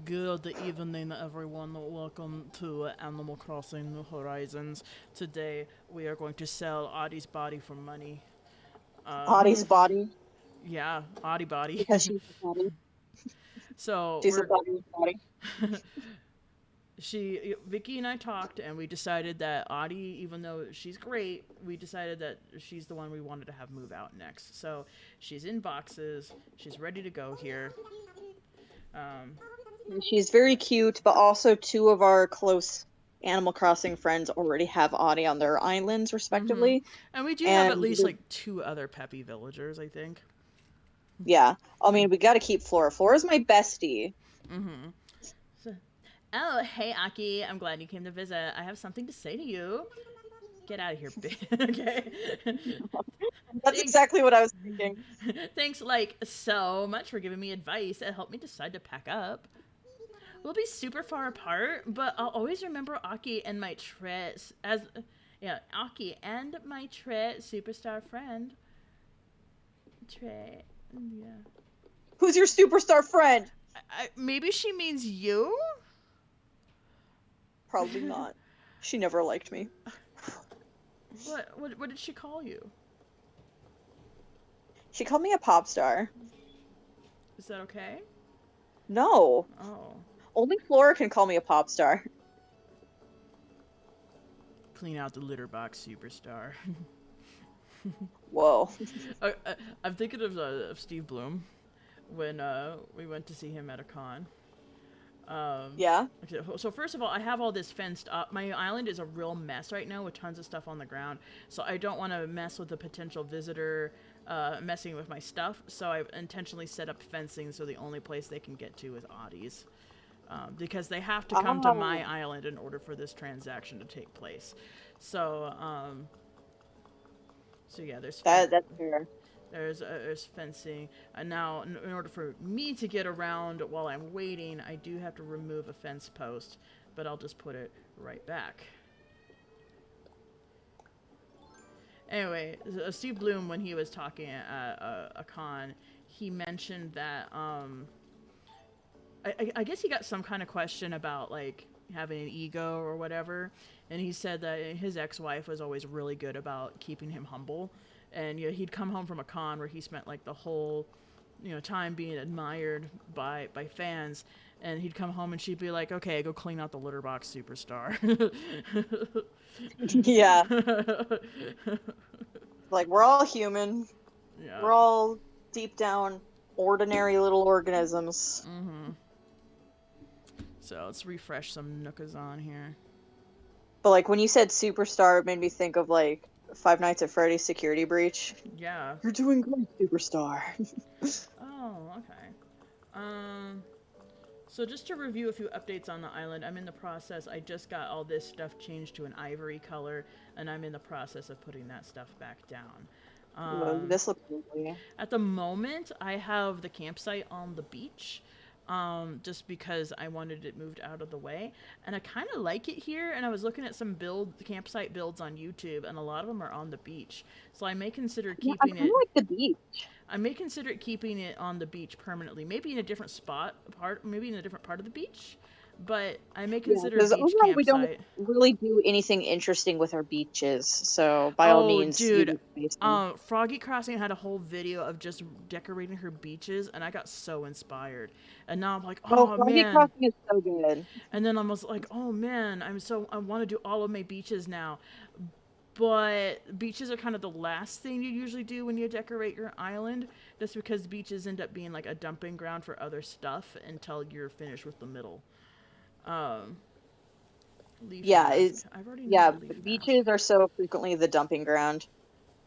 Good evening, everyone. Welcome to Animal Crossing New Horizons. Today, we are going to sell Audie's body for money. Audie's body Yeah, Audie body. because she's a body. So, She's a we're. body. Body. Vicky and I talked, and we decided that Audie, even though she's great, we decided that she's the one we wanted to have move out next. So, she's in boxes. She's ready to go here. Um, She's very cute, but also two of our close Animal Crossing friends already have Audie on their islands, hmm respectively. And we do have at And least like two other peppy villagers, I think. yeah, I mean, we got to keep Flora. Flora's my bestie. Mm-hmm. So, oh, hey, Aki. I'm glad you came to visit. I have something to say to you. Get out of here, bitch. Okay. That's Thanks. exactly what I was thinking. Thanks, like, so much for giving me advice that helped me decide to pack up. We'll be super far apart, but I'll always remember Aki and my Aki and my superstar friend. Yeah. Who's your superstar friend? Maybe she means you? Probably not. She never liked me. What did she call you? She called me a pop star. Is that okay? No, Oh. only Flora can call me a pop star. Clean out the litter box, superstar. Whoa. I'm thinking of Steve Bloom when we went to see him at a con. Yeah. So first of all, I have all this fenced up. My island is a real mess right now with tons of stuff on the ground. So I don't want to mess with the potential visitor messing with my stuff. So I've intentionally set up fencing so the only place they can get to is Audie's. Because they have to come to my Oh, island in order for this transaction to take place. So, so yeah, that's fair. there's fencing, and now in order for me to get around while I'm waiting, I do have to remove a fence post, but I'll just put it right back. Anyway, Steve Bloom, when he was talking at a con, he mentioned that I guess he got some kind of question about like having an ego or whatever, and he said that his ex-wife was always really good about keeping him humble, and he'd come home from a con where he spent like the whole time being admired by fans, and he'd come home and she'd be like, okay, go clean out the litter box, superstar. Yeah. Like, we're all human. Yeah. We're all deep down ordinary little organisms. So let's refresh some Nookas on here. But like when you said superstar, it made me think of like Five Nights at Freddy's Security Breach. Yeah. You're doing great, superstar. Oh, okay. Um, so just to review a few updates on the island, I'm in the process. I just got all this stuff changed to an ivory color, and I'm in the process of putting that stuff back down. Whoa, this looks lovely. At the moment, I have the campsite on the beach, just because I wanted it moved out of the way, and I kind of like it here. And I was looking at some campsite builds on YouTube, and a lot of them are on the beach. So I may consider Yeah, I keeping kind it. of like the beach. I may consider keeping it on the beach permanently, maybe in a different maybe in a different part of the beach, but I may Yeah, consider a because beach overall we don't campsite. really do anything interesting with our beaches. So by all Oh, means, you dude, do space them. Froggy Crossing had a whole video of just decorating her beaches, and I got so inspired. And now I'm like, Oh, oh Froggy man. Crossing is so good. And then I was like, oh man, I want to do all of my beaches now. But beaches are kind of the last thing you usually do when you decorate your island, just because beaches end up being like a dumping ground for other stuff until you're finished with the middle. Um, Leaf Yeah, mask. it's I've already made yeah, a leaf mask. beaches are so frequently the dumping ground,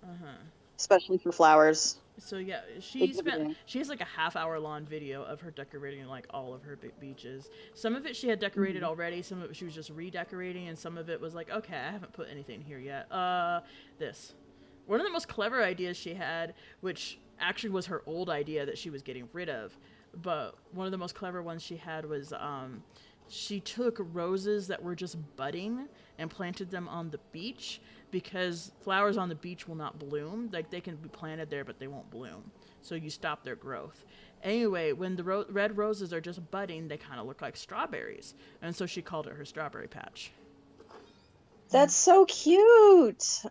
Uh huh. especially for flowers. So yeah, Exhibiting. she has like a half-hour long video of her decorating like all of her beaches. Some of it she had decorated already, some of it she was just redecorating, and some of it was like, okay, I haven't put anything here yet. This. One of the most clever ideas she had, which actually was her old idea that she was getting rid of, but one of the most clever ones she had was she took roses that were just budding and planted them on the beach, because flowers on the beach will not bloom. Like, they can be planted there, but they won't bloom. so you stop their growth. Anyway, when the red roses are just budding, they kind of look like strawberries, and so she called it her strawberry patch. That's so cute.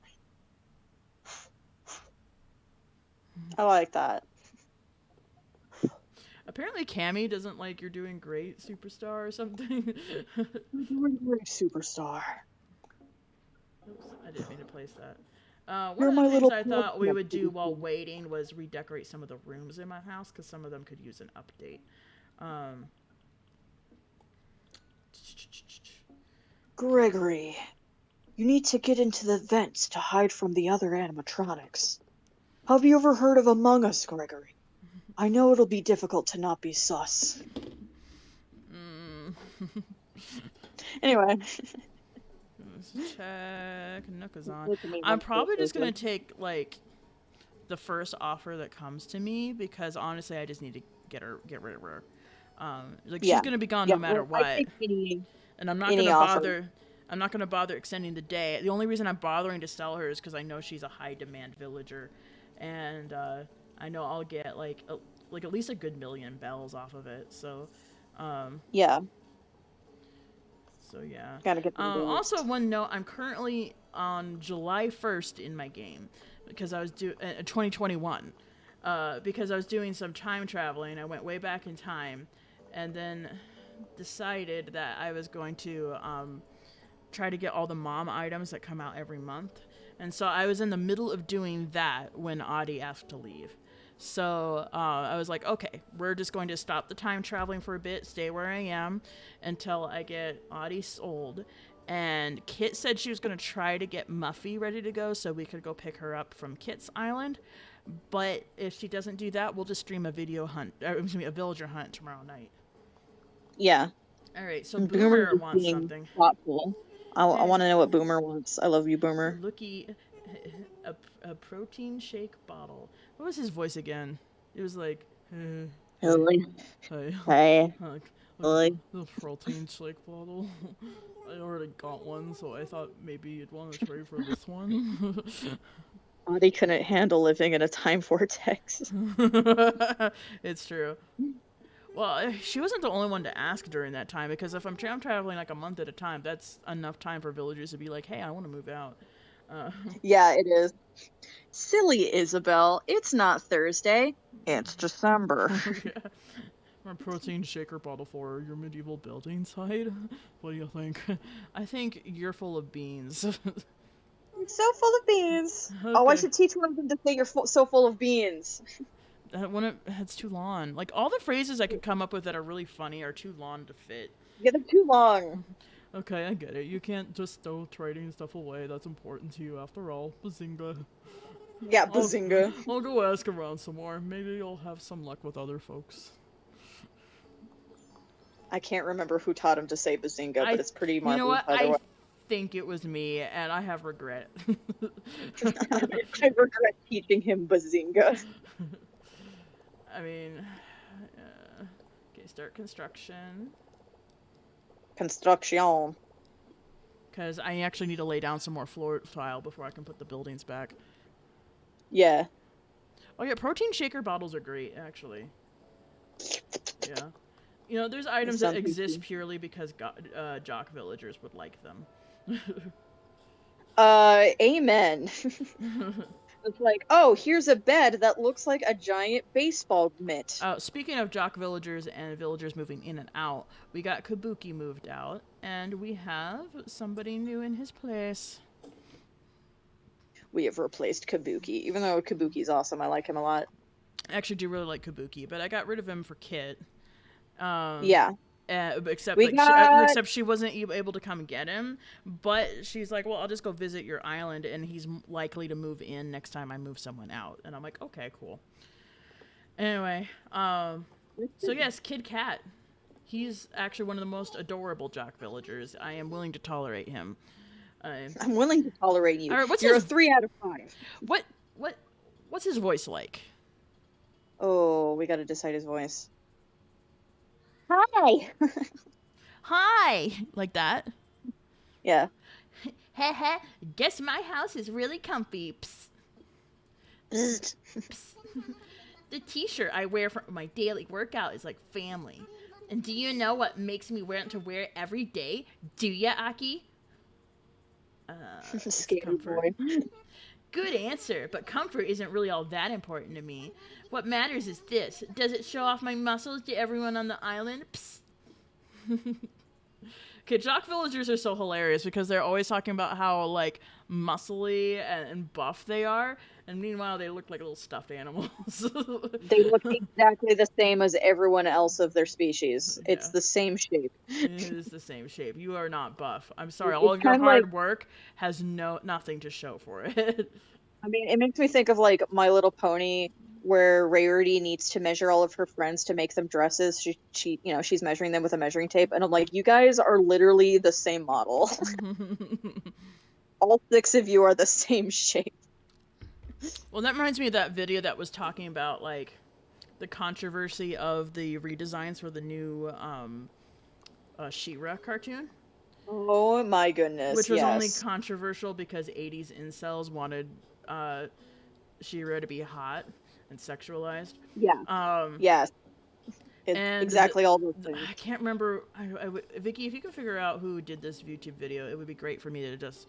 I like that. Apparently Cammy doesn't like You're Doing Great Superstar or something. You're doing great, superstar. Oops, I didn't mean to place that. One You're of the my things little I thought we would do champ. while waiting was redecorate some of the rooms in my house, because some of them could use an update. Gregory, you need to get into the vents to hide from the other animatronics. Have you ever heard of Among Us, Gregory? I know it'll be difficult to not be sus. Anyway. Let's check. Nookazon. I'm probably just going to take, like, the first offer that comes to me, because honestly, I just need to get rid of her. Like, she's going to be gone no matter what. And I'm not going to bother. I'm not going to bother extending the day. The only reason I'm bothering to sell her is because I know she's a high demand villager, and I know I'll get like at least a good million bells off of it. So, yeah. So yeah. Gotta get also, one note: I'm currently on July 1st in my game because I was 2021. Because I was doing some time traveling. I went way back in time, and then decided that I was going to try to get all the mom items that come out every month. And so I was in the middle of doing that when Audie asked to leave. So I was like, okay, we're just going to stop the time traveling for a bit, stay where I am until I get Audie sold. And Kit said she was going to try to get Muffy ready to go so we could go pick her up from Kit's island. But if she doesn't do that, we'll just stream a a villager hunt tomorrow night. Yeah. All right, so Boomer wants something. Thoughtful. I want to know what Boomer wants. I love you, Boomer. Looky, a protein shake bottle. What was his voice again? It was like, hey. Hey. The protein shake bottle. I already got one, so I thought maybe you'd want to trade for this one. Audie couldn't handle living in a time vortex. It's true. Well, she wasn't the only one to ask during that time, because if I'm traveling like a month at a time, that's enough time for villagers to be like, hey, I want to move out. Yeah, it is. Silly Isabel, it's not Thursday, it's December. Yeah. A protein shaker bottle for your medieval building site? What do you think? I think you're full of beans. You're so full of beans. Okay. Oh, I should teach one of them to say you're so full of beans. It's too long. Like, all the phrases I could come up with that are really funny are too long to fit. Yeah, they're too long. Okay, I get it. You can't just throw trading stuff away. That's important to you after all. Bazinga. Yeah, bazinga. I'll go ask around some more. Maybe you'll have some luck with other folks. I can't remember who taught him to say bazinga, but it's pretty marvelous. You know what? I think it was me, and I have regret. I regret teaching him bazinga. I mean, okay, start construction. Construction. Because I actually need to lay down some more floor tile before I can put the buildings back. Yeah. Oh yeah, protein shaker bottles are great, actually. Yeah. You know, there's items that exist purely because jock villagers would like them. Amen. It's like, oh, here's a bed that looks like a giant baseball mitt. Speaking of jock villagers and villagers moving in and out, we got Kabuki moved out, and we have somebody new in his place. We have replaced Kabuki. Even though Kabuki's awesome, I like him a lot. I actually do really like Kabuki, but I got rid of him for Kit. Yeah. Except she wasn't able to come get him, but she's like, well, I'll just go visit your island, and he's likely to move in next time I move someone out. And I'm like, okay, cool. Anyway, so yes, Kid Cat. He's actually one of the most adorable jock villagers. I am willing to tolerate him. I'm willing to tolerate you. All right, You're a 3 out of 5. What's his voice like? Oh, we gotta decide his voice. Hi. Hi, like that. Yeah. Heh. Guess my house is really comfy. Psst. Psst. The t-shirt I wear for my daily workout is like family. And do you know what makes me want to wear it every day? Do ya, Aki? It's Skater comfort. boy. Good answer, but comfort isn't really all that important to me. What matters is this. Does it show off my muscles to everyone on the island? Psst. Okay, jock villagers are so hilarious because they're always talking about how, like, muscly and buff they are, and meanwhile they look like little stuffed animals. They look exactly the same as everyone else of their species. Yeah. It's the same shape. It is the same shape. You are not buff. I'm sorry. All It's of your kind of hard like, work has nothing to show for it. I mean, it makes me think of like My Little Pony, where Rarity needs to measure all of her friends to make them dresses. She's measuring them with a measuring tape, and I'm like, you guys are literally the same model. All 6 of you are the same shape. Well, that reminds me of that video that was talking about, like, the controversy of the redesigns for the new She-Ra cartoon. Oh my goodness, Which was yes. only controversial because 80s incels wanted She-Ra to be hot and sexualized. Yeah. Yes. It's And exactly all those things. I can't remember. Vicky, if you can figure out who did this YouTube video, it would be great for me to just,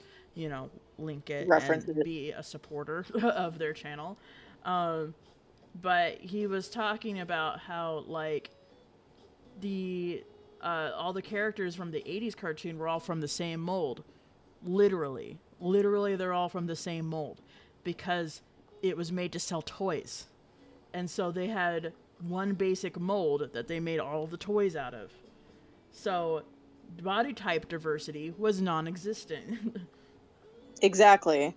link it Reference and it. be a supporter of their channel. But he was talking about how, like, all the characters from the 80s cartoon were all from the same mold. Literally, they're all from the same mold because it was made to sell toys. And so they had one basic mold that they made all the toys out of. So body type diversity was non-existent. Exactly.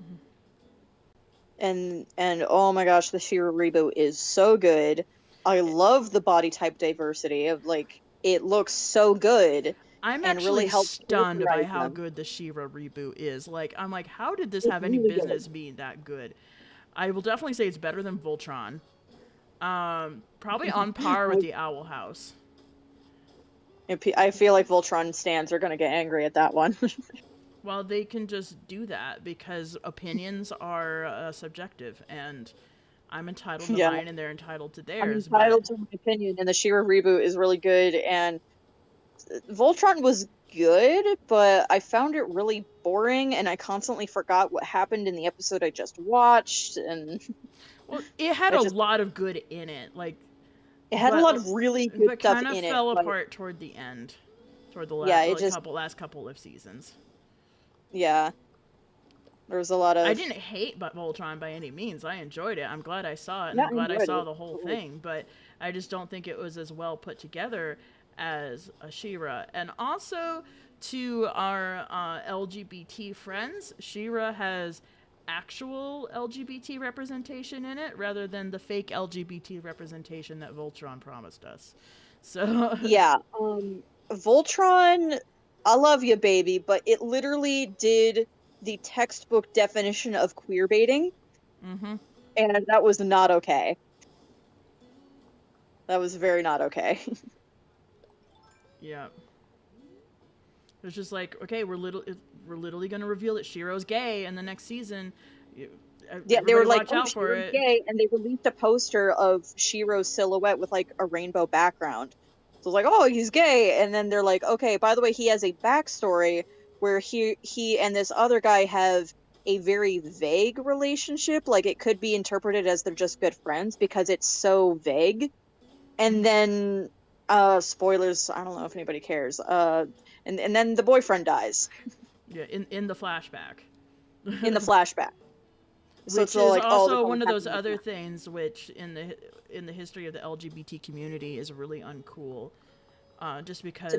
And oh my gosh, the She-Ra reboot is so good. I love the body type diversity of, like, it looks so good. I'm and actually really helps stunned by characterize how them. good the She-Ra reboot is. Like, I'm like, how did this It's have any really business good. being that good? I will definitely say it's better than Voltron. Probably on par with the Owl House. I feel like Voltron stans are gonna get angry at that one. Well, they can just do that because opinions are subjective, and I'm entitled to Yeah. mine, and they're entitled to I'm theirs. entitled to my opinion, and the She-Ra reboot is really good, and Voltron was good, but I found it really boring, and I constantly forgot what happened in the episode I just watched, and Well, it had a lot of good in it, like, it had a lot of really good but stuff kind of in it. fell But apart toward the end, toward the last couple of seasons. Yeah, there was a lot of. I didn't hate Voltron by any means. I enjoyed it. I'm glad I saw it, and Yeah, I'm glad I enjoyed saw it. the whole thing. But I just don't think it was as well put together as a She-Ra. And also, to our LGBT friends, She-Ra has actual LGBT representation in it rather than the fake LGBT representation that Voltron promised us. So Yeah, Voltron, I love you, baby, but it literally did the textbook definition of queer baiting, and that was not okay. That was very not okay. Yeah. It's just like, okay, we're literally going to reveal that Shiro's gay in the next season. Yeah, they were like, watch out for She-Ra's it. gay, and they released a poster of Shiro's silhouette with like a rainbow background. So it's like, oh, he's gay, and then they're like, okay, by the way, he has a backstory where he and this other guy have a very vague relationship. Like, it could be interpreted as they're just good friends because it's so vague. And then, spoilers, I don't know if anybody cares. And then the boyfriend dies. Yeah, in the flashback. In the flashback. So Which it's all is like, also one of those other things which in the history of the LGBT community is really uncool. Just because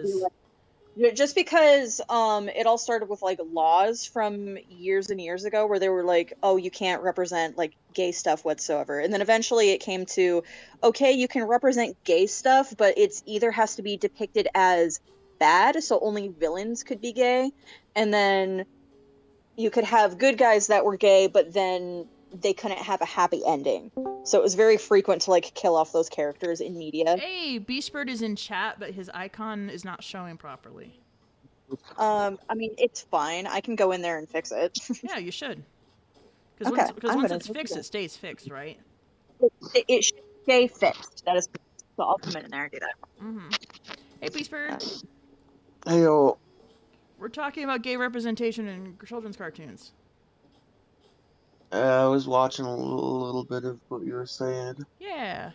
it all started with like laws from years and years ago where they were like, oh, you can't represent like gay stuff whatsoever. And then eventually it came to, okay, you can represent gay stuff, but it's either has to be depicted as bad, so only villains could be gay, and then you could have good guys that were gay, but then they couldn't have a happy ending. So it was very frequent to like kill off those characters in media. Hey, Beastbird is in chat, but his icon is not showing properly. I mean, it's fine. I can go in there and fix it. Yeah, you should. Because once it's fixed, it stays fixed, right? It should gay fixed. That is, so I'll come in there and do that. Mm-hmm. Hey, Peacebird. Hey, yo. We're talking about gay representation in children's cartoons. I was watching a little bit of what you were saying. Yeah.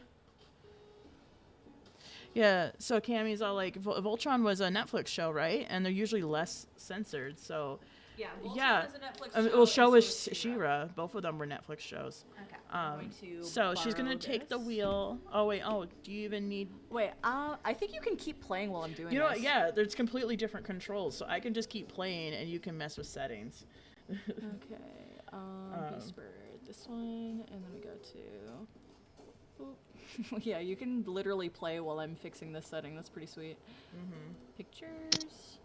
Yeah, so Cammy's all like, Voltron was a Netflix show, right? And they're usually less censored, so... Yeah, Voltron Yeah. is a Netflix show. Well, so was is She-Ra. Both of them were Netflix shows. Okay, I'm going to So she's gonna borrow take the this. wheel. Oh, wait, do you even need... Wait, I think you can keep playing while I'm doing You know this. what, yeah, there's completely different controls, so I can just keep playing and you can mess with settings. Okay, Beastbird, this one, and then we go to... Oop. Yeah, you can literally play while I'm fixing this setting. That's pretty sweet. Mm-hmm. Pictures.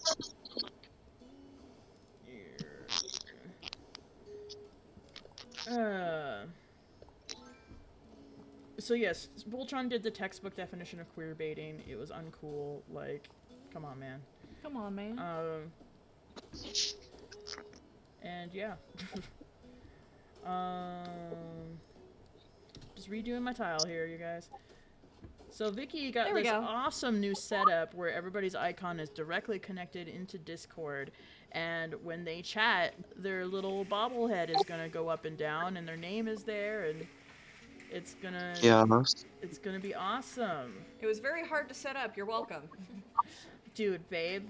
So yes, Voltron did the textbook definition of queer baiting. It was uncool. Like, come on, man. Come on, man. And yeah. Just redoing my tile here, you guys. So Vicky got this awesome new setup where everybody's icon is directly connected into Discord, and when they chat, their little bobblehead is gonna go up and down, and their name is there, and it's gonna it's gonna be awesome. It was very hard to set up. You're welcome. Dude, babe.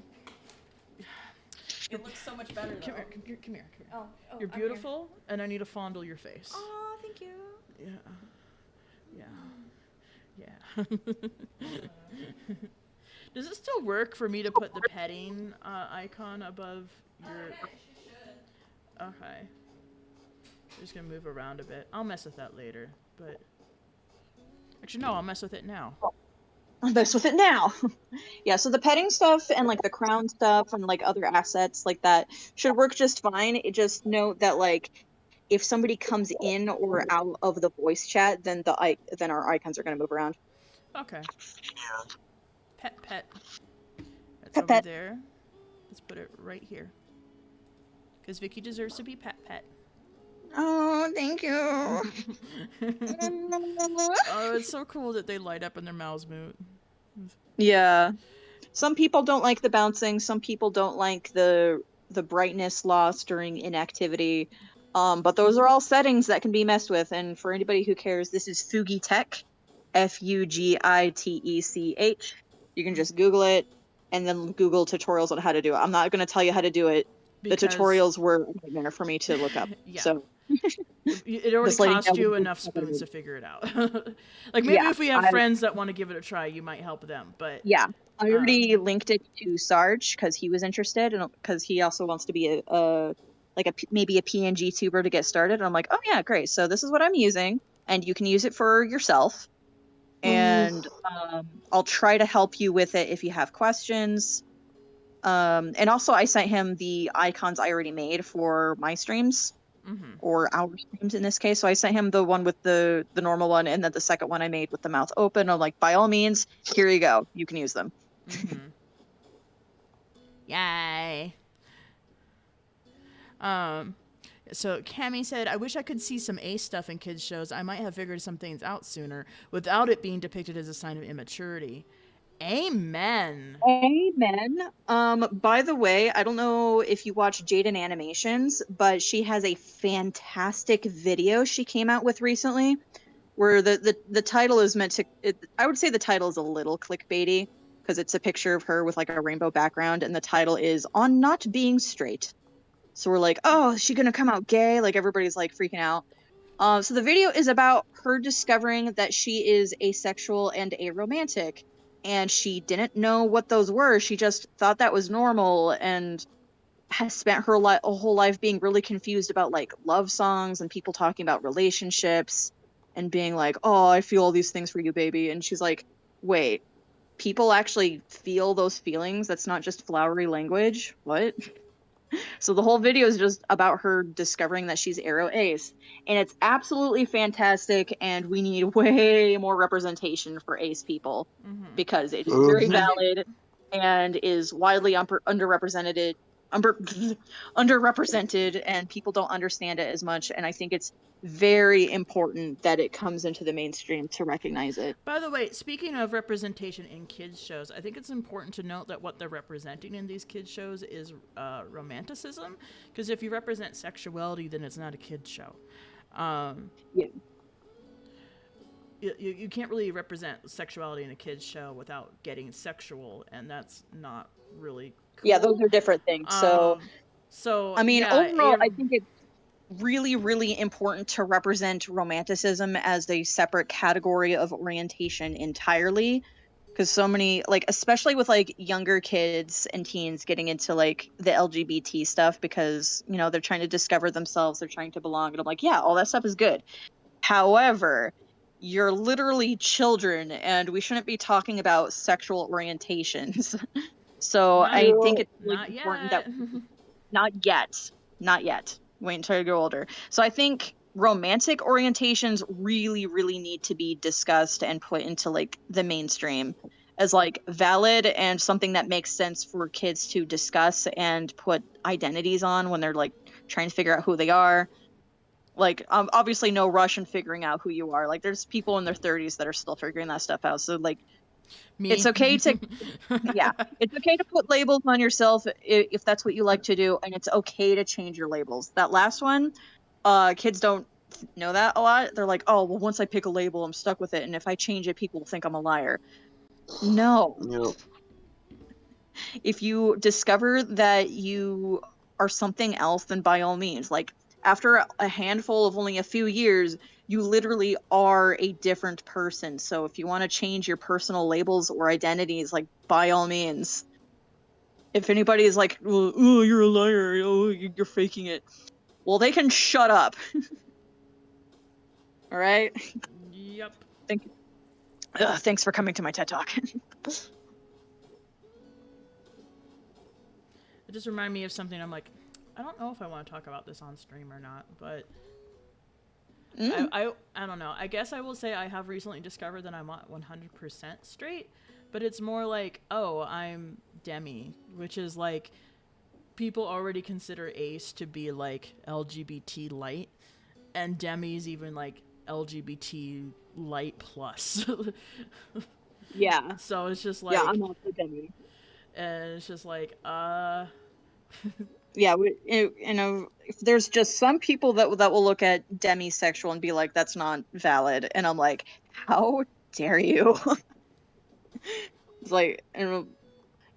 It looks so much better though. Come here. Oh, You're beautiful, and I need to fondle your face. Oh, thank you. Yeah. Does it still work for me to put the petting icon above your... Okay. I'm just gonna move around a bit. I'll mess with that later, but... Actually, no, I'll mess with it now. I'll mess with it now. Yeah, so the petting stuff and like the crown stuff and like other assets like that should work just fine. It just note that like if somebody comes in or out of the voice chat, then our icons are gonna move around. Okay. Pet. That's Pet, over pet. there. Let's put it right here. Because Vicky deserves to be pet. Oh, thank you. Oh, it's so cool that they light up and their mouths move. Yeah. Some people don't like the bouncing. Some people don't like the brightness loss during inactivity. But those are all settings that can be messed with. And for anybody who cares, this is Fugi Tech. Fugitech. You can just Google it and then Google tutorials on how to do it. I'm not going to tell you how to do it. The tutorials were a nightmare for me to look up. Yeah. So it already cost you enough spoons to figure it out. Like maybe if we have friends that want to give it a try, you might help them. But yeah, I already linked it to Sarge because he was interested and because he also wants to be maybe a PNG tuber to get started. And I'm like, oh yeah, great. So this is what I'm using, and you can use it for yourself. And I'll try to help you with it if you have questions. And also I sent him the icons I already made for my streams, or our streams in this case. So I sent him the one with the normal one, and then the second one I made with the mouth open. I'm like, by all means, here you go. You can use them. Yay. So Cammy said, I wish I could see some ace stuff in kids shows. I might have figured some things out sooner without it being depicted as a sign of immaturity. Amen. By the way, I don't know if you watch Jaden Animations, but she has a fantastic video she came out with recently where the title is meant to... I would say the title is a little clickbaity because it's a picture of her with like a rainbow background, and the title is On Not Being Straight. So we're like, oh, is she gonna come out gay? Like everybody's like freaking out. So the video is about her discovering that she is asexual and aromantic, and she didn't know what those were. She just thought that was normal and has spent her whole life being really confused about like love songs and people talking about relationships and being like, oh, I feel all these things for you, baby. And she's like, wait, people actually feel those feelings? That's not just flowery language? What? So the whole video is just about her discovering that she's aro ace, and it's absolutely fantastic, and we need way more representation for ace people because it is very valid and is widely underrepresented underrepresented, and people don't understand it as much. And I think it's very important that it comes into the mainstream to recognize it. By the way, speaking of representation in kids shows, I think it's important to note that what they're representing in these kids shows is romanticism, because if you represent sexuality, then it's not a kids show. Yeah. You can't really represent sexuality in a kids show without getting sexual, and that's not really cool. Yeah, those are different things. So I mean, yeah, overall, I think it's really, really important to represent romanticism as a separate category of orientation entirely, because so many, like, especially with like younger kids and teens getting into like the LGBT stuff, because, you know, they're trying to discover themselves, they're trying to belong, and I'm like, yeah, all that stuff is good. However, you're literally children, and we shouldn't be talking about sexual orientations. So I think it's really important that not yet. Wait until you grow older. So I think romantic orientations really, really need to be discussed and put into like the mainstream as like valid and something that makes sense for kids to discuss and put identities on when they're like trying to figure out who they are. Like, obviously no rush in figuring out who you are. Like, there's people in their 30s that are still figuring that stuff out. So like, Me. it's okay to it's okay to put labels on yourself if that's what you like to do, and it's okay to change your labels. That last one, kids don't know that a lot. They're like, oh, well, once I pick a label, I'm stuck with it, and if I change it, people will think I'm a liar. No. Yep. If you discover that you are something else, then by all means, like, after a handful of only a few years, you literally are a different person. So if you want to change your personal labels or identities, like, by all means. If anybody is like, oh, you're a liar, oh, you're faking it, well, they can shut up. All right? Yep. Thanks for coming to my TED Talk. It just reminded me of something. I'm like, I don't know if I want to talk about this on stream or not, but I don't know. I guess I will say I have recently discovered that I'm not 100% straight, but it's more like, oh, I'm demi, which is like, people already consider ace to be like LGBT light, and demi's even like LGBT light plus. Yeah. So it's just like, Yeah, I'm also demi. And it's just like, Yeah, you know, if there's just some people that will look at demisexual and be like, that's not valid, and I'm like, how dare you? It's like, you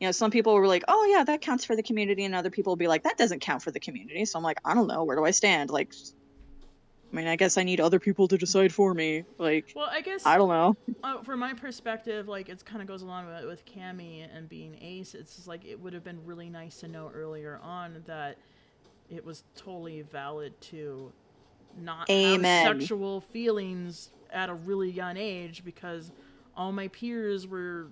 know, some people were like, oh yeah, that counts for the community, and other people will be like, that doesn't count for the community. So I'm like, I don't know, where do I stand? Like, I mean, I guess I need other people to decide for me. Like, well, I guess I don't know. From my perspective, like, it kind of goes along with Cammy and being ace. It's just like, it would have been really nice to know earlier on that it was totally valid to not have sexual feelings at a really young age, because all my peers were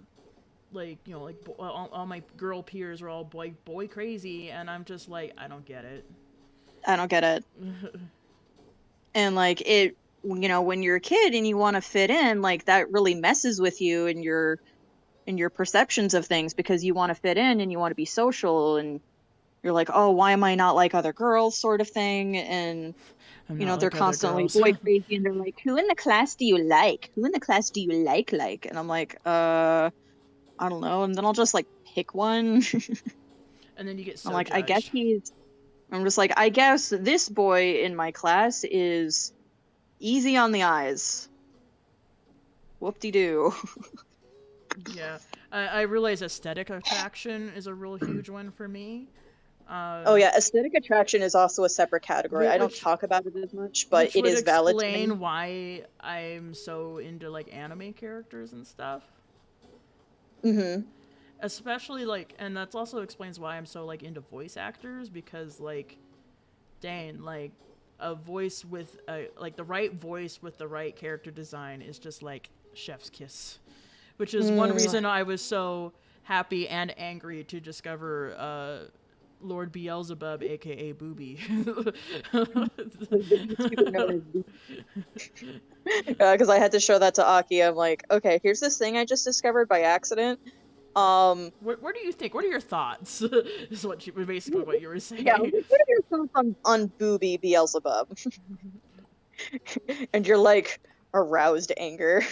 like, you know, like, all my girl peers were all boy crazy, and I'm just like, I don't get it. And like, it, you know, when you're a kid and you want to fit in, like, that really messes with you and your perceptions of things, because you want to fit in and you want to be social, and you're like, oh, why am I not like other girls, sort of thing. And you know, they're constantly boy crazy, and they're like, who in the class do you like? Who in the class do you like? And I'm like, I don't know. And then I'll just like pick one. And then you get so I'm like, judged. I'm just like, I guess this boy in my class is easy on the eyes. Whoop-de-doo. Yeah. I realize aesthetic attraction is a real huge one for me. Oh yeah, aesthetic attraction is also a separate category. I don't talk about it as much, but it is valid to me. Explain why I'm so into like anime characters and stuff. Mm-hmm. Especially like, and that's also explains why I'm so like into voice actors, because like, dang, like a voice with like the right voice with the right character design is just like chef's kiss, which is one reason I was so happy and angry to discover Lord Beelzebub, aka Booby. Because I had to show that to Aki. I'm like, okay, here's this thing I just discovered by accident. What do you think? What are your thoughts? Is basically what you were saying. Yeah, what are your thoughts on Booby Beelzebub? And you're like, aroused anger.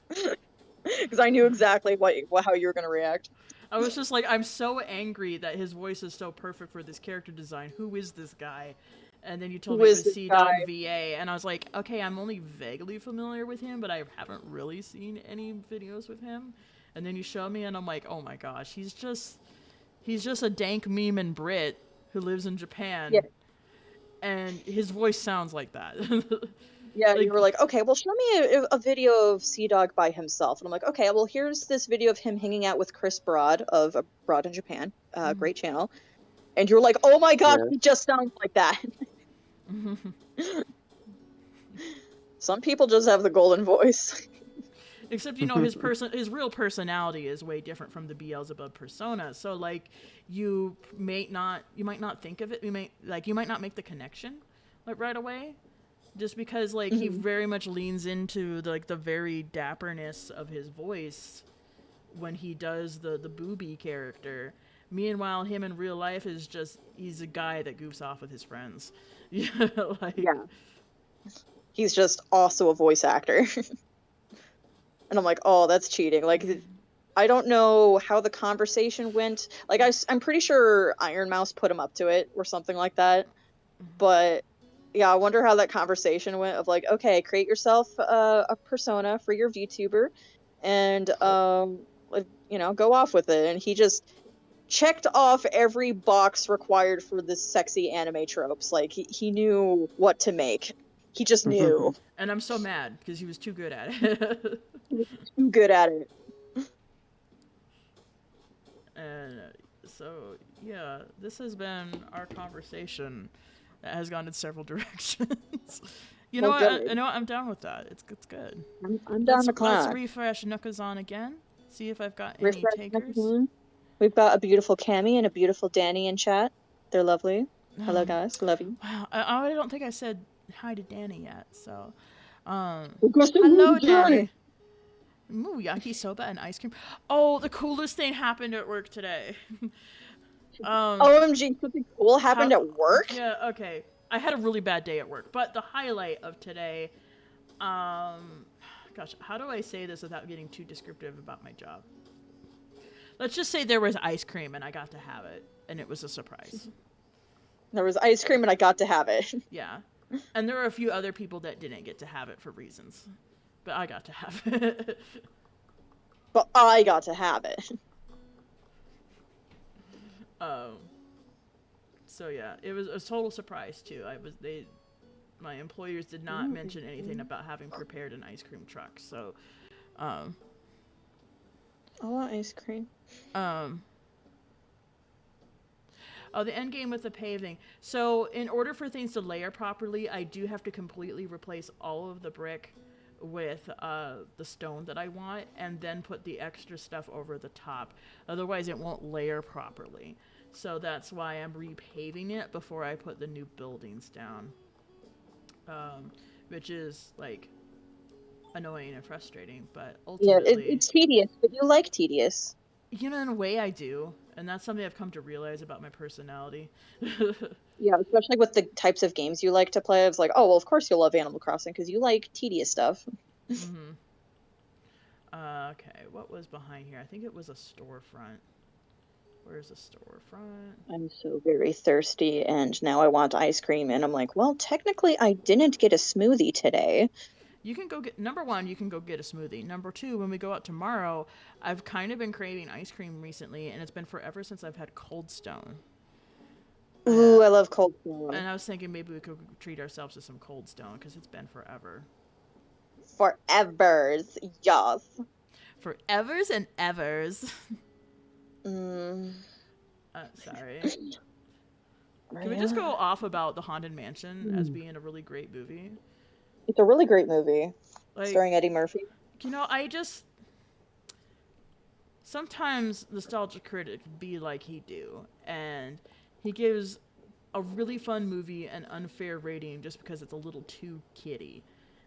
Because I knew exactly how you were going to react. I was just like, I'm so angry that his voice is so perfect for this character design. Who is this guy? And then you told me it was C-Dog VA, and I was like, okay, I'm only vaguely familiar with him, but I haven't really seen any videos with him. And then you show me, and I'm like, oh my gosh, he's just a dank meme in Brit who lives in Japan. Yeah. And his voice sounds like that. Yeah, you were like, okay, well, show me a video of C-Dog by himself. And I'm like, okay, well, here's this video of him hanging out with Chris Broad of Broad in Japan. Great channel. And you were like, oh my god, he just sounds like that. Some people just have the golden voice. Except, his real personality is way different from the Beelzebub persona. So, like, you might not think of it. You might not make the connection, like, right away. Just because, like, he very much leans into, like, the very dapperness of his voice when he does the booby character. Meanwhile, him in real life is just, he's a guy that goofs off with his friends. Yeah. He's just also a voice actor. And I'm like, oh, that's cheating. Like, I don't know how the conversation went. Like, I'm pretty sure Iron Mouse put him up to it or something like that. But yeah, I wonder how that conversation went of like, okay, create yourself a persona for your VTuber and, go off with it. And he just checked off every box required for the sexy anime tropes. Like, he knew what to make. He just knew. And I'm so mad because he was too good at it. Too good at it. And so, yeah, this has been our conversation that has gone in several directions. You know what? I know what? I'm down with that. It's good. I'm down the clock. Let's refresh Nookazon again. See if I've got any takers. We've got a beautiful Cammy and a beautiful Danny in chat. They're lovely. Hello, guys. Love you. Wow. I don't think I said hi to Danny yet. So, hello, Danny. Ooh, yakisoba and ice cream. Oh, the coolest thing happened at work today. OMG, something cool happened at work? Yeah, okay. I had a really bad day at work, but the highlight of today, gosh, how do I say this without getting too descriptive about my job? Let's just say there was ice cream and I got to have it, and it was a surprise. There was ice cream and I got to have it. Yeah. And there were a few other people that didn't get to have it for reasons. But I got to have it. But I got to have it. So yeah, it was a total surprise too. My employers did not mention anything about having prepared an ice cream truck. So, I want ice cream. Oh, the end game with the paving. So in order for things to layer properly, I do have to completely replace all of the brick with the stone that I want, and then put the extra stuff over the top. Otherwise, it won't layer properly. So that's why I'm repaving it before I put the new buildings down. Which is, like, annoying and frustrating, but ultimately... Yeah, it's tedious, but you like tedious. You know, in a way I do. And that's something I've come to realize about my personality. Yeah, especially with the types of games you like to play. It's like, oh, well, of course you'll love Animal Crossing, because you like tedious stuff. Okay, what was behind here? I think it was a storefront. Where's the storefront? I'm so very thirsty, and now I want ice cream, and I'm like, well, technically I didn't get a smoothie today. You can go get, number one, you can go get a smoothie. Number two, when we go out tomorrow, I've kind of been craving ice cream recently, and it's been forever since I've had Cold Stone. Ooh, I love Cold Stone. And I was thinking maybe we could treat ourselves to some Cold Stone, because it's been forever. Forevers, yes. Forevers and evers. Sorry. Can we just go off about The Haunted Mansion as being a really great movie? It's a really great movie. Like, starring Eddie Murphy. You know, sometimes nostalgia critics be like he do, and he gives a really fun movie an unfair rating just because it's a little too kiddie.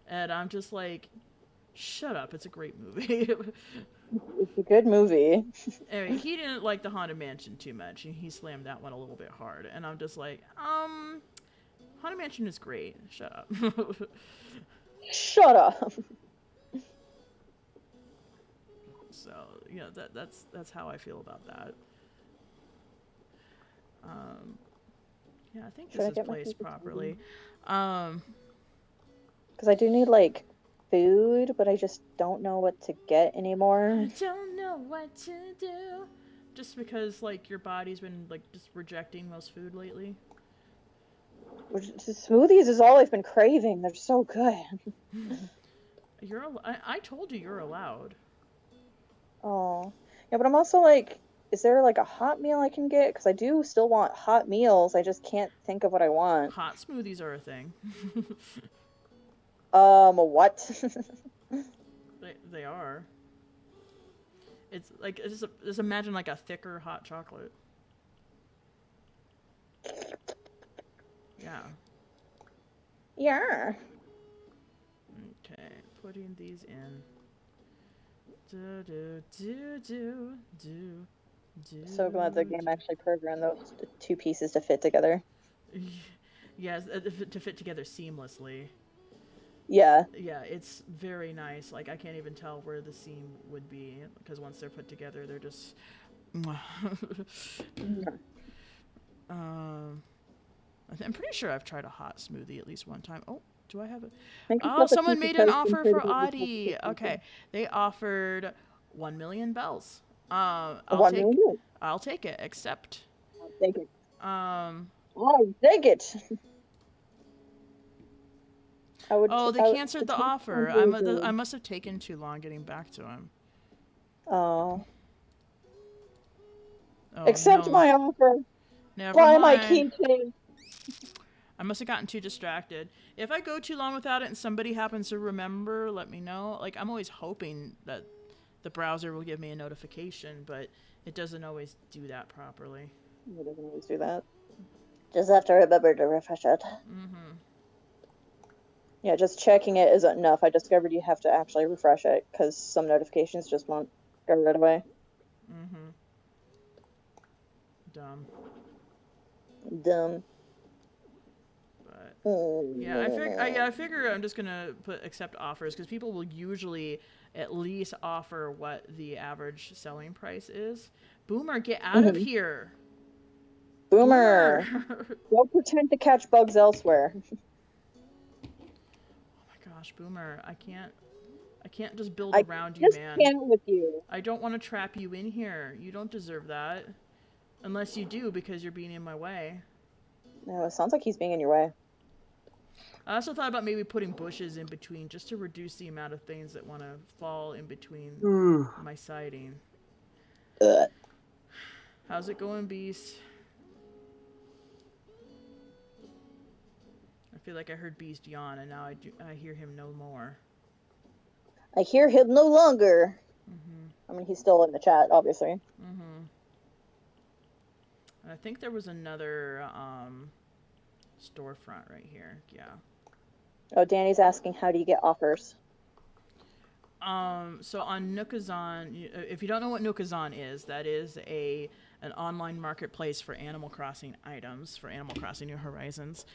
And I'm just like, shut up, it's a great movie. It's a good movie. Anyway, he didn't like the Haunted Mansion too much, and he slammed that one a little bit hard. And I'm just like, Haunted Mansion is great. Shut up. Shut up. So yeah, that's how I feel about that. Yeah, I think Should I this is get my placed food? properly. Because I do need like food, but I just don't know what to get anymore. I don't know what to do. Just because like your body's been like just rejecting most food lately. Smoothies is all I've been craving. They're so good. I told you you're allowed. Oh, yeah, but I'm also like, is there like a hot meal I can get? Because I do still want hot meals. I just can't think of what I want. Hot smoothies are a thing. What? They are. It's like just imagine like a thicker hot chocolate. Yeah. Yeah. Okay, putting these in. Do do do do do do. So glad the game actually programmed those two pieces to fit together. Yes, to fit together seamlessly. Yeah. Yeah, it's very nice. Like I can't even tell where the seam would be because once they're put together, they're just. I'm pretty sure I've tried a hot smoothie at least one time. Oh, do I have it? Oh, someone made an offer for Audie. Okay, they offered 1 million bells. I'll take it. Accept. I'll take it. Um. I'll take it. They canceled the offer. I must have taken too long getting back to him. Oh. Accept my offer. Never Buy mind. my keychain. I must have gotten too distracted. If I go too long without it and somebody happens to remember, let me know. Like, I'm always hoping that the browser will give me a notification, but it doesn't always do that properly. It doesn't always do that. Just have to remember to refresh it. Mm-hmm. Yeah, just checking it isn't enough. I discovered you have to actually refresh it, because some notifications just won't go right away. Mm-hmm. Dumb. Yeah, I figure I'm just gonna put accept offers because people will usually at least offer what the average selling price is. Boomer, get out of here. Boomer. Go pretend to catch bugs elsewhere. Oh my gosh, Boomer, I can't just build around you, man. I can't with you. I don't want to trap you in here. You don't deserve that. Unless you do because you're being in my way. No, it sounds like he's being in your way. I also thought about maybe putting bushes in between just to reduce the amount of things that want to fall in between my siding. How's it going, Beast? I feel like I heard Beast yawn, and now I hear him no more. I hear him no longer. I mean, he's still in the chat, obviously. I think there was another storefront right here. Yeah. Oh, Danny's asking, how do you get offers? So on Nookazon, if you don't know what Nookazon is, that is an online marketplace for Animal Crossing items for Animal Crossing New Horizons,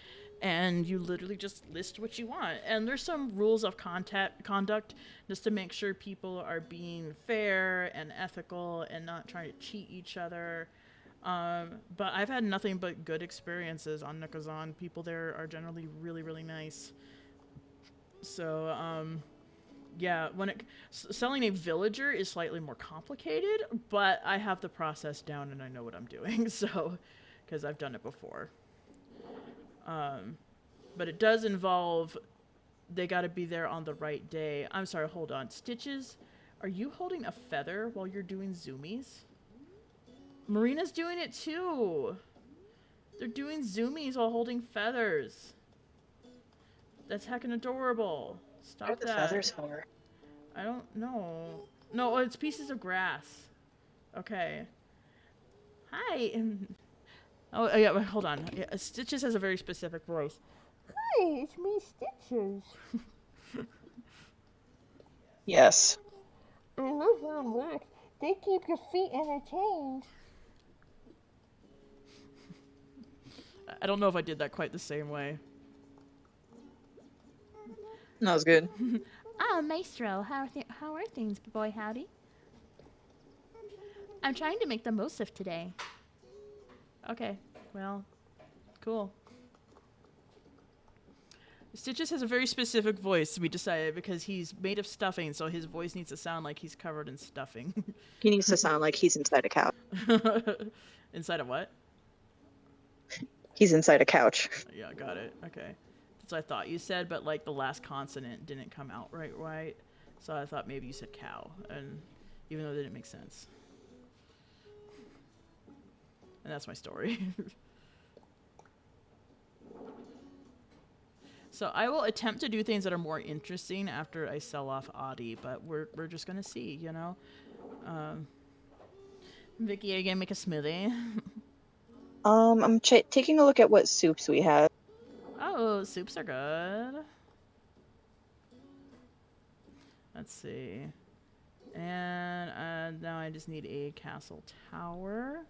and you literally just list what you want. And there's some rules of conduct just to make sure people are being fair and ethical and not trying to cheat each other. But I've had nothing but good experiences on Nookazon. People there are generally really, really nice. So, yeah, selling a villager is slightly more complicated, but I have the process down and I know what I'm doing, so, because I've done it before. But it does involve, they gotta be there on the right day. I'm sorry, hold on. Stitches, are you holding a feather while you're doing zoomies? Marina's doing it too. They're doing zoomies while holding feathers. That's heckin' adorable. Stop that. What are the feathers for? I don't know. No, it's pieces of grass. Okay. Hi. Oh, yeah, wait, hold on. Yeah, Stitches has a very specific voice. Hi, it's me, Stitches. Yes. I love round rocks. They keep your feet entertained. I don't know if I did that quite the same way. That was good. Ah, Maestro, how are things, boy howdy? I'm trying to make the most of today. Okay, well, cool. Stitches has a very specific voice, we decided, because he's made of stuffing, so his voice needs to sound like he's covered in stuffing. He needs to sound like he's inside a couch. Inside of what? He's inside a couch. Yeah, got it. Okay. That's what I thought you said, but like the last consonant didn't come out right. So I thought maybe you said cow, and even though it didn't make sense. And that's my story. So I will attempt to do things that are more interesting after I sell off Audie, but we're just gonna see, you know. Vicky, are you gonna make a smoothie? I'm taking a look at what soups we have. Oh, soups are good. Let's see. And now I just need a castle tower.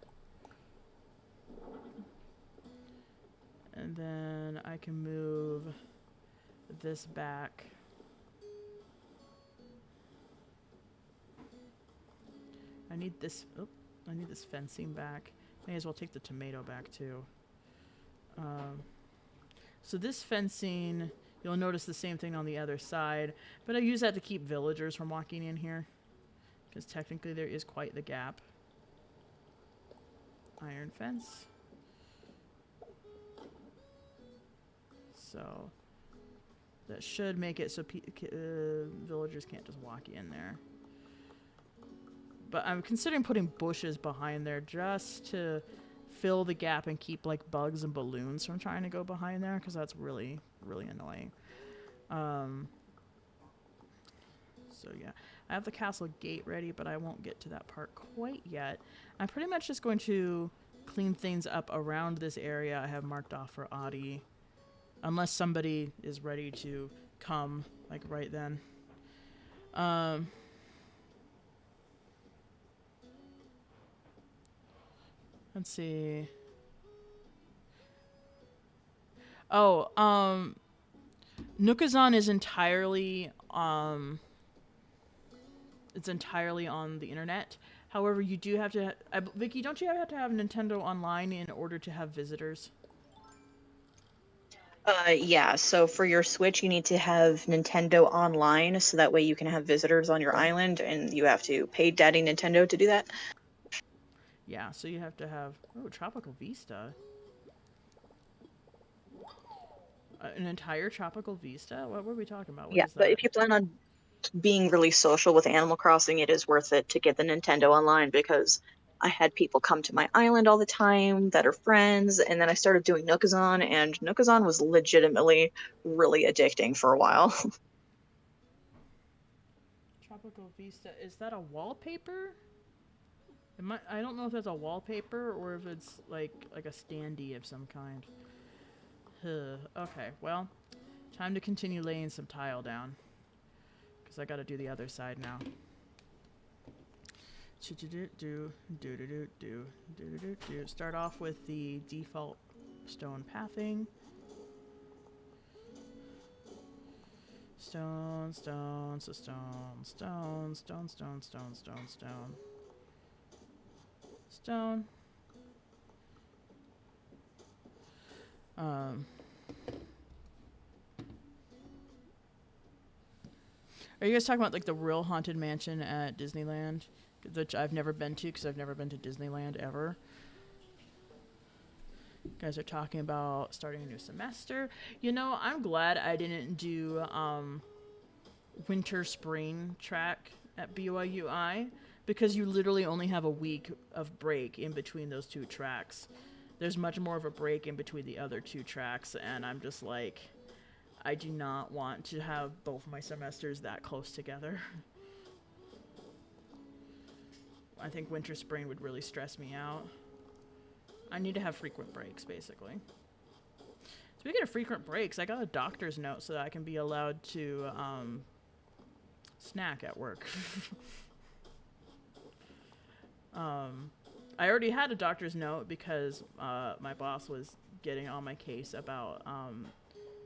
And then I can move this back. I need this fencing back. May as well take the tomato back too. So this fencing, you'll notice the same thing on the other side, but I use that to keep villagers from walking in here, because technically there is quite the gap. Iron fence. So that should make it so villagers can't just walk in there. But I'm considering putting bushes behind there just to fill the gap and keep like bugs and balloons from trying to go behind there, because that's really annoying. So yeah, I have the castle gate ready, but I won't get to that part quite yet. I'm pretty much just going to clean things up around this area I have marked off for Audie, unless somebody is ready to come like right then. Let's see. Oh, Nookazon is entirely it's entirely on the internet. However, you do have to Vicky, don't you have to have Nintendo Online in order to have visitors? Yeah, so for your Switch, you need to have Nintendo Online, so that way you can have visitors on your island, and you have to pay Daddy Nintendo to do that. Yeah, so you have to have... Oh, Tropical Vista. An entire Tropical Vista? What were we talking about? What Yeah, is but that? if you plan on being really social with Animal Crossing, it is worth it to get the Nintendo Online, because I had people come to my island all the time that are friends, and then I started doing Nookazon, and Nookazon was legitimately really addicting for a while. Tropical Vista. Is that a wallpaper? I don't know if that's a wallpaper or if it's like a standee of some kind. Okay, well, time to continue laying some tile down, because I gotta do the other side now. Start off with the default stone pathing. Stone, stone, so stone, stone, stone, stone, stone, stone, stone. Stone. Are you guys talking about like the real haunted mansion at Disneyland, which I've never been to because I've never been to Disneyland ever? You guys are talking about starting a new semester. You know, I'm glad I didn't do winter spring track at BYUI, because you literally only have a week of break in between those two tracks. There's much more of a break in between the other two tracks, and I'm just like, I do not want to have both my semesters that close together. I think winter spring would really stress me out. I need to have frequent breaks, basically. Speaking of frequent breaks, I got a doctor's note so that I can be allowed to snack at work. I already had a doctor's note because my boss was getting on my case about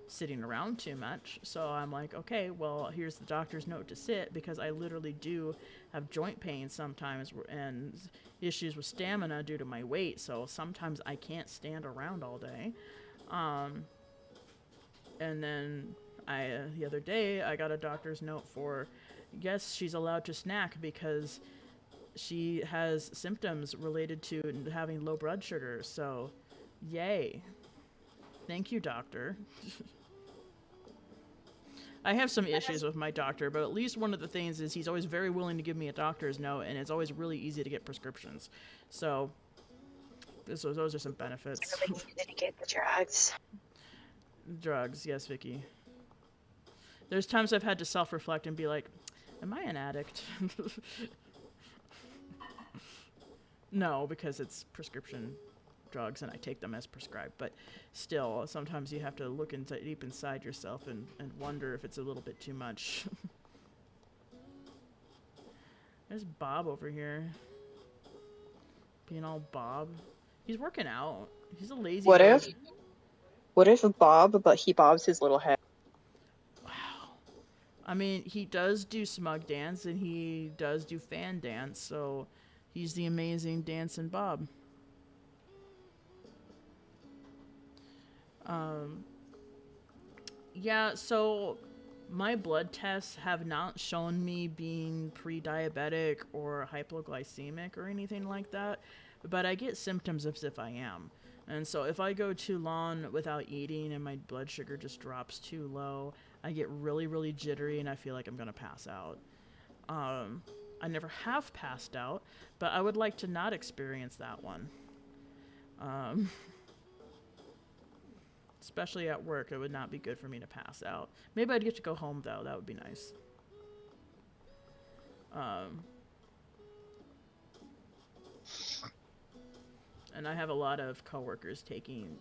sitting around too much. So I'm like, okay, well, here's the doctor's note to sit, because I literally do have joint pain sometimes and issues with stamina due to my weight. So sometimes I can't stand around all day. And then the other day I got a doctor's note for, yes, she's allowed to snack because she has symptoms related to having low blood sugar. So yay. Thank you, doctor. I have some issues with my doctor, but at least one of the things is he's always very willing to give me a doctor's note, and it's always really easy to get prescriptions. So those are some benefits. It's really easy to get the drugs. Drugs, yes, Vicky. There's times I've had to self-reflect and be like, am I an addict? No, because it's prescription drugs and I take them as prescribed, but still, sometimes you have to look deep inside yourself and wonder if it's a little bit too much. There's Bob over here. Being all Bob. He's working out. He's a lazy What dog. What if Bob, but he bobs his little head? Wow. I mean, he does do smug dance and he does do fan dance, so he's the amazing dancing Bob. Yeah, so my blood tests have not shown me being pre-diabetic or hypoglycemic or anything like that, but I get symptoms as if I am. And so if I go too long without eating and my blood sugar just drops too low, I get really, really jittery and I feel like I'm going to pass out. I never have passed out, but I would like to not experience that one. Especially at work, it would not be good for me to pass out. Maybe I'd get to go home, though. That would be nice. And I have a lot of coworkers taking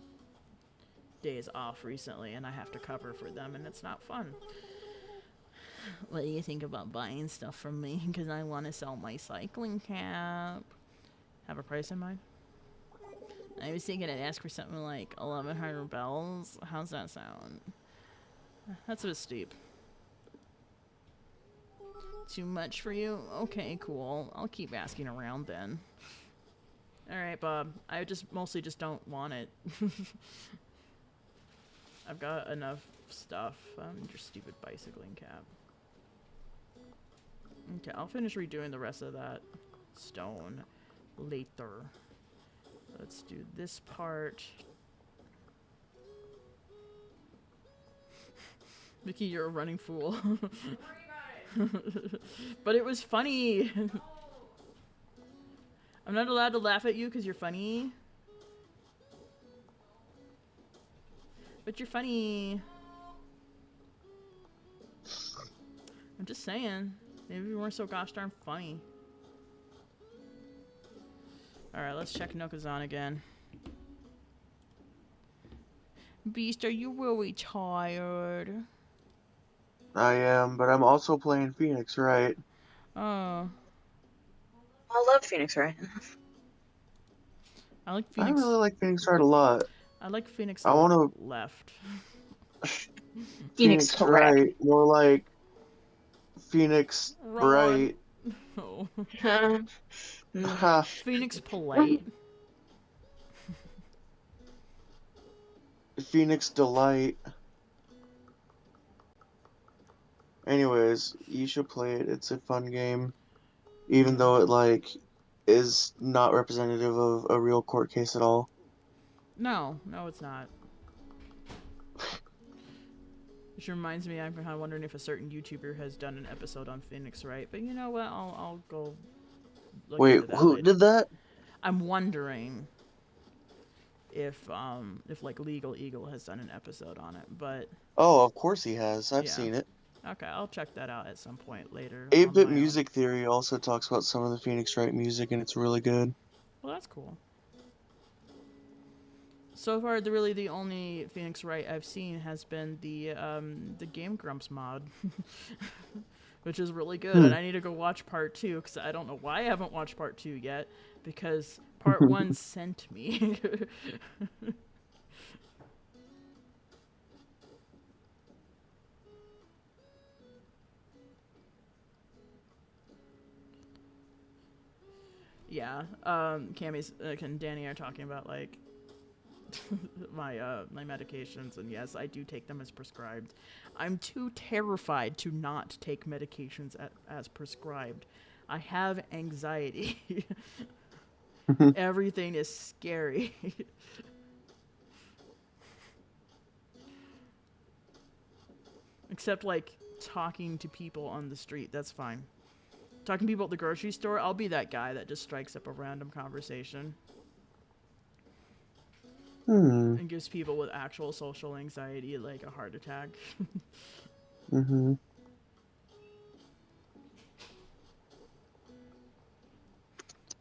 days off recently, and I have to cover for them, and it's not fun. What do you think about buying stuff from me? Because I want to sell my cycling cap. Have a price in mind? I was thinking I'd ask for something like 1,100 bells. How's that sound? That's a bit steep. Too much for you? Okay, cool. I'll keep asking around then. Alright, Bob. I mostly just don't want it. I've got enough stuff. Your stupid bicycling cap. Okay, I'll finish redoing the rest of that stone later. Let's do this part. Mickey, you're a running fool. But it was funny. I'm not allowed to laugh at you because you're funny. But you're funny. I'm just saying. Maybe we weren't so gosh darn funny. Alright, let's check Nokazan again. Beast, are you really tired? I am, but I'm also playing Phoenix, right? Oh. I love Phoenix, right? I like I Phoenix. really like Phoenix Wright a lot. I like Phoenix I want to left. Phoenix correct. Wright, more like Phoenix Bright. Oh. Ha. Phoenix polite. Phoenix Delight. Anyways, you should play it. It's a fun game, even though it like is not representative of a real court case at all. No, it's not. Which reminds me, I'm kind of wondering if a certain YouTuber has done an episode on Phoenix Wright, but you know what? I'll go look Wait, into that who later. did that? I'm wondering if like Legal Eagle has done an episode on it, but Oh, of course he has. I've Yeah. seen it. okay, I'll check that out at some point later. 8-Bit on my own. Music Theory also talks about some of the Phoenix Wright music, and it's really good. Well, that's cool. So far, the only Phoenix Wright I've seen has been the Game Grumps mod, which is really good. And I need to go watch part 2 because I don't know why I haven't watched part 2 yet, because part 1 sent me. Yeah, Cammy's and Danny are talking about like my my medications, and yes, I do take them as prescribed. I'm too terrified to not take medications as prescribed. I have anxiety. Everything is scary. Except like talking to people on the street, that's fine. Talking to people at the grocery store, I'll be that guy that just strikes up a random conversation. And gives people with actual social anxiety like a heart attack.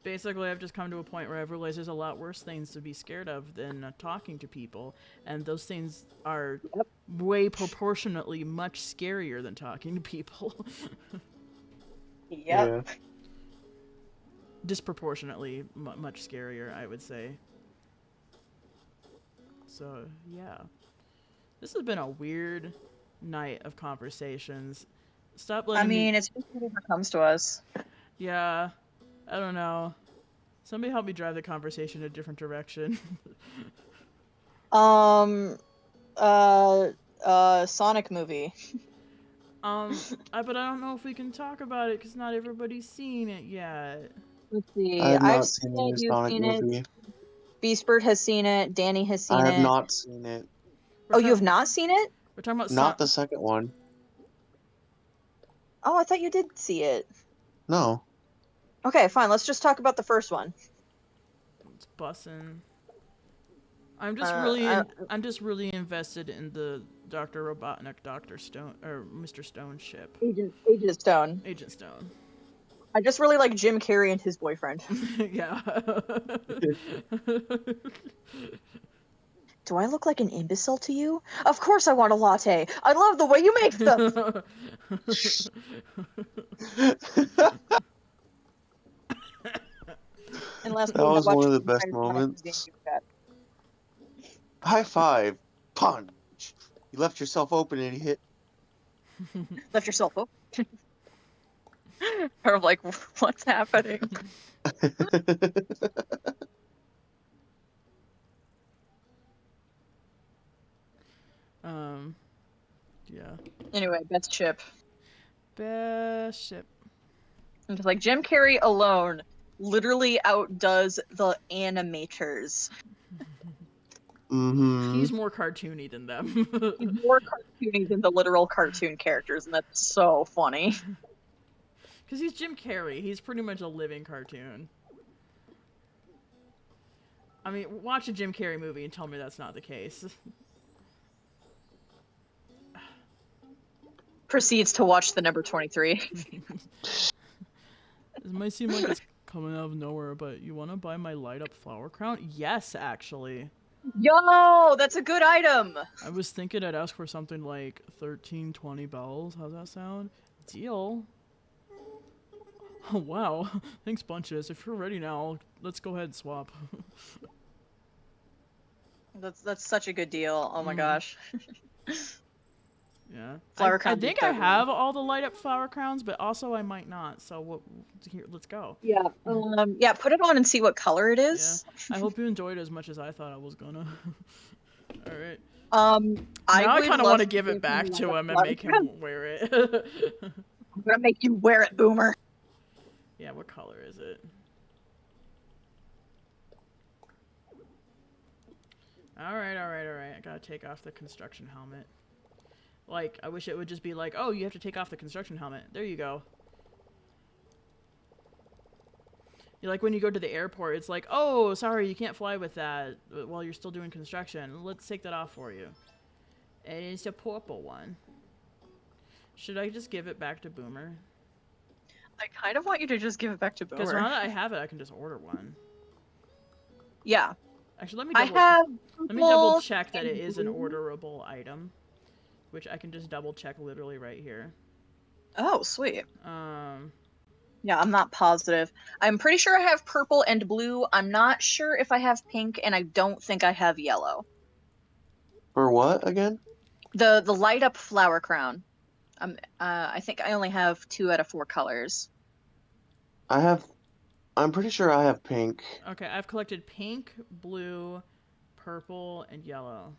Basically, I've just come to a point where I've realized there's a lot worse things to be scared of than talking to people. And those things are way proportionately much scarier than talking to people. Yep. Disproportionately much scarier, I would say. So, yeah. This has been a weird night of conversations. Stop letting me... it's whatever comes to us. Yeah. I don't know. Somebody help me drive the conversation in a different direction. Sonic movie. But I don't know if we can talk about it because not everybody's seen it yet. Let's see. I have not I've seen seen the it. new You've Sonic seen movie. it. Beastbird has seen it. Danny has seen I have it. not seen it. Oh, you have not seen it? We're talking about Not the second one. Oh, I thought you did see it. No. Okay, fine. Let's just talk about the first one. It's bussin'. I'm just really invested in the Dr. Robotnik, Dr. Stone, or Mr. Stone ship. Agent Stone. Agent Stone. I just really like Jim Carrey and his boyfriend. Yeah. Do I look like an imbecile to you? Of course I want a latte. I love the way you make them. That was one of the best moments. High five. Punch. You left yourself open, idiot. Left yourself open. Or like, what's happening? Yeah. Anyway, best ship. Best ship. I'm just like, Jim Carrey alone literally outdoes the animators. He's more cartoony than them. He's more cartoony than the literal cartoon characters, and that's so funny. Because he's Jim Carrey. He's pretty much a living cartoon. I mean, watch a Jim Carrey movie and tell me that's not the case. Proceeds to watch the number 23. This might seem like it's coming out of nowhere, but you want to buy my light up flower crown? Yes, actually. Yo, that's a good item. I was thinking I'd ask for something like 13-20 bells. How's that sound? Deal. Oh, wow. Thanks, Bunches. If you're ready now, let's go ahead and swap. That's such a good deal. Oh my gosh. Yeah. Flower I crowns. think I have all the light up flower crowns, but also I might not. So here, let's go. Yeah. Yeah. Put it on and see what color it is. Yeah. I hope you enjoyed it as much as I thought I was gonna. All right. I kind of want to give it back to him and make him wear it. I'm gonna make you wear it, Boomer. Yeah. What color is it? All right. I gotta take off the construction helmet. Like, I wish it would just be like, oh, you have to take off the construction helmet. There you go. You like when you go to the airport, it's like, oh, sorry, you can't fly with that while you're still doing construction. Let's take that off for you. And it's a purple one. Should I just give it back to Boomer? I kind of want you to just give it back to Boomer. Because now that I have it, I can just order one. Yeah. Actually, let me double check that it is an orderable item. Which I can just double check literally right here. Oh, sweet. Um, Yeah, I'm not positive. I'm pretty sure I have purple and blue. I'm not sure if I have pink, and I don't think I have yellow. For what again? The light up flower crown. I think I only have 2 out of 4 colors. I'm pretty sure I have pink. okay, I've collected pink, blue, purple, and yellow.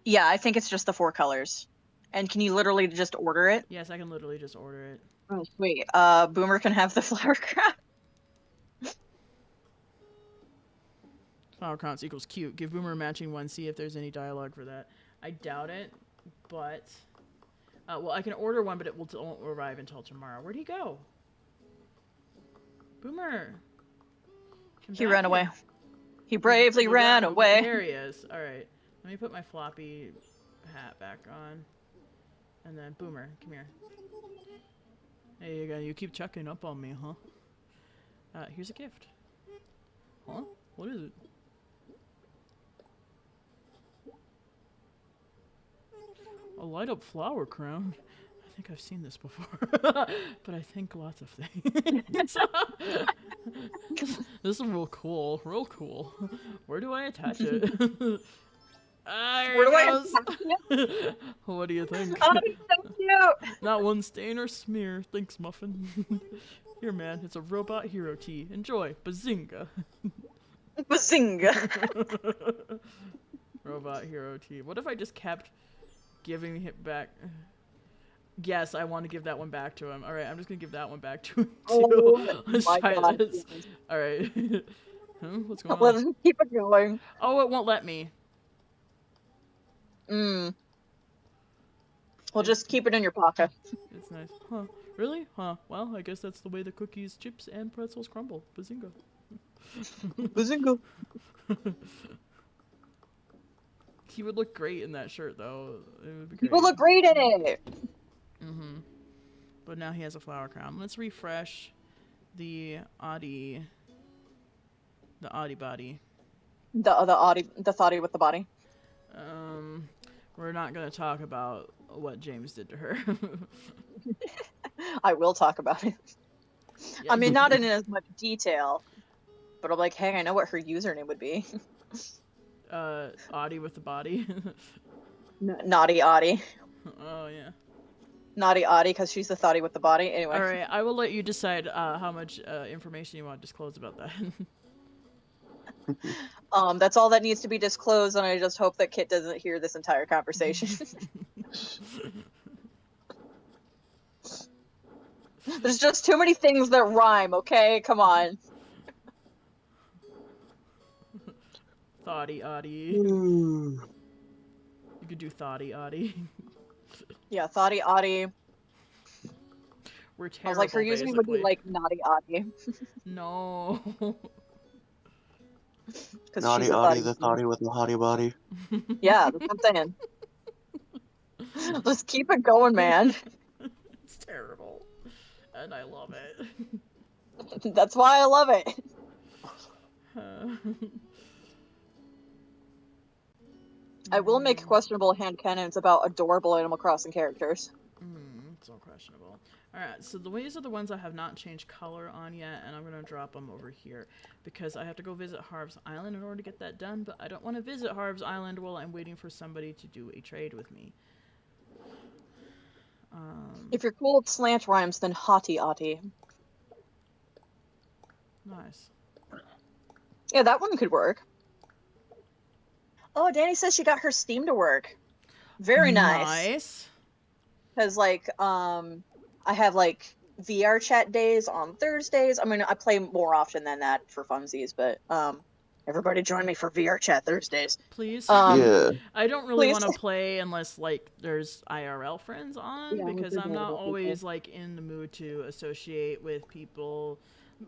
Yeah, I think it's just the 4 colors. And can you literally just order it? Yes, I can literally just order it. Oh, sweet. Boomer can have the flower crown. Flower crowns equals cute. Give Boomer a matching one. See if there's any dialogue for that. I doubt it, but well, I can order one, but it won't arrive until tomorrow. Where'd he go? Boomer. Come He back ran here. away. He bravely ran away. There he is. All right. Let me put my floppy hat back on. And then, Boomer, come here. There you go. You keep checking up on me, huh? Here's a gift. Huh? What is it? A light up flower crown? I think I've seen this before. But I think lots of things. This is real cool. Real cool. Where do I attach it? There Where do I it attach goes. What do you think? Oh, he's so cute. Not one stain or smear. Thanks, Muffin. Here, man. It's a robot hero tee. Enjoy. Bazinga. Bazinga. Robot hero tee. What if I just kept giving it back? Yes, I want to give that one back to him. Alright, I'm just going to give that one back to him, too. Oh, Let's my try God. this. Alright. What's going Let's on? keep it going. Oh, it won't let me. Well, just keep it in your pocket. It's nice. Huh. Really? Huh. Well, I guess that's the way the cookies, chips, and pretzels crumble. Bazinga. Bazinga. He would look great in that shirt, though. It would be great. People look great in it. Mm-hmm. But now he has a flower crown. Let's refresh the Audi. The Audi body. The thoughty with the body. We're not gonna talk about what James did to her. I will talk about it. I mean, not in as much detail, but I'm like, hey, I know what her username would be. Audi with the body. Naughty Audie. Oh yeah. Naughty Audie, because she's the thoughty with the body. Anyway. All right, I will let you decide how much information you want to disclose about that. That's all that needs to be disclosed, and I just hope that Kit doesn't hear this entire conversation. There's just too many things that rhyme, okay? Come on. Thoughty Audi. You could do Thoughty Audi. Yeah, thoughty Audie. We're I terrible. was like, her username would be basically. like Naughty Audie. No. Naughty she's a Audie, thoughty. the thoughty with the hottie body. Yeah, that's what I'm saying. Just keep it going, man. It's terrible. And I love it. That's why I love it. I will make questionable hand cannons about adorable Animal Crossing characters. It's all questionable. Alright, so these are the ones I have not changed color on yet, and I'm going to drop them over here. Because I have to go visit Harv's Island in order to get that done, but I don't want to visit Harv's Island while I'm waiting for somebody to do a trade with me. If you're cool with slant rhymes, then hottie Audie. Nice. Yeah, that one could work. Oh, Danny says she got her Steam to work. Very nice. Nice. Because, like, I have, like, VR chat days on Thursdays. I mean, I play more often than that for funsies, but, everybody join me for VR chat Thursdays. Please. Yeah. I don't really Please. want to play unless, like, there's IRL friends on, Yeah, because with I'm not people. always, like, in the mood to associate with people.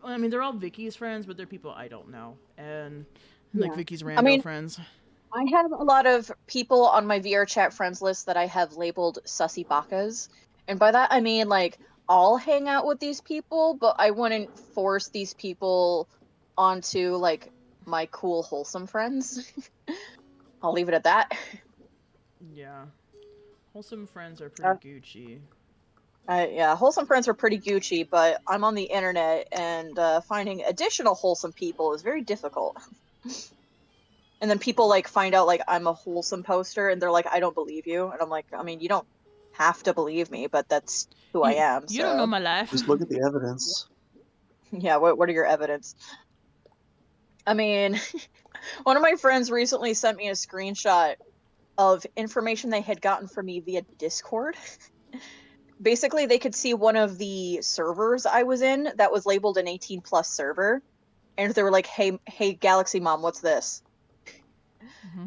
I mean, they're all Vicky's friends, but they're people I don't know. And, like, Yeah. Vicky's rando friends. I have a lot of people on my VR chat friends list that I have labeled sussy bakas. And by that, I mean, like, I'll hang out with these people, but I wouldn't force these people onto, like, my cool, wholesome friends. I'll leave it at that. Yeah. Wholesome friends are pretty Gucci. Yeah, wholesome friends are pretty Gucci, but I'm on the internet, and finding additional wholesome people is very difficult. And then people like find out like I'm a wholesome poster, and they're like, "I don't believe you," and I'm like, "I mean, you don't have to believe me, but that's who I am." You don't know So my life. Just look at the evidence. yeah, what are your evidence? I mean, one of my friends recently sent me a screenshot of information they had gotten from me via Discord. Basically, they could see one of the servers I was in that was labeled an 18+ server, and they were like, "Hey, Galaxy Mom, what's this?"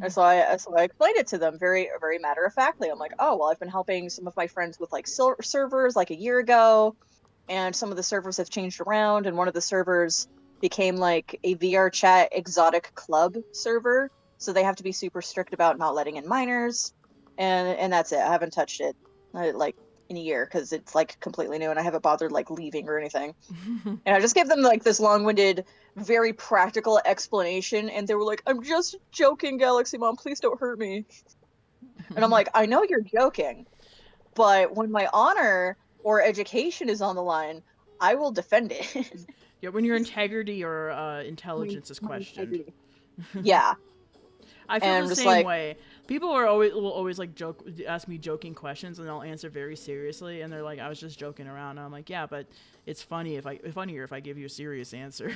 And so I explained it to them very, very matter of factly. I'm like, "Oh, well, I've been helping some of my friends with like servers like a year ago, and some of the servers have changed around, and one of the servers became like a VR chat exotic club server, so they have to be super strict about not letting in minors, and that's it. I haven't touched it like in a year because it's like completely new, and I haven't bothered like leaving or anything." And I just gave them like this long-winded, very practical explanation, and they were like, "I'm just joking, Galaxy Mom, please don't hurt me." And I'm like, "I know you're joking, but when my honor or education is on the line, I will defend it." Yeah, when your integrity or intelligence is questioned. Yeah. I feel And the just same like, way. People will always like ask me joking questions, and I'll answer very seriously, and they're like, "I was just joking around." And I'm like, "Yeah, but it's funnier if I give you a serious answer."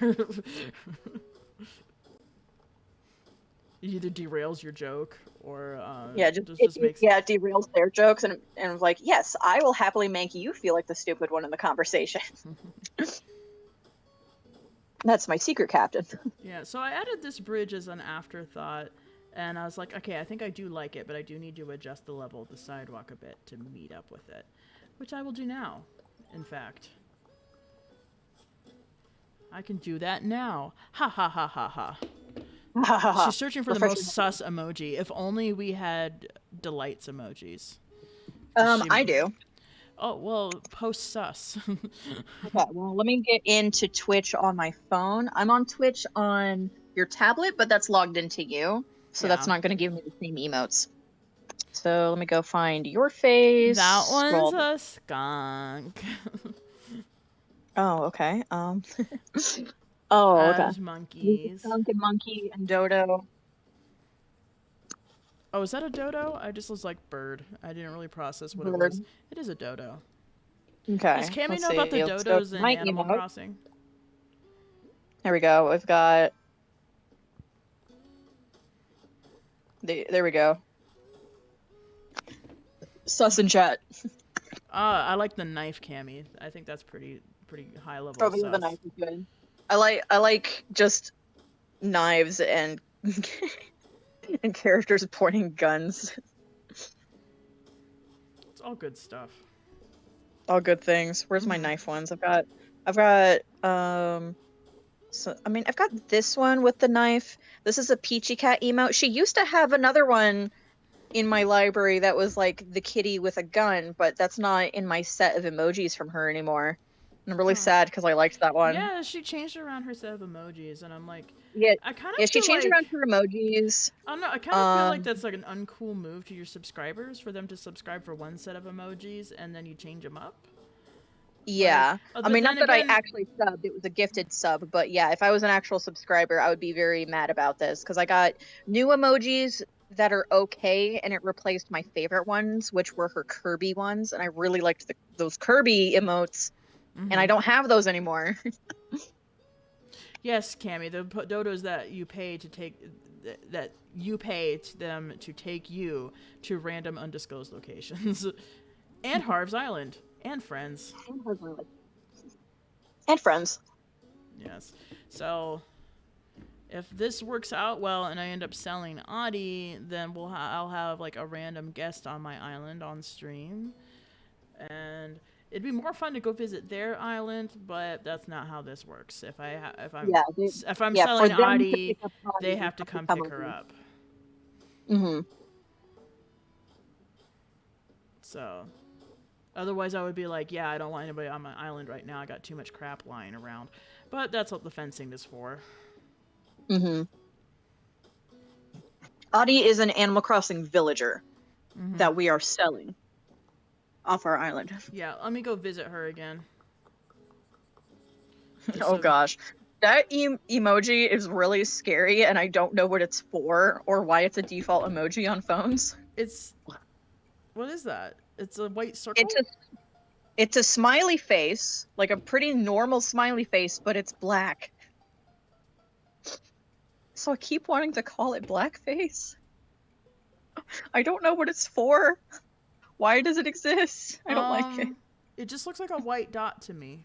It either derails your joke or yeah, just makes it derails their jokes, and I'm like, "Yes, I will happily make you feel like the stupid one in the conversation." That's my secret captain. Yeah, so I added this bridge as an afterthought, and I was like, okay, I think I do like it, but I do need to adjust the level of the sidewalk a bit to meet up with it, which I will do now, in fact. I can do that now. Ha ha ha ha ha. She's searching for the most sus emoji. If only we had delights emojis. I do. Oh, well, post sus. Okay, well, let me get into Twitch on my phone. I'm on Twitch on your tablet, but that's logged into you, so that's not going to give me the same emotes. So let me go find your face. That one's a skunk. Oh, okay. Oh, okay. As monkeys. Skunk and monkey and dodo. Oh, is that a dodo? I just was like bird. I didn't really process what it Bird. was. It is a dodo. Okay. Does Cammy let's know see. about the Let's dodos go in my Animal emote. Crossing? There we go. We've got. There we go. Sus and chat. I like the knife Cammy. I think that's pretty high level. Oh, of the sus. knife is good. I like just knives and and characters pointing guns. It's all good stuff. All good things. Where's my knife ones? I've got so I mean I've got this one with the knife. This is a Peachy Cat emote. She used to have another one in my library that was like the kitty with a gun, but that's not in my set of emojis from her anymore. And I'm really sad because I liked that one. Yeah, she changed around her set of emojis, and I'm like, Yeah, I kind of she changed like, around her emojis. I don't know. I kind of feel like that's like an uncool move to your subscribers for them to subscribe for one set of emojis and then you change them up. Yeah. Like, I mean, not that again, I actually subbed. It was a gifted sub, but yeah, if I was an actual subscriber, I would be very mad about this because I got new emojis that are okay, and it replaced my favorite ones, which were her Kirby ones, and I really liked those Kirby emotes, and I don't have those anymore. Yes, Cammy, the dodos that you pay to take, that you pay them to take you to random undisclosed locations, and Harv's Island, and friends. And friends. Yes. So, if this works out well and I end up selling Audie, then I'll have like a random guest on my island on stream, and it'd be more fun to go visit their island, but that's not how this works. If I'm selling Audie, they have to come pick her up. Mm-hmm. So, otherwise I would be like, yeah, I don't want anybody on my island right now. I got too much crap lying around. But that's what the fencing is for. Mm-hmm. Audie is an Animal Crossing villager. that we are selling off our island. Yeah, let me go visit her again. Oh gosh. That emoji is really scary, and I don't know what it's for or why it's a default emoji on phones. It's... What is that? It's a white circle? It's a smiley face, like a pretty normal smiley face, but it's black. So I keep wanting to call it blackface. I don't know what it's for. Why does it exist? I don't like it. It just looks like a white dot to me.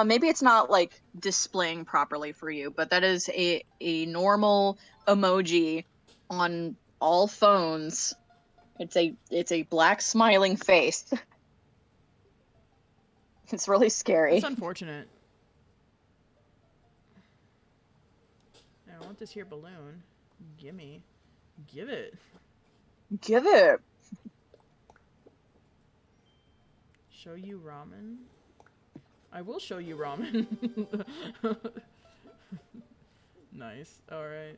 Maybe it's not like displaying properly for you, but that is a normal emoji on all phones. It's a black smiling face. It's really scary. It's unfortunate. I want this here balloon. Gimme. Give it. Give it. Show you ramen? I will show you ramen. Nice. Alright.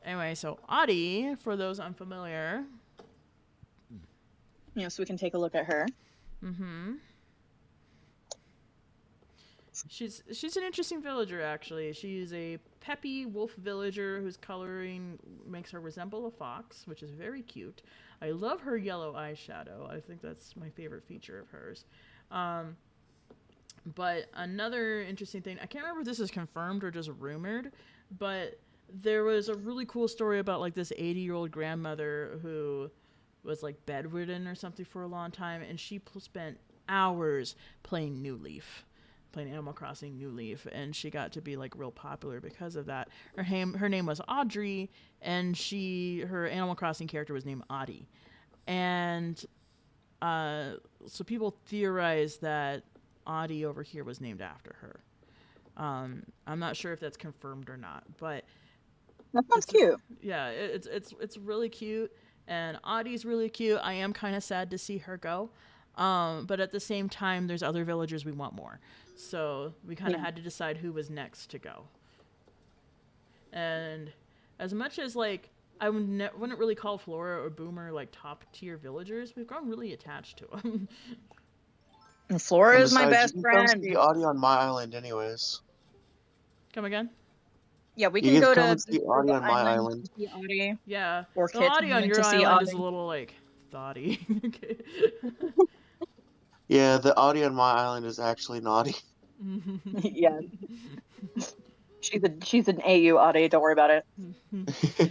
Anyway, so Adi, for those unfamiliar. Yeah, so we can take a look at her. Mm-hmm. She's an interesting villager, actually. She's a peppy wolf villager whose coloring makes her resemble a fox, which is very cute. I love her yellow eyeshadow. I think that's my favorite feature of hers. But another interesting thing, I can't remember if this is confirmed or just rumored, but there was a really cool story about like this 80-year-old grandmother who was like bedridden or something for a long time, and she spent hours playing New Leaf. Playing Animal Crossing New Leaf, and she got to be like real popular because of that. Her name was Audrey, and her Animal Crossing character was named Adi. And so people theorize that Adi over here was named after her. I'm not sure if that's confirmed or not, but that sounds cute. Yeah, it's really cute, and Adi's really cute. I am kind of sad to see her go. But at the same time, there's other villagers we want more. So we kind of had to decide who was next to go. And as much as, like, I wouldn't really call Flora or Boomer, like, top-tier villagers, we've grown really attached to them. And Flora is my best friend. You can see Audie on my island anyways. Come again? Yeah, we can go to see Audie on my island. See Audie. Yeah. Or the Audie on your island Audie. is a little, like, thoughty. Okay. Yeah, the Audie on my island is actually naughty. Yeah. She's an AU Audie, don't worry about it.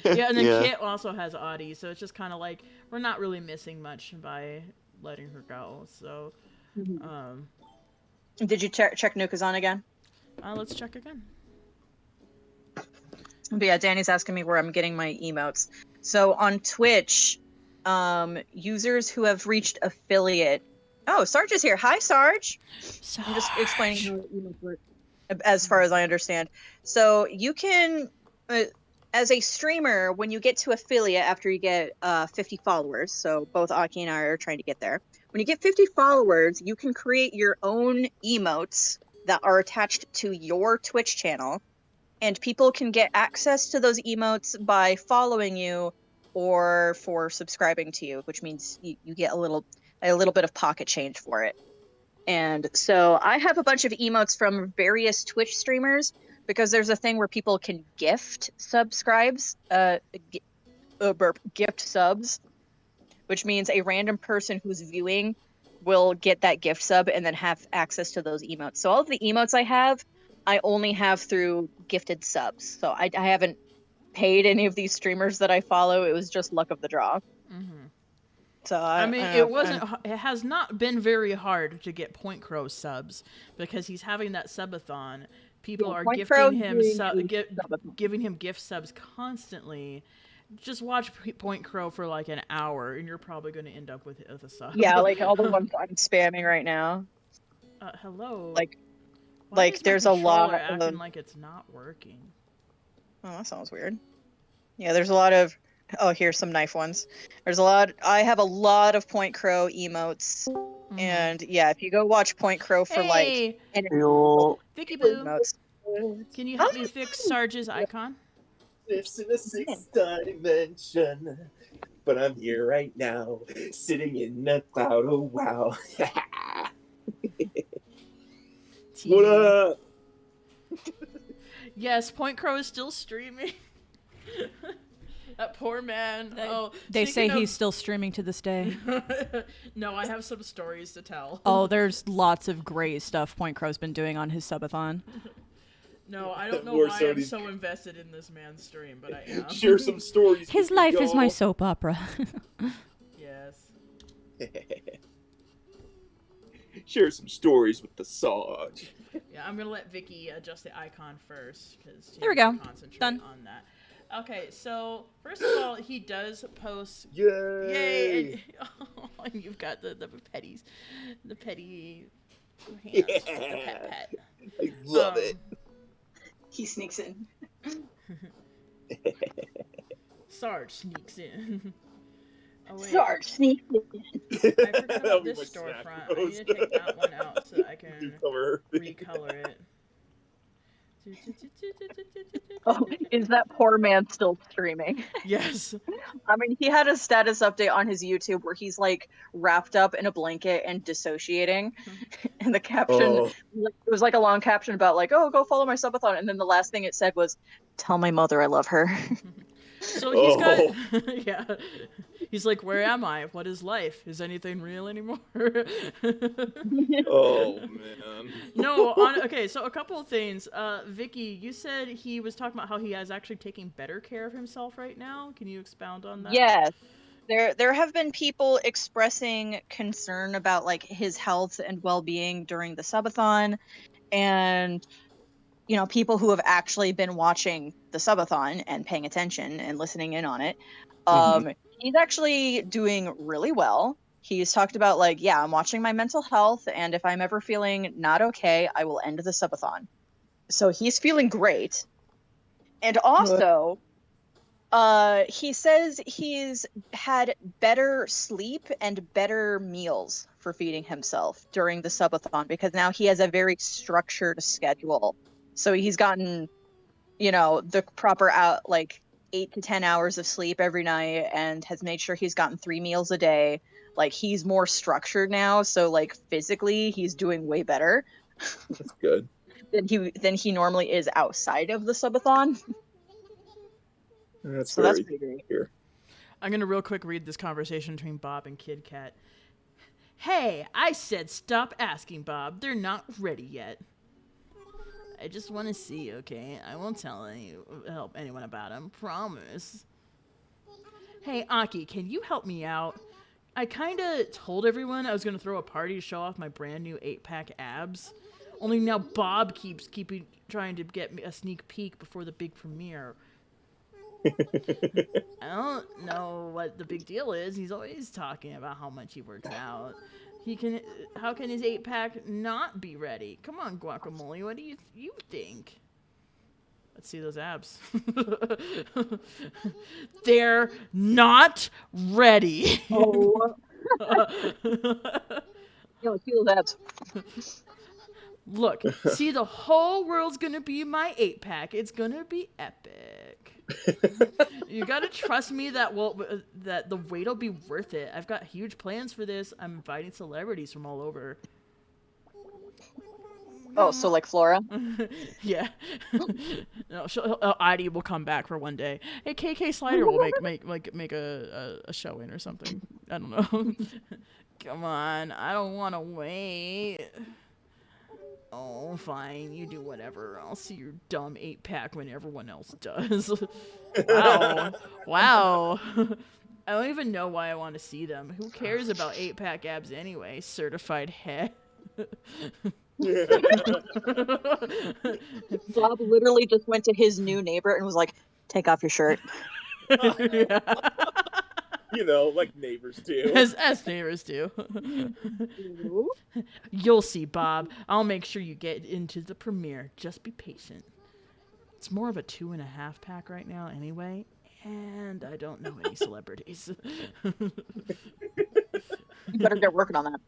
Yeah, and then Kit also has Audie, so it's just kind of like, we're not really missing much by letting her go, so... Did you check Nukazan again? Let's check again. But yeah, Danny's asking me where I'm getting my emotes. So on Twitch, users who have reached affiliate... Oh, Sarge is here. Hi, Sarge. I'm just explaining how emotes work, as far as I understand. So you can, as a streamer, when you get to affiliate after you get 50 followers, so both Aki and I are trying to get there. When you get 50 followers, you can create your own emotes that are attached to your Twitch channel, and people can get access to those emotes by following you or for subscribing to you, which means you get a little bit of pocket change for it. And so I have a bunch of emotes from various Twitch streamers because there's a thing where people can gift gift subs, which means a random person who's viewing will get that gift sub and then have access to those emotes. So all of the emotes I have, I only have through gifted subs. So I haven't paid any of these streamers that I follow. It was just luck of the draw. Mm-hmm. So it has not been very hard to get PointCrow subs because he's having that subathon. People are gifting him giving him gift subs constantly. Just watch PointCrow for like an hour, and you're probably going to end up with a sub. Yeah, like all the ones I'm spamming right now. Hello. Like there's a lot acting like it's not working. Oh, that sounds weird. Yeah, there's a lot of. Oh, here's some knife ones. I have a lot of PointCrow emotes. Mm-hmm. And yeah, if you go watch PointCrow for Vicky Boo, emotes. Can you help me fix Sarge's icon? Lives in a sixth dimension. but I'm here right now, sitting in a cloud. Oh wow! What up? Yes, PointCrow is still streaming. That poor man. They say speaking he's still streaming to this day. No, I have some stories to tell. Oh, there's lots of great stuff PointCrow's been doing on his subathon. No, I don't know More why so I'm these- so invested in this man's stream, but I am. Share some stories. His with life me, is my y'all. soap opera. Yes. Share some stories with the Sarge. Yeah, I'm gonna let Vicky adjust the icon first because There we go. Concentrate Done. on that. Okay, so first of all, he does post. Yay! Yay! And you've got the petties, the petty hands, the pet. I love it. He sneaks in. Sarge sneaks in. Oh wait, Sarge sneaks in. I forgot That'll about be this my snack storefront. I need post. to take that one out so that I can Recolor. recolor it. Oh, is that poor man still streaming? Yes. I mean, he had a status update on his YouTube where he's like wrapped up in a blanket and dissociating. And the caption, Oh. it was like a long caption about like, oh, go follow my subathon. And then the last thing it said was, tell my mother I love her. So he's got, yeah. He's like, where am I? What is life? Is anything real anymore? Oh man. No, okay, so a couple of things. Vicky, you said he was talking about how he is actually taking better care of himself right now. Can you expound on that? Yes. There have been people expressing concern about like his health and well-being during the subathon, and you know, people who have actually been watching the subathon and paying attention and listening in on it. He's actually doing really well. He's talked about like, yeah, I'm watching my mental health, and if I'm ever feeling not okay, I will end the subathon. So he's feeling great. And also, he says he's had better sleep and better meals for feeding himself during the subathon because now he has a very structured schedule. So he's gotten, you know, the proper 8 to 10 hours of sleep every night and has made sure he's gotten 3 meals a day. Like, he's more structured now, so like physically he's doing way better. That's good. than he normally is outside of the subathon. That's So that's pretty great. here. I'm going to real quick read this conversation between Bob and Kid Cat. Hey, I said stop asking, Bob. They're not ready yet. I just want to see, okay? I won't help anyone about him. Promise. Hey, Aki, can you help me out? I kind of told everyone I was going to throw a party to show off my brand new 8-pack abs. Only now Bob keeps trying to get me a sneak peek before the big premiere. I don't know what the big deal is. He's always talking about how much he works out. How can his 8-pack not be ready? Come on, Guacamole, what do you think? Let's see those abs. They're not ready. Oh. Yo, see those abs. Look, see, the whole world's gonna be my 8-pack. It's gonna be epic. You gotta trust me that the wait'll be worth it. I've got huge plans for this. I'm inviting celebrities from all over. Oh, so like Flora? Yeah. No, Adi will come back for one day. Hey, KK Slider will make a show-in or something. I don't know. Come on, I don't want to wait. Oh, fine, you do whatever. I'll see your dumb 8-pack when everyone else does. Wow. I don't even know why I want to see them. Who cares about 8-pack abs anyway? Certified head. Bob literally just went to his new neighbor and was like, take off your shirt. Yeah. You know, like neighbors do. As neighbors do. You'll see, Bob. I'll make sure you get into the premiere. Just be patient. It's more of a 2.5-pack right now anyway, and I don't know any celebrities. You better get working on that.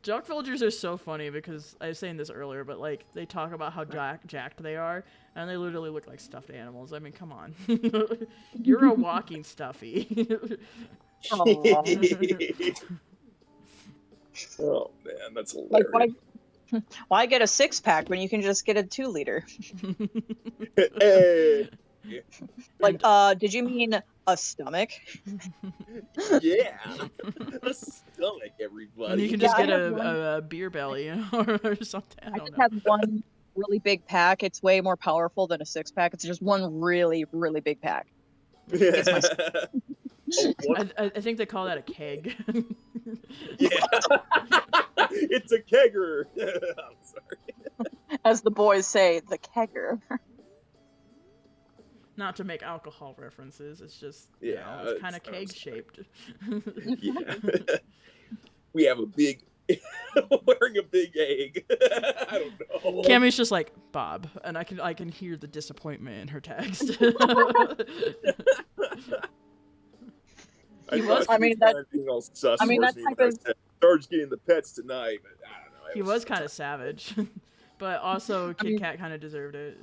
Jock villagers are so funny because I was saying this earlier, but like they talk about how jacked they are, and they literally look like stuffed animals. I mean, come on, you're a walking stuffy. Aw. Oh man, that's Like, hilarious. why get a 6-pack when you can just get a 2-liter? Hey, Like, did you mean a stomach? yeah, a stomach, everybody. And you can just Yeah, I get have one. a beer belly or something. I I don't just know. have one really big pack. It's way more powerful than a 6-pack. It's just one really, really big pack. It's my Oh, what? I think they call that a keg. Yeah, it's a kegger. I'm sorry. As the boys say, the kegger. Not to make alcohol references, it's just, Yeah, it's kind of it sounds keg-shaped. Yeah, we have a big, wearing a big egg. I don't know. Cammy's just like, Bob, and I can hear the disappointment in her text. He thought was- she I mean, that- kinda being all sus I mean, towards that me type when I of- said, George's getting the pets tonight, but I don't know. He was kind of savage, but also Kit Kat kind of deserved it.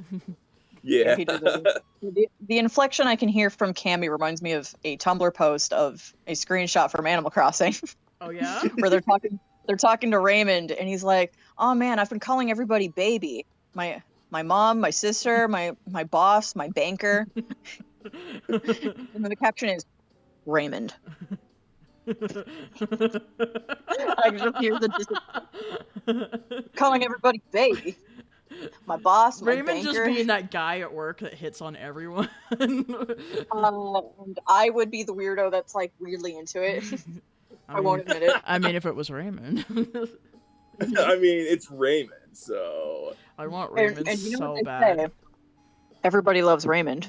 Yeah. He deserved it. The inflection I can hear from Cammy reminds me of a Tumblr post of a screenshot from Animal Crossing Oh yeah? where they're talking to Raymond, and he's like, "Oh man, I've been calling everybody baby. My mom, my sister, my boss, my banker." And then the caption is Raymond. I can just hear calling everybody baby. My boss, my Raymond just banker. being that guy at work that hits on everyone. And I would be the weirdo that's like weirdly into it. I won't admit it. I mean, if it was Raymond. I mean, it's Raymond, so. I want Raymond And you know so what they bad. say? Everybody loves Raymond.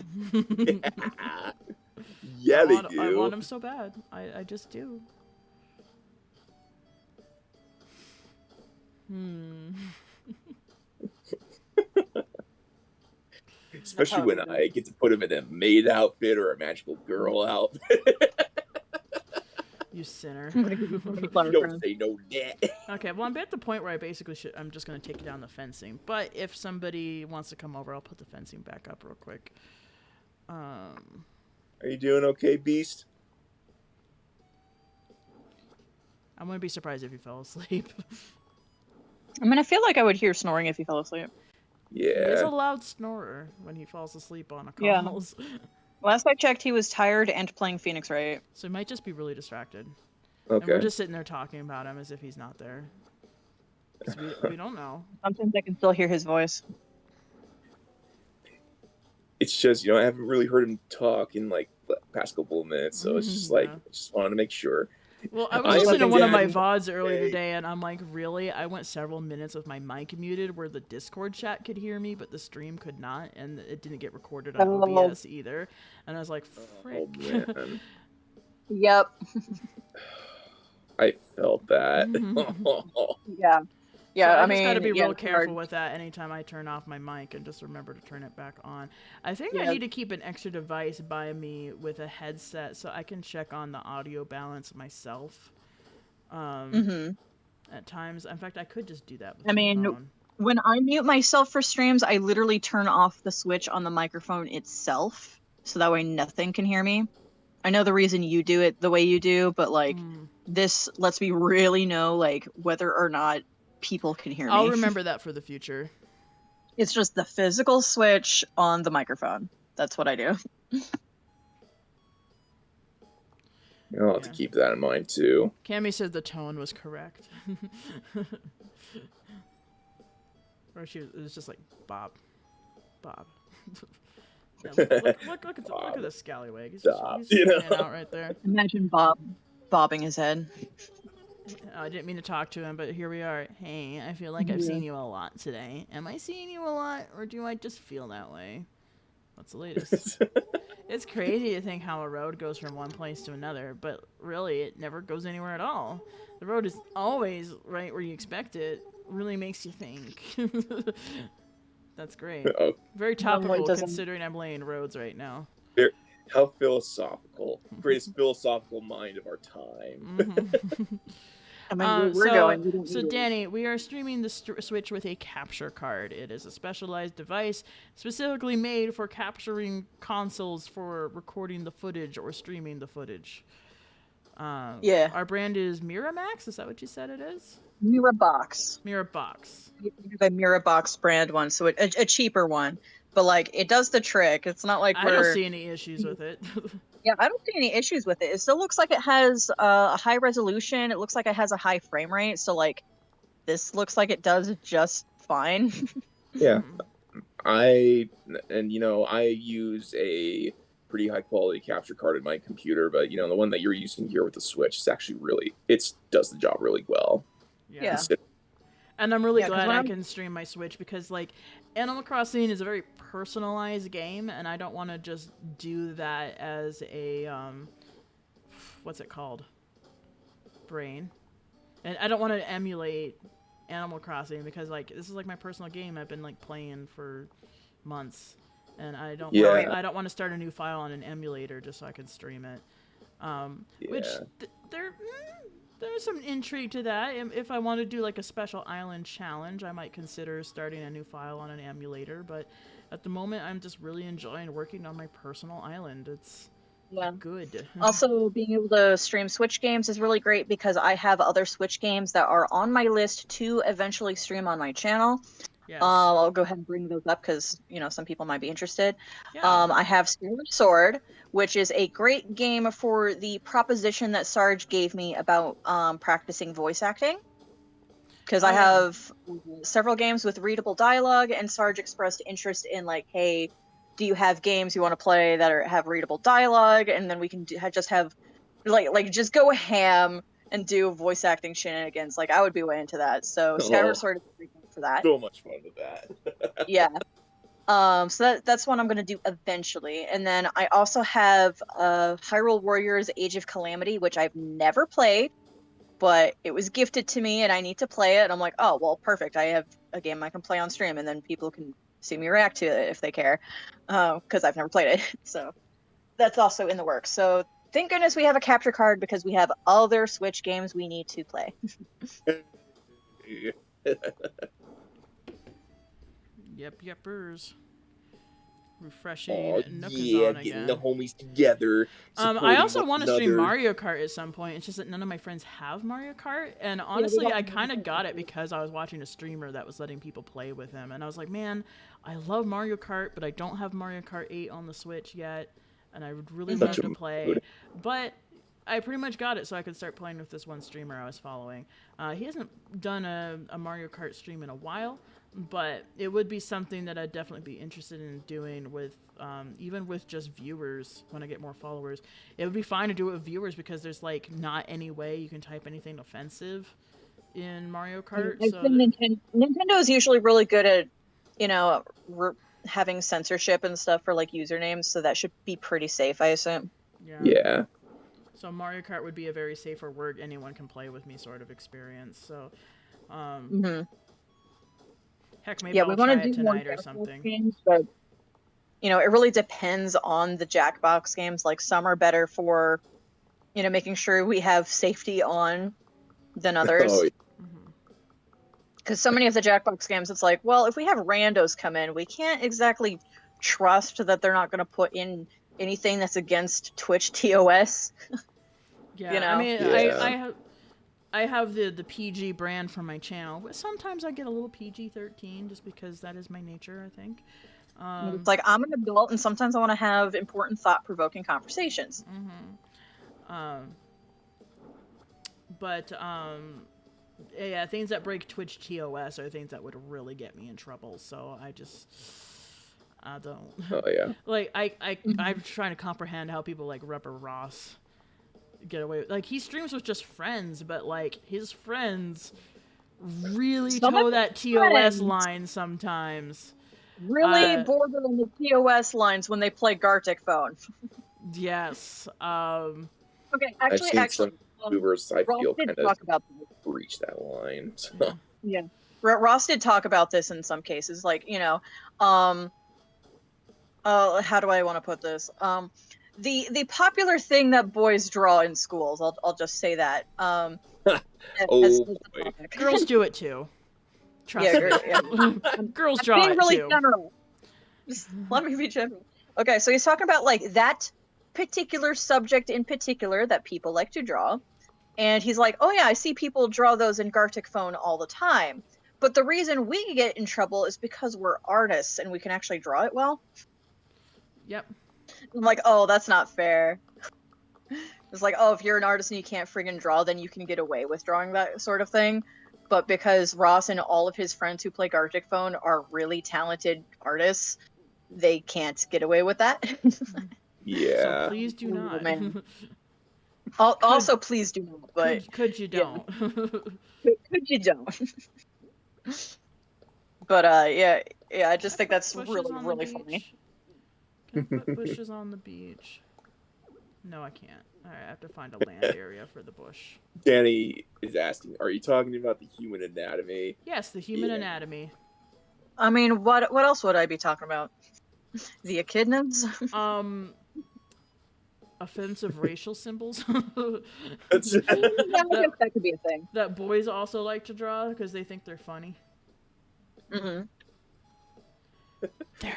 Yeah, they I do. want him so bad. I just do. Especially when I get to put him in a maid outfit or a magical girl outfit. You sinner. You don't say no that. Okay, well, I'm at the point where I basically I'm just going to take down the fencing. But if somebody wants to come over, I'll put the fencing back up real quick. Are you doing okay, Beast? I wouldn't be surprised if he fell asleep. I mean, I feel like I would hear snoring if he fell asleep. He is a Yeah. loud snorer when he falls asleep on a Yeah. calls. Last I checked, he was tired and playing Phoenix Wright. So he might just be really distracted. And we're Okay. just sitting there talking about him as if he's not there. 'Cause we don't know. Sometimes I can still hear his voice. It's just, I haven't really heard him talk in like the past couple of minutes, so it's just like, Yeah. I just wanted to make sure. Well, I I was listening to am one of my again. VODs earlier Okay. today, and I'm like, really? I went several minutes with my mic muted where the Discord chat could hear me, but the stream could not, and it didn't get recorded on Oh. OBS either. And I was like, Oh, frick. man. Yep. I felt that. Yeah. Yeah, So I I mean, just got to be yeah, real it's careful hard. with that anytime I turn off my mic, and just remember to turn it back on. I think I Yeah. need to keep an extra device by me with a headset so I can check on the audio balance myself. At times, in fact, I could just do that with I my mean, phone. When I mute myself for streams, I literally turn off the switch on the microphone itself, so that way nothing can hear me. I know the reason you do it the way you do, but like this lets me really know like whether or not people can hear me. I'll remember that for the future. It's just the physical switch on the microphone. That's what I do. I'll have to keep that in mind too. Cammy said the tone was correct. Or it was just like, Bob. Yeah, look at the scallywag. He's just, Stop, he's just you know? hanging out right there. Imagine Bob bobbing his head. I didn't mean to talk to him, but here we are. Hey, I feel like I've seen you a lot today. Am I seeing you a lot, or do I just feel that way? What's the latest? It's crazy to think how a road goes from one place to another, but really, it never goes anywhere at all. The road is always right where you expect it. Really makes you think. That's great. Oh, Very No, it topical, doesn't. considering I'm laying roads right now. how philosophical. Greatest philosophical mind of our time. I mean, we're going. We don't So need it. Danny, we are streaming the Switch with a capture card. It is a specialized device specifically made for capturing consoles for recording the footage or streaming the footage. Yeah. Our brand is Miramax. Is that what you said it is? Mirabox. Mirabox. We have a Mirabox brand one, so a cheaper one. But, like, it does the trick. It's not like I don't see any issues with it. Yeah, I don't see any issues with it. It still looks like it has a high resolution. It looks like it has a high frame rate. So, like, this looks like it does just fine. Yeah. I use a pretty high quality capture card in my computer, but the one that you're using here with the Switch is actually does the job really well. Yeah. And I'm really Yeah, 'cause glad when I I'm- can stream my Switch because, like, Animal Crossing is a very personalized game, and I don't want to just do that as a, what's it called? Brain. And I don't want to emulate Animal Crossing because, like, this is, like, my personal game I've been, like, playing for months. And I don't want to start a new file on an emulator just so I can stream it. Which, there's some intrigue to that. If I want to do like a special island challenge, I might consider starting a new file on an emulator. But at the moment, I'm just really enjoying working on my personal island. It's good. Also, being able to stream Switch games is really great because I have other Switch games that are on my list to eventually stream on my channel. Yes. I'll go ahead and bring those up because, some people might be interested. Yeah. I have Skyward Sword, which is a great game for the proposition that Sarge gave me about practicing voice acting. Because I have several games with readable dialogue, and Sarge expressed interest in, like, hey, do you have games you want to play that have readable dialogue? And then we can just have, just go ham and do voice acting shenanigans. Like, I would be way into that. So Skyward Sword is a great game for that. So much fun with that. Yeah. So that's one I'm going to do eventually. And then I also have Hyrule Warriors Age of Calamity, which I've never played, but it was gifted to me and I need to play it. And I'm like, oh, well, perfect. I have a game I can play on stream and then people can see me react to it if they care, because I've never played it. So that's also in the works. So thank goodness we have a capture card because we have other Switch games we need to play. Yepers. Refreshing. Oh, Nookazon again. getting the homies together. I also want to stream another. Mario Kart at some point. It's just that none of my friends have Mario Kart, and honestly, I kind of got it because I was watching a streamer that was letting people play with him, and I was like, man, I love Mario Kart, but I don't have Mario Kart 8 on the Switch yet, and I would really love to play. But I pretty much got it so I could start playing with this one streamer I was following. He hasn't done a Mario Kart stream in a while, but it would be something that I'd definitely be interested in doing with, even with just viewers when I get more followers. It would be fine to do it with viewers because there's, like, not any way you can type anything offensive in Mario Kart. I think Nintendo is usually really good at, having censorship and stuff for, like, usernames, so that should be pretty safe, I assume. Yeah. So Mario Kart would be a very safer word anyone can play with me sort of experience. So, heck, maybe I'll try it tonight or something. Games, but, it really depends on the Jackbox games. Like, some are better for, making sure we have safety on than others. Oh, yeah. Because so many of the Jackbox games, it's like, well, if we have randos come in, we can't exactly trust that they're not going to put in anything that's against Twitch TOS. Yeah, I mean, I have the PG brand for my channel, but sometimes I get a little PG-13 just because that is my nature, I think. It's like, I'm an adult, and sometimes I want to have important, thought-provoking conversations. Yeah, things that break Twitch TOS are things that would really get me in trouble, so I don't. Oh, yeah. Like, I'm trying to comprehend how people like Rubber Ross get away with, like, he streams with just friends, but, like, his friends really toe that TOS line sometimes. Really border on the TOS lines when they play Gartic Phone. Yes. Okay, I've seen some YouTubers I feel Ross did kind talk of about breach that line. So. Yeah. Ross did talk about this in some cases, like, how do I want to put this? The popular thing that boys draw in schools, I'll just say that, Oh, the boy. topic. Girls do it too. Trust Yeah, me. yeah. Girls draw Being it really too. general. Just let me be general. Okay, so he's talking about like that particular subject in particular that people like to draw. And he's like, oh yeah, I see people draw those in Gartic Phone all the time. But the reason we get in trouble is because we're artists and we can actually draw it well. Yep. I'm like, oh, that's not fair. It's like, oh, if you're an artist and you can't friggin' draw, then you can get away with drawing that sort of thing. But because Ross and all of his friends who play Gartic Phone are really talented artists, they can't get away with that. Yeah. So please do Oh, not. man. Also, please do not. But could you yeah. don't? could you don't? But yeah, I just think that's Bushes really, on the really funny. beach? Can I put bushes on the beach? No, I can't. Alright, I have to find a land area for the bush. Danny is asking, are you talking about the human anatomy? Yes, the human Yeah. anatomy. I mean, what else would I be talking about? The echidnas? Offensive racial symbols That's- Yeah, I guess that could be a thing. that boys also like to draw because they think they're funny. Hmm.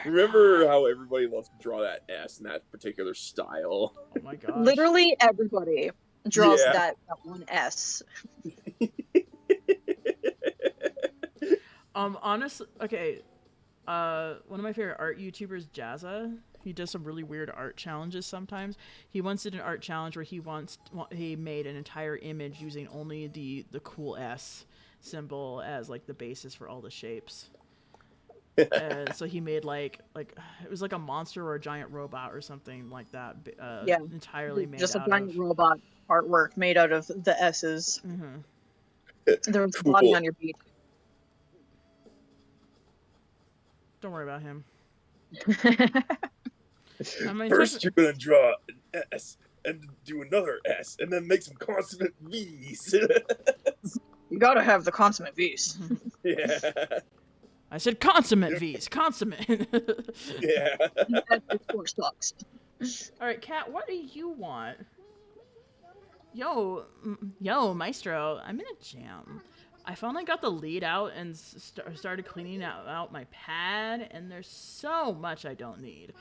Remember how everybody loves to draw that S in that particular style? Oh my gosh. Literally everybody draws Yeah. that one S. Honestly, okay. One of my favorite art YouTubers, Jazza, he does some really weird art challenges sometimes. He once did an art challenge where he made an entire image using only the cool S symbol as like the basis for all the shapes. So he made like it was like a monster or a giant robot or something like that. Yeah. Entirely made Just a out giant of. robot artwork made out of the S's. Mm-hmm. There was Cool. a body on your beach. Don't worry about him. I mean, First, you're gonna draw an S and do another S, and then make some consonant V's. You gotta have the consummate V's. Yeah. I said consummate V's, consummate. Yeah. That's four sucks. All right, Kat, what do you want? Yo, Maestro, I'm in a jam. I finally got the lead out and started cleaning out my pad, and there's so much I don't need.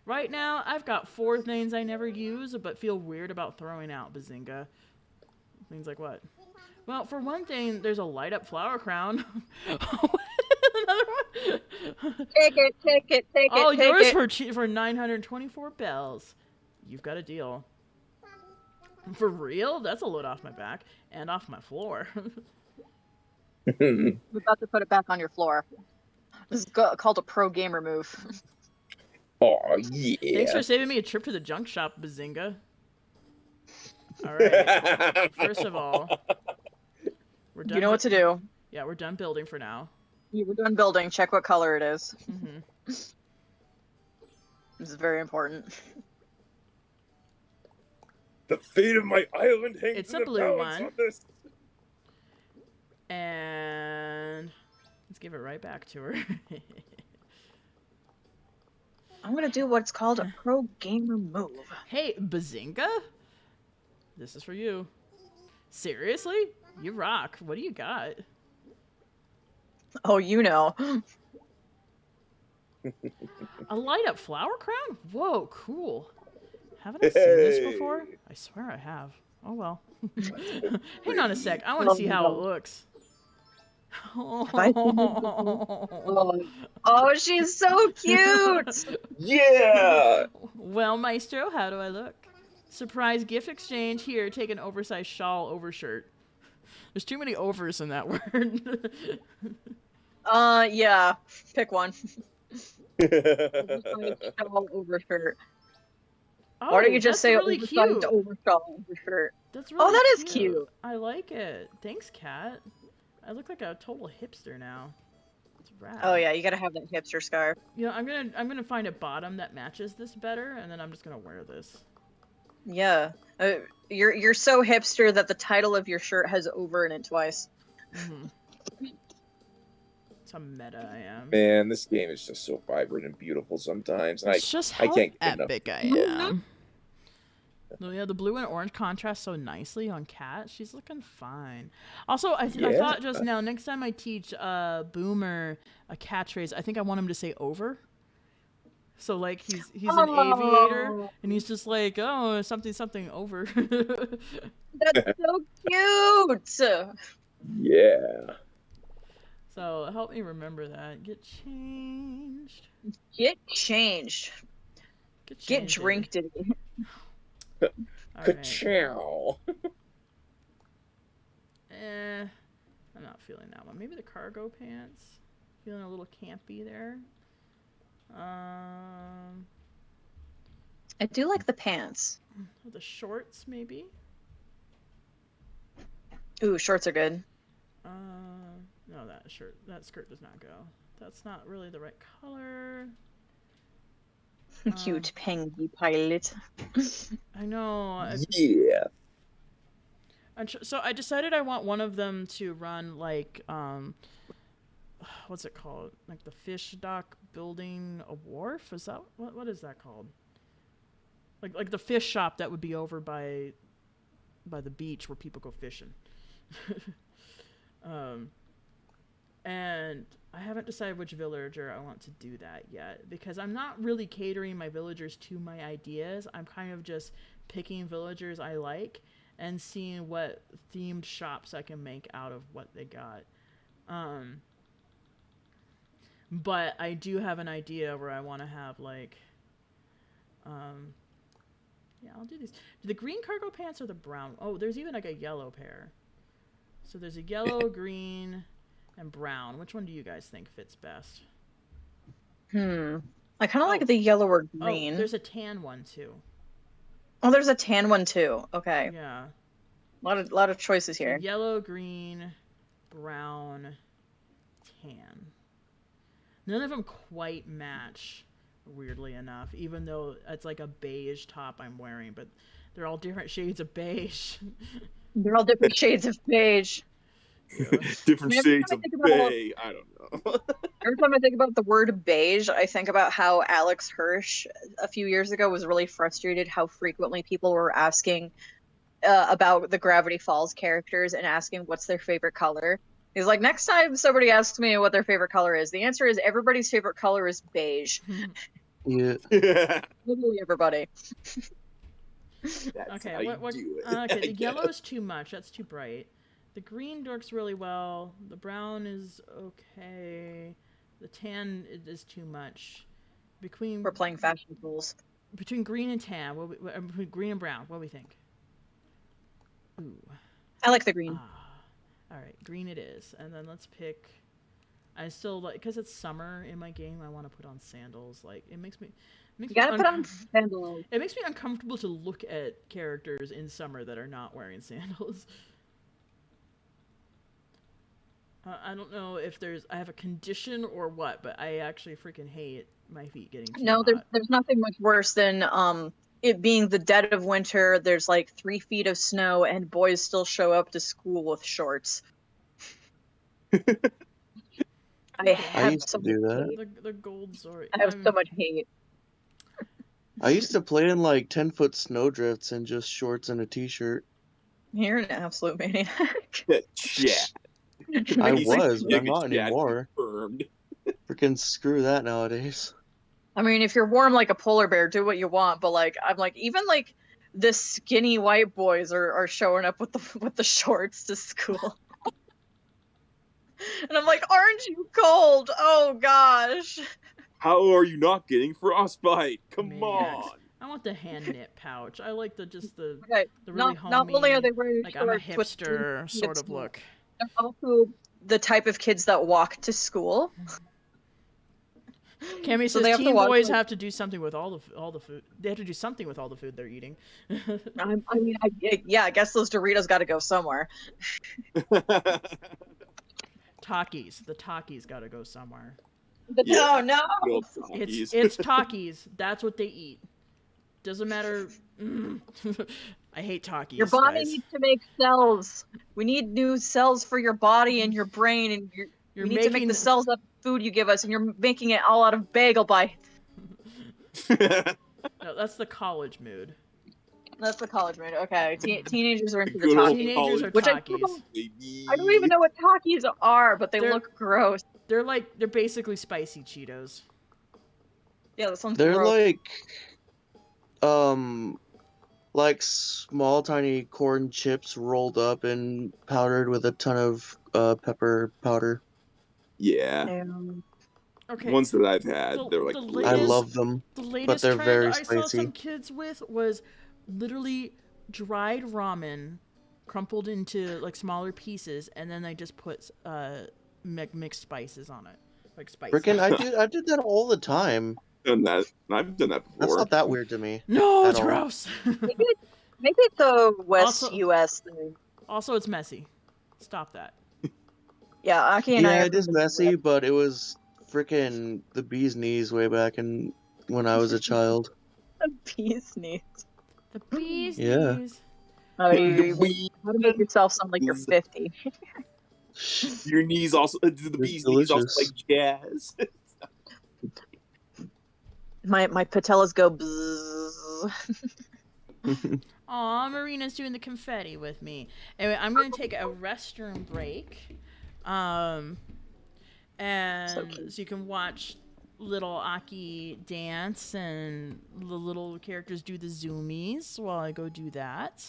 Right now, I've got 4 things I never use, but feel weird about throwing out, Bazinga. Things like what? Well, for one thing, there's a light-up flower crown. Another one? Take it, All take yours it. for 924 bells. You've got a deal. For real? That's a load off my back and off my floor. We're about to put it back on your floor. This is called a pro gamer move. Oh yeah. Thanks for saving me a trip to the junk shop, Bazinga. Alright. First of all, we're done. You know what to do. Yeah, we're done building for now. We're done building. Check what color it is. Mm-hmm. This is very important. The fate of my island hangs It's in a the blue balance one. on this. And let's give it right back to her. I'm gonna do what's called a pro gamer move. Hey, Bazinga? This is for you. Seriously? You rock. What do you got? Oh, you know. A light-up flower crown? Whoa, cool. Haven't I seen this before? I swear I have. Oh, well. Hang on a sec. I want to see how it looks. Oh, she's so cute! Yeah. Well, Maestro, how do I look? Surprise gift exchange. Here, take an oversized shawl overshirt. There's too many overs in that word. Yeah. Pick one. Overshirt. Oh, Why don't you just that's say really oversized cute. overshirt? That's really that is cute. I like it. Thanks, Kat. I look like a total hipster now. It's rad. Oh yeah, you gotta have that hipster scarf. You know, I'm gonna find a bottom that matches this better, and then I'm just gonna wear this. Yeah. You're so hipster that the title of your shirt has over in it twice. Mm-hmm. It's a meta I am. Man, this game is just so vibrant and beautiful sometimes. And It's just I how can't get enough. epic I am. No, yeah, the blue and orange contrast so nicely on Cat. She's looking fine. Also, I thought just now, next time I teach Boomer a catchphrase, I think I want him to say over. So like he's an aviator, and he's just like, oh, something something over. That's so cute. Yeah. So help me remember that. Get changed. Get changed. Get drinked. Ka-chow. I'm not feeling that one. Maybe the cargo pants. Feeling a little campy there. I do like the pants. The shorts, maybe. Ooh, shorts are good. No, that skirt does not go. That's not really the right color. Cute pengy pilot. I know. Yeah. So I decided I want one of them to run like what's it called? Like the fish dock building a wharf? Is that what is that called? Like the fish shop that would be over by the beach where people go fishing. And I haven't decided which villager I want to do that yet, because I'm not really catering my villagers to my ideas. I'm kind of just picking villagers I like and seeing what themed shops I can make out of what they got. But I do have an idea where I want to have like, yeah, I'll do these. The green cargo pants or the brown? Oh, there's even like a yellow pair. So there's a yellow, green, and brown. Which one do you guys think fits best? I kind of like the yellow or green. Oh, there's a tan one too. Oh, there's a tan one too. Okay. Yeah. A lot of choices here. So yellow, green, brown, tan. None of them quite match, weirdly enough, even though it's like a beige top I'm wearing, but they're all different shades of beige. They're all different shades of beige. Different shades of beige. I don't know. Every time I think about the word beige, I think about how Alex Hirsch a few years ago was really frustrated how frequently people were asking about the Gravity Falls characters and asking what's their favorite color. He's like, next time somebody asks me what their favorite color is, the answer is everybody's favorite color is beige. Yeah. Literally everybody. Okay, okay, the yellow is too much. That's too bright. The green works really well. The brown is okay. The tan is too much. We're playing fashion fools. Between green and tan, between green and brown, what do we think? Ooh. I like the green. All right, green it is. And then let's pick. I still like, because it's summer in my game, I want to put on sandals. Like, it makes me. You gotta put on sandals. It makes me uncomfortable to look at characters in summer that are not wearing sandals. I don't know if I have a condition or what, but I actually freaking hate my feet getting too hot. There's nothing much worse than it being the dead of winter. There's like 3 feet of snow, and boys still show up to school with shorts. I used to do that. The gold sword. I have so much hate. I used to play in like 10-foot snowdrifts in just shorts and a t-shirt. You're an absolute maniac. Yeah. I was, but I'm not anymore. Freaking screw that nowadays. I mean, if you're warm like a polar bear, do what you want. But like, I'm like, even like the skinny white boys are showing up with the shorts to school. And I'm like, aren't you cold? Oh gosh. How are you not getting frostbite? Come on. I want the hand knit pouch. I like the okay. the really homey. Not only are they wearing like I'm a hipster sort of look. They're also the type of kids that walk to school. Cammy says teen boys have to do something with all the food. They have to do something with all the food they're eating. I guess those Doritos got to go somewhere. Takis. The Takis got to go somewhere. No. It's Takis. That's what they eat. Doesn't matter. I hate Takis. Your body needs to make cells. We need new cells for your body and your brain, and you need to make the cells of food you give us, and you're making it all out of bagel bites. No, that's the college mood. That's the college mode. Okay, teenagers are into the Good old Takis. Teenagers are Which I Takis. don't even know what Takis are, but they They're- look gross. They're basically spicy Cheetos. Yeah, that sounds They're gross. like small tiny corn chips rolled up and powdered with a ton of pepper powder. Yeah. Okay. Ones that I've had, they're like the blue. I latest- love them. The But latest they're trend very I saw spicy. some kids with was literally dried ramen crumpled into like smaller pieces, and then they just put mixed spices on it, like spices. Frickin', I did that all the time. Done that. I've done that That's before. not that weird to me. No, at it's all. gross. Maybe it's a West Also- U.S. thing. Also, it's messy. Stop that. Yeah, Aki and I. Yeah, are it is from the messy, but it was frickin' the bee's knees way back when I was a child. bee's knees. The bees Yeah. knees. Oh, The how to make yourself sound like you're 50? Your knees also. The bee's knees also delicious. like jazz. My patellas go bzzz. Aw, Marina's doing the confetti with me. Anyway, I'm going to take a restroom break. And So cute. so you can watch little Aki dance and the little characters do the zoomies while I go do that.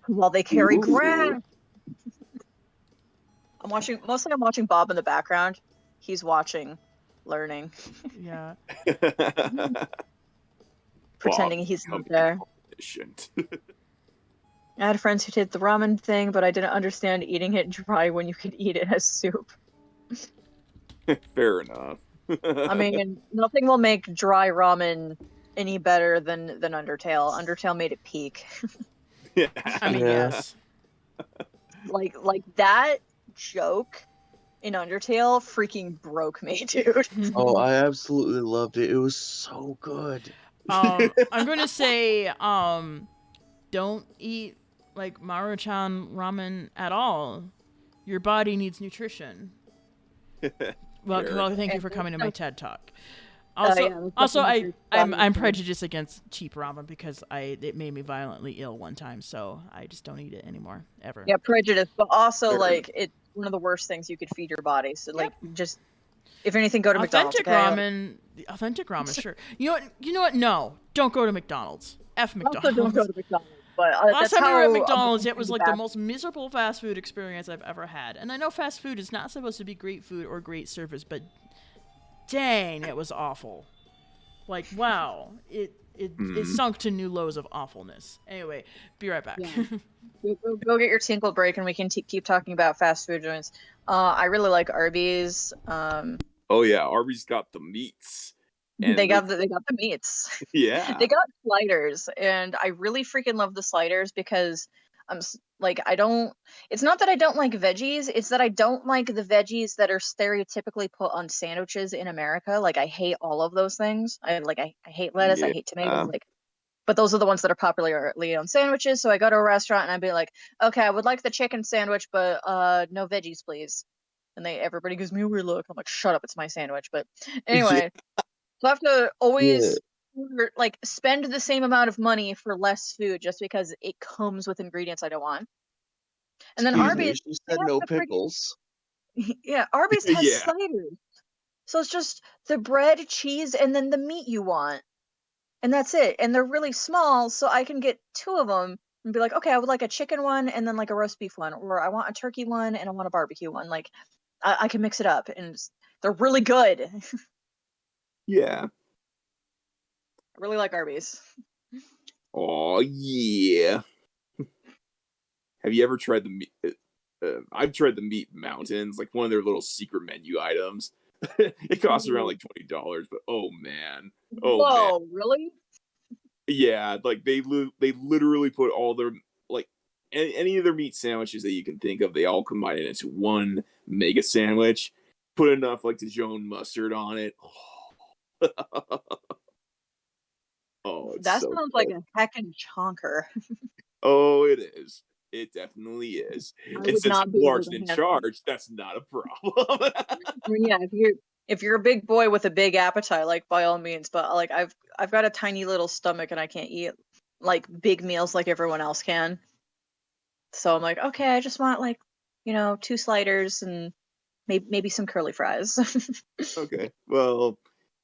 While they carry Ooh. grass. I'm watching Bob in the background. He's watching, learning, Yeah. pretending Bob, he's not becoming there. omniscient. I had friends who did the ramen thing, but I didn't understand eating it dry when you could eat it as soup. Fair enough. I mean, nothing will make dry ramen any better than Undertale. Undertale made it peak. yeah. I mean, Yeah. yes. like that joke in Undertale freaking broke me, dude. Oh, I absolutely loved it. It was so good. I'm going to say, don't eat like Maruchan ramen at all. Your body needs nutrition. Well, Fair. thank you for coming to my TED Talk. yeah, Also, that's definitely I'm true. prejudiced against cheap ramen because it made me violently ill one time, so I just don't eat it anymore ever. Yeah, prejudice, but also Fair. like it's one of the worst things you could feed your body. So like, just if anything, go to McDonald's. Authentic Okay? ramen, authentic ramen, sure. You know what? No, don't go to McDonald's. F McDonald's. Also, don't go to McDonald's. But Last that's time we were how at McDonald's, it was like the bad- most miserable fast food experience I've ever had. And I know fast food is not supposed to be great food or great service, but dang, it was awful. Like, wow, it sunk to new lows of awfulness. Anyway, be right back. Yeah. Go get your tinkle break, and we can keep talking about fast food joints. I really like Arby's. Oh yeah, Arby's got the meats. And They got the meats. yeah. They got sliders, and I really freaking love the sliders because it's not that I don't like veggies, it's that I don't like the veggies that are stereotypically put on sandwiches in America. Like, I hate all of those things. I hate lettuce, I hate tomatoes, but those are the ones that are popularly on sandwiches. So I go to a restaurant and I'd be like, okay, I would like the chicken sandwich, but no veggies, please. And everybody gives me a weird look. I'm like, shut up, it's my sandwich. But anyway, so I have to always like spend the same amount of money for less food just because it comes with ingredients I don't want. And then Excuse me, Arby's, she they said have no the freaking- pickles. yeah, Arby's has Yeah. sliders. So it's just the bread, cheese, and then the meat you want. And that's it. And they're really small, so I can get 2 of them and be like, okay, I would like a chicken one and then like a roast beef one, or I want a turkey one and I want a barbecue one. Like, I can mix it up, and they're really good. Yeah. I really like Arby's. Oh yeah. Have you ever tried the meat? I've tried the meat mountains, like one of their little secret menu items. It costs around like $20, but oh man, Whoa, really? yeah, like they literally put all their like any of their meat sandwiches that you can think of, they all combine it into one mega sandwich. Put enough like Dijon mustard on it. Oh, it's That so sounds good. like a heckin' chonker. Oh, it is. It definitely is. I And would since not be able Lar's to in handle it. charge, that's not a problem. I mean, yeah, if you're a big boy with a big appetite, like by all means, but like I've got a tiny little stomach and I can't eat like big meals like everyone else can. So I'm like, okay, I just want like, 2 sliders and maybe some curly fries. Okay. Well,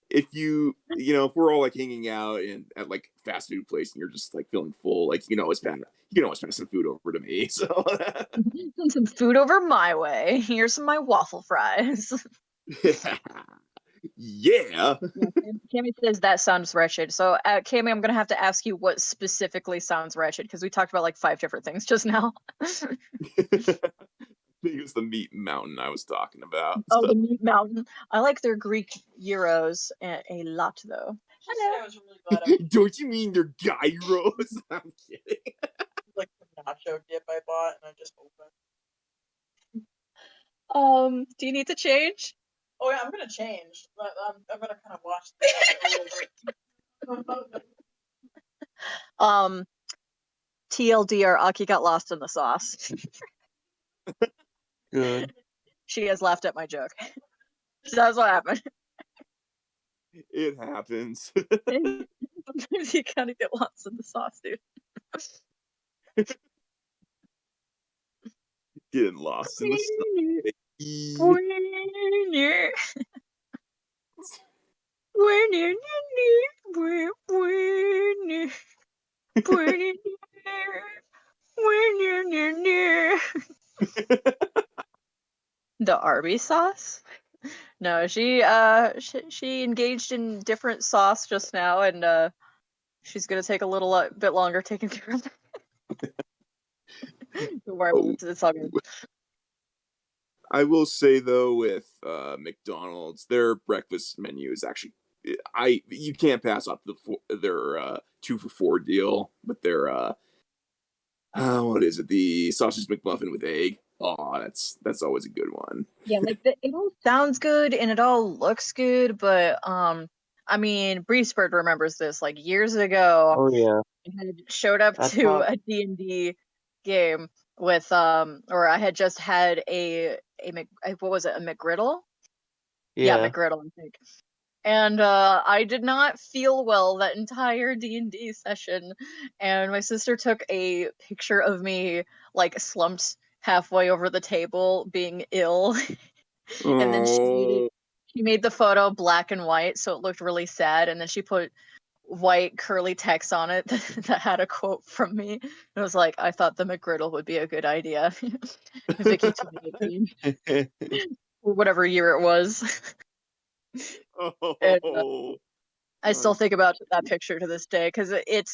if if we're all like hanging out at like fast food place and you're just like feeling full, like you can always pass some food over to me. So Some food over my way. Here's some of my waffle fries. yeah. Yeah, Cammy says that sounds wretched. So, Cammy, I'm gonna have to ask you what specifically sounds wretched because we talked about like 5 different things just now. I think it was the meat mountain I was talking about. Oh, So. the meat mountain. I like their Greek gyros a lot, though. Hello. I was really glad Don't you mean they're gyros? I'm kidding. like the nacho dip I bought and I just opened. Do you need to change? Oh yeah, I'm gonna change. But I'm gonna kind of watch this. TLDR, Aki got lost in the sauce. Good. She has laughed at my joke. That's what happened. It happens. Sometimes you kind of get lost in the sauce, dude. Getting lost in the stuff. The Arby's sauce? No, she engaged in different sauce just now, and she's gonna take a little bit longer taking care of it. Don't worry about it, it's all good. I will say though, with McDonald's, their breakfast menu is actually you can't pass up their 2 for $4 deal with their what is it, the sausage McMuffin with egg. Oh, that's always a good one. Yeah, like it all sounds good and it all looks good, but I mean, Breezebird remembers this like years ago. Oh yeah. I had showed up That's to not- a D&D game with or I had just had what was it, a McGriddle? Yeah, McGriddle, I think. And I did not feel well that entire D&D session, and my sister took a picture of me like slumped halfway over the table being ill. And then she made the photo black and white so it looked really sad, and then she put white curly text on it that had a quote from me. It was like, I thought the McGriddle would be a good idea. Vicky 2018. Or whatever year it was. And, I still think about that picture to this day because it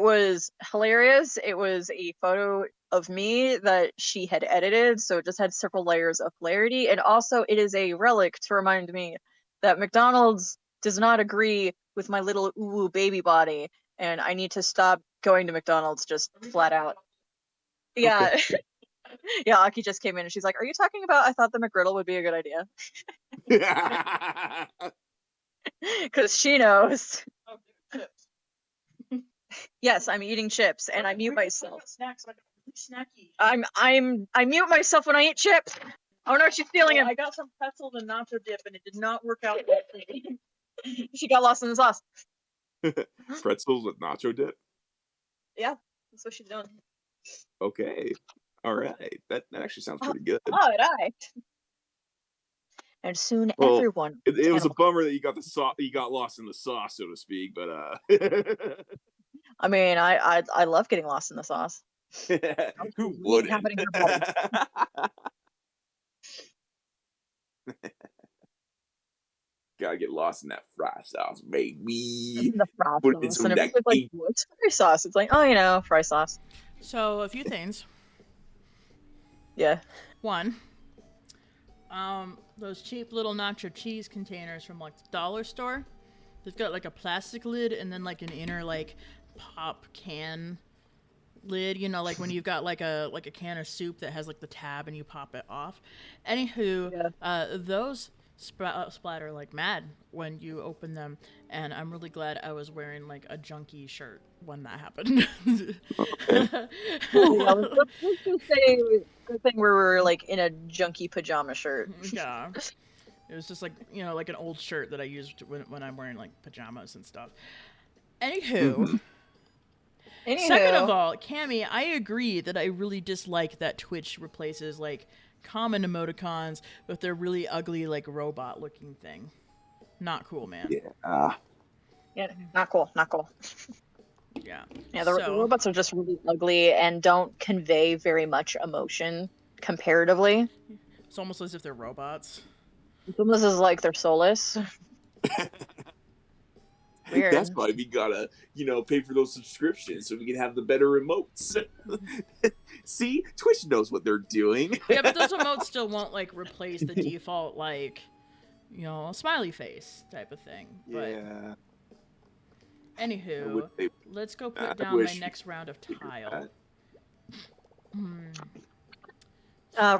was hilarious. It was a photo of me that she had edited, so it just had several layers of hilarity, and also it is a relic to remind me that McDonald's does not agree with my little ooh baby body, and I need to stop going to McDonald's just flat out. Yeah. Okay. Yeah, Aki just came in and she's like, "Are you talking about I thought the McGriddle would be a good idea?" Because she knows. Oh, chips. Yes, I'm eating chips and I mute myself. Snacks, like snacky. I mute myself when I eat chips. Oh no, she's stealing it. I got some pretzels and nacho dip and it did not work out well. She got lost in the sauce. Pretzels with nacho dip. Yeah, that's what she's doing. Okay, all right. That actually sounds pretty good. All right. And soon everyone. It was a bummer that you got lost in the sauce, so to speak. But I mean, I love getting lost in the sauce. Who wouldn't? Happening in her body. Gotta get lost in that fry sauce, baby. The fry Put it in sauce. some And everybody's like, what's fry sauce? It's like, oh, fry sauce. So a few things. Yeah. One, those cheap little nacho cheese containers from like the dollar store. They've got like a plastic lid and then like an inner like pop can lid. You know, like when you've got like a can of soup that has like the tab and you pop it off. Anywho, those splatter like mad when you open them, and I'm really glad I was wearing like a junky shirt when that happened. Good thing we were like in a junky pajama shirt. Yeah, it was just like, you know, like an old shirt that I used when I'm wearing like pajamas and stuff. Anywho, Second of Anywho, all, Cammy, I agree that I really dislike that Twitch replaces like common emoticons with their really ugly like robot looking thing. Not cool, man. Yeah. yeah, not cool, not cool. Yeah. Yeah, the robots are just really ugly and don't convey very much emotion comparatively. It's almost as if they're robots. It's almost as like they're soulless. Weird. That's why we gotta, pay for those subscriptions so we can have the better remotes. See, Twitch knows what they're doing. Yeah, but those emotes still won't like replace the default like, smiley face type of thing. But Yeah. anywho, let's go put down my next round of tile.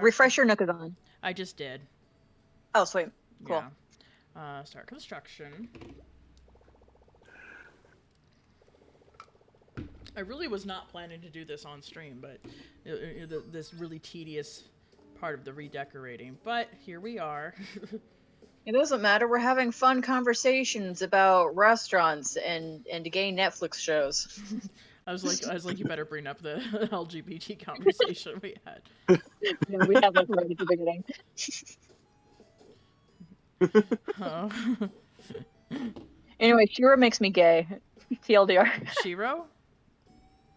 Refresh your Nookagon. I just did. Oh, sweet. Cool. Yeah. Start construction. I really was not planning to do this on stream, but this really tedious part of the redecorating. But here we are. It doesn't matter. We're having fun conversations about restaurants and gay Netflix shows. I was like, you better bring up the LGBT conversation we had. Yeah, we had that right at the beginning. Oh. Anyway, Shira makes me gay. TLDR. Shiro?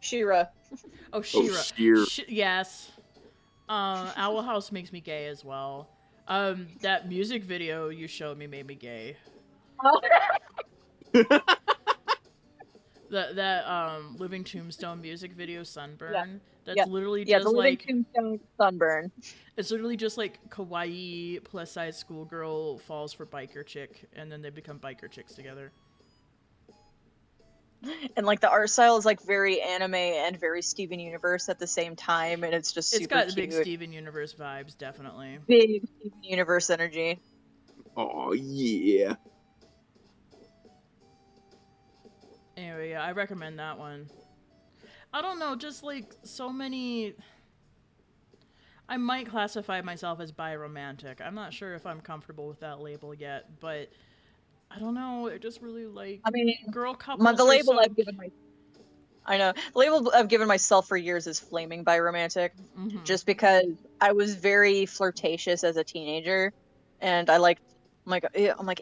Shira. Oh, Shira. Sheer. Yes. Owl House makes me gay as well. That music video you showed me made me gay. That Living Tombstone music video, Sunburn. That's literally just the like Tombstone Sunburn. It's literally just like kawaii plus size schoolgirl falls for biker chick, and then they become biker chicks together. And like the art style is like very anime and very Steven Universe at the same time, and it's just super It's got the cute. big Steven Universe vibes, definitely. Big Steven Universe energy. Oh yeah. Anyway, yeah, I recommend that one. I don't know, just like so many. I might classify myself as bi-romantic. I'm not sure if I'm comfortable with that label yet, but I don't know. I just really like. I mean, girl couples. the label so... I've given my. I know the label I've given myself for years is flaming bi-romantic, just because I was very flirtatious as a teenager, and I'm like,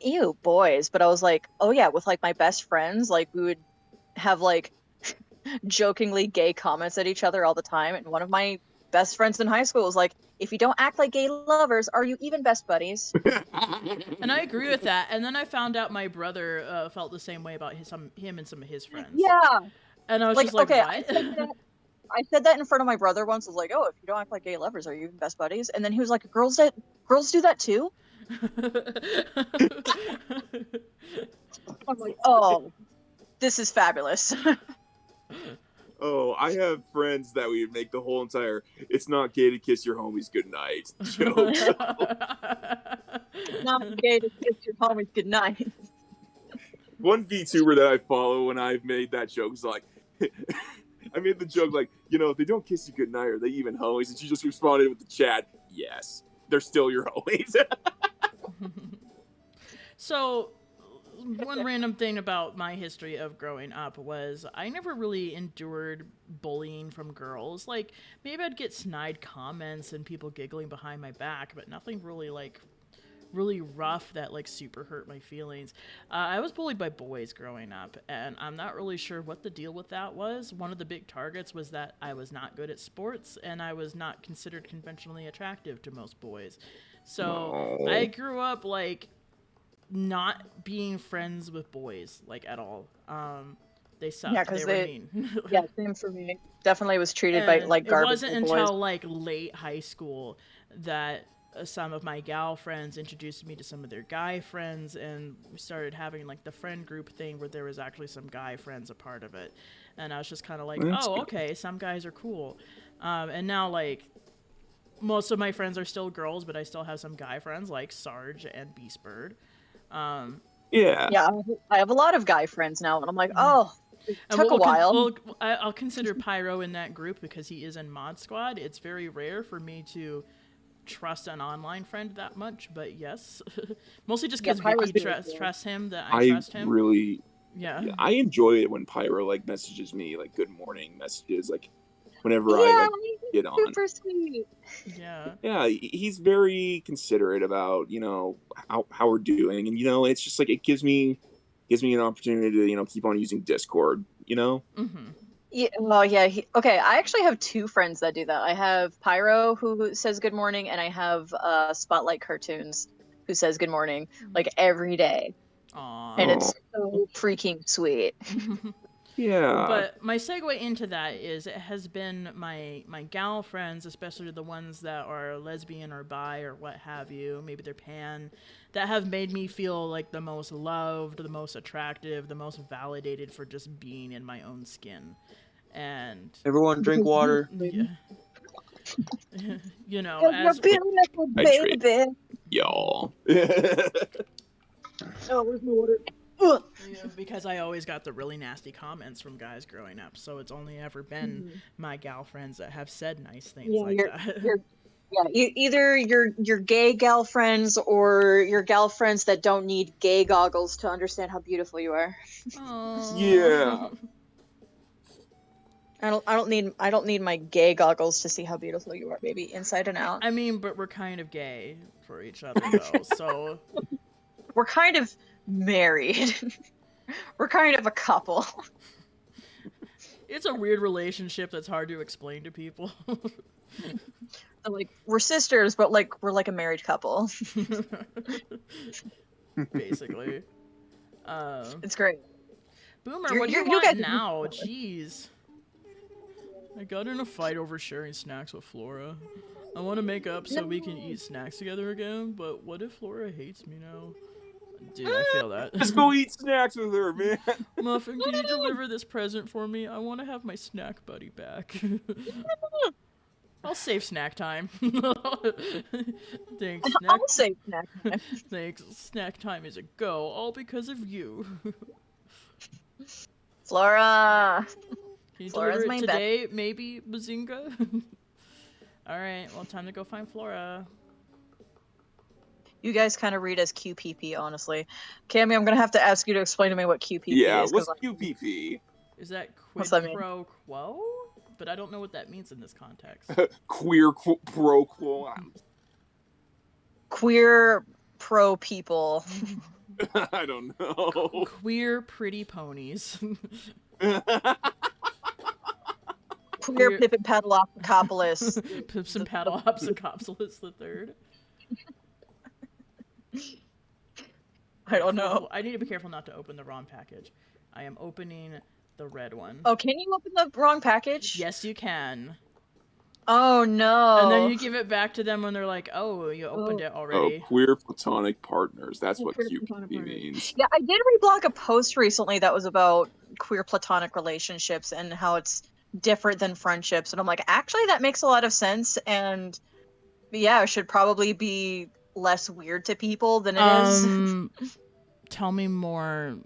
ew, boys. But I was like, oh yeah, with like my best friends, like we would have like jokingly gay comments at each other all the time. And one of my best friends in high school was like, if you don't act like gay lovers, are you even best buddies? And I agree with that. And then I found out my brother felt the same way about him and some of his friends. Yeah. And I was just like, okay, what? I said that in front of my brother once. I was like, oh, if you don't act like gay lovers, are you even best buddies? And then he was like, girls do that too? I'm like, oh, this is fabulous. Oh, I have friends that we make the whole entire "it's not gay to kiss your homies goodnight" joke. It's not gay to kiss your homies goodnight. One VTuber that I follow when I've made that joke is like, I made the joke like, if they don't kiss you goodnight, are they even homies? And she just responded with the chat, yes, they're still your homies. So, one random thing about my history of growing up was I never really endured bullying from girls. Like, maybe I'd get snide comments and people giggling behind my back, but nothing really, really rough that, super hurt my feelings. I was bullied by boys growing up, and I'm not really sure what the deal with that was. One of the big targets was that I was not good at sports, and I was not considered conventionally attractive to most boys. So, I grew up, not being friends with boys at all. They sucked. Yeah, because they were mean. Yeah, same for me. Definitely was treated by garbage. It wasn't until boys. Late high school that some of my gal friends introduced me to some of their guy friends, and we started having the friend group thing where there was actually some guy friends a part of it, and I was just kind of like, oh, okay, some guys are cool, and now most of my friends are still girls, but I still have some guy friends like Sarge and Beastbird. Yeah, I have a lot of guy friends now, and I'm like, oh, it took a while. I'll consider Pyro in that group because he is in Mod Squad. It's very rare for me to trust an online friend that much, but yes. Mostly just because Vicky trusts him that I trust him. Yeah. I enjoy it when Pyro like messages me like good morning messages like whenever I Yeah, like he's get on. super sweet. Yeah. Yeah, he's very considerate about how we're doing, and it's just like it gives me an opportunity to keep on using Discord. Mm-hmm. Yeah, well, yeah. Okay, I actually have two friends that do that. I have Pyro who says good morning, and I have Spotlight Cartoons who says good morning like every day, Aww. and Oh. it's so freaking sweet. Yeah. But my segue into that is it has been my gal friends, especially the ones that are lesbian or bi or what have you, maybe they're pan, that have made me feel like the most loved, the most attractive, the most validated for just being in my own skin. And Everyone drink water. yeah. You know, You're as beautiful, Hydrate. baby. Y'all. Oh, where's my water? because I always got the really nasty comments from guys growing up, so it's only ever been my gal friends that have said nice things like that. Either your gay gal friends or your gal friends that don't need gay goggles to understand how beautiful you are. Yeah. I don't need my gay goggles to see how beautiful you are, baby, inside and out. I mean, but we're kind of gay for each other though, so we're kind of married. We're kind of a couple. It's a weird relationship that's hard to explain to people. Like we're sisters, but like we're like a married couple. Basically. It's great. Boomer, what do you want now? Jeez. I got in a fight over sharing snacks with Flora. I want to make up so we can eat snacks together again, but what if Flora hates me now? Dude, I feel that. Let's go eat snacks with her, man. Muffin, can you deliver this present for me? I want to have my snack buddy back. I'll save snack time. Thanks. I'll save snack time. Thanks. Snack time is a go, all because of you. Flora. Can you Flora's deliver my it today? Maybe, Bazinga? Alright, well, time to go find Flora. You guys kind of read as QPP, honestly. Cammy, I'm gonna have to ask you to explain to me what QPP is. Yeah, what's QPP? Is that quid pro quo? But I don't know what that means in this context. Queer pro quo. Queer pro people. I don't know. Queer pretty ponies. Queer Pippin Paddleopsicopolis. Pips and Paddleopsicopolis the third. I don't know. I need to be careful not to open the wrong package. I am opening the red one. Oh, can you open the wrong package? Yes, you can. Oh, no. And then you give it back to them when they're like, oh, you opened it already. Oh, queer platonic partners. That's what QPP means. Yeah, I did reblog a post recently that was about queer platonic relationships and how it's different than friendships. And I'm like, actually, that makes a lot of sense. And yeah, it should probably be less weird to people than it is. Tell me more.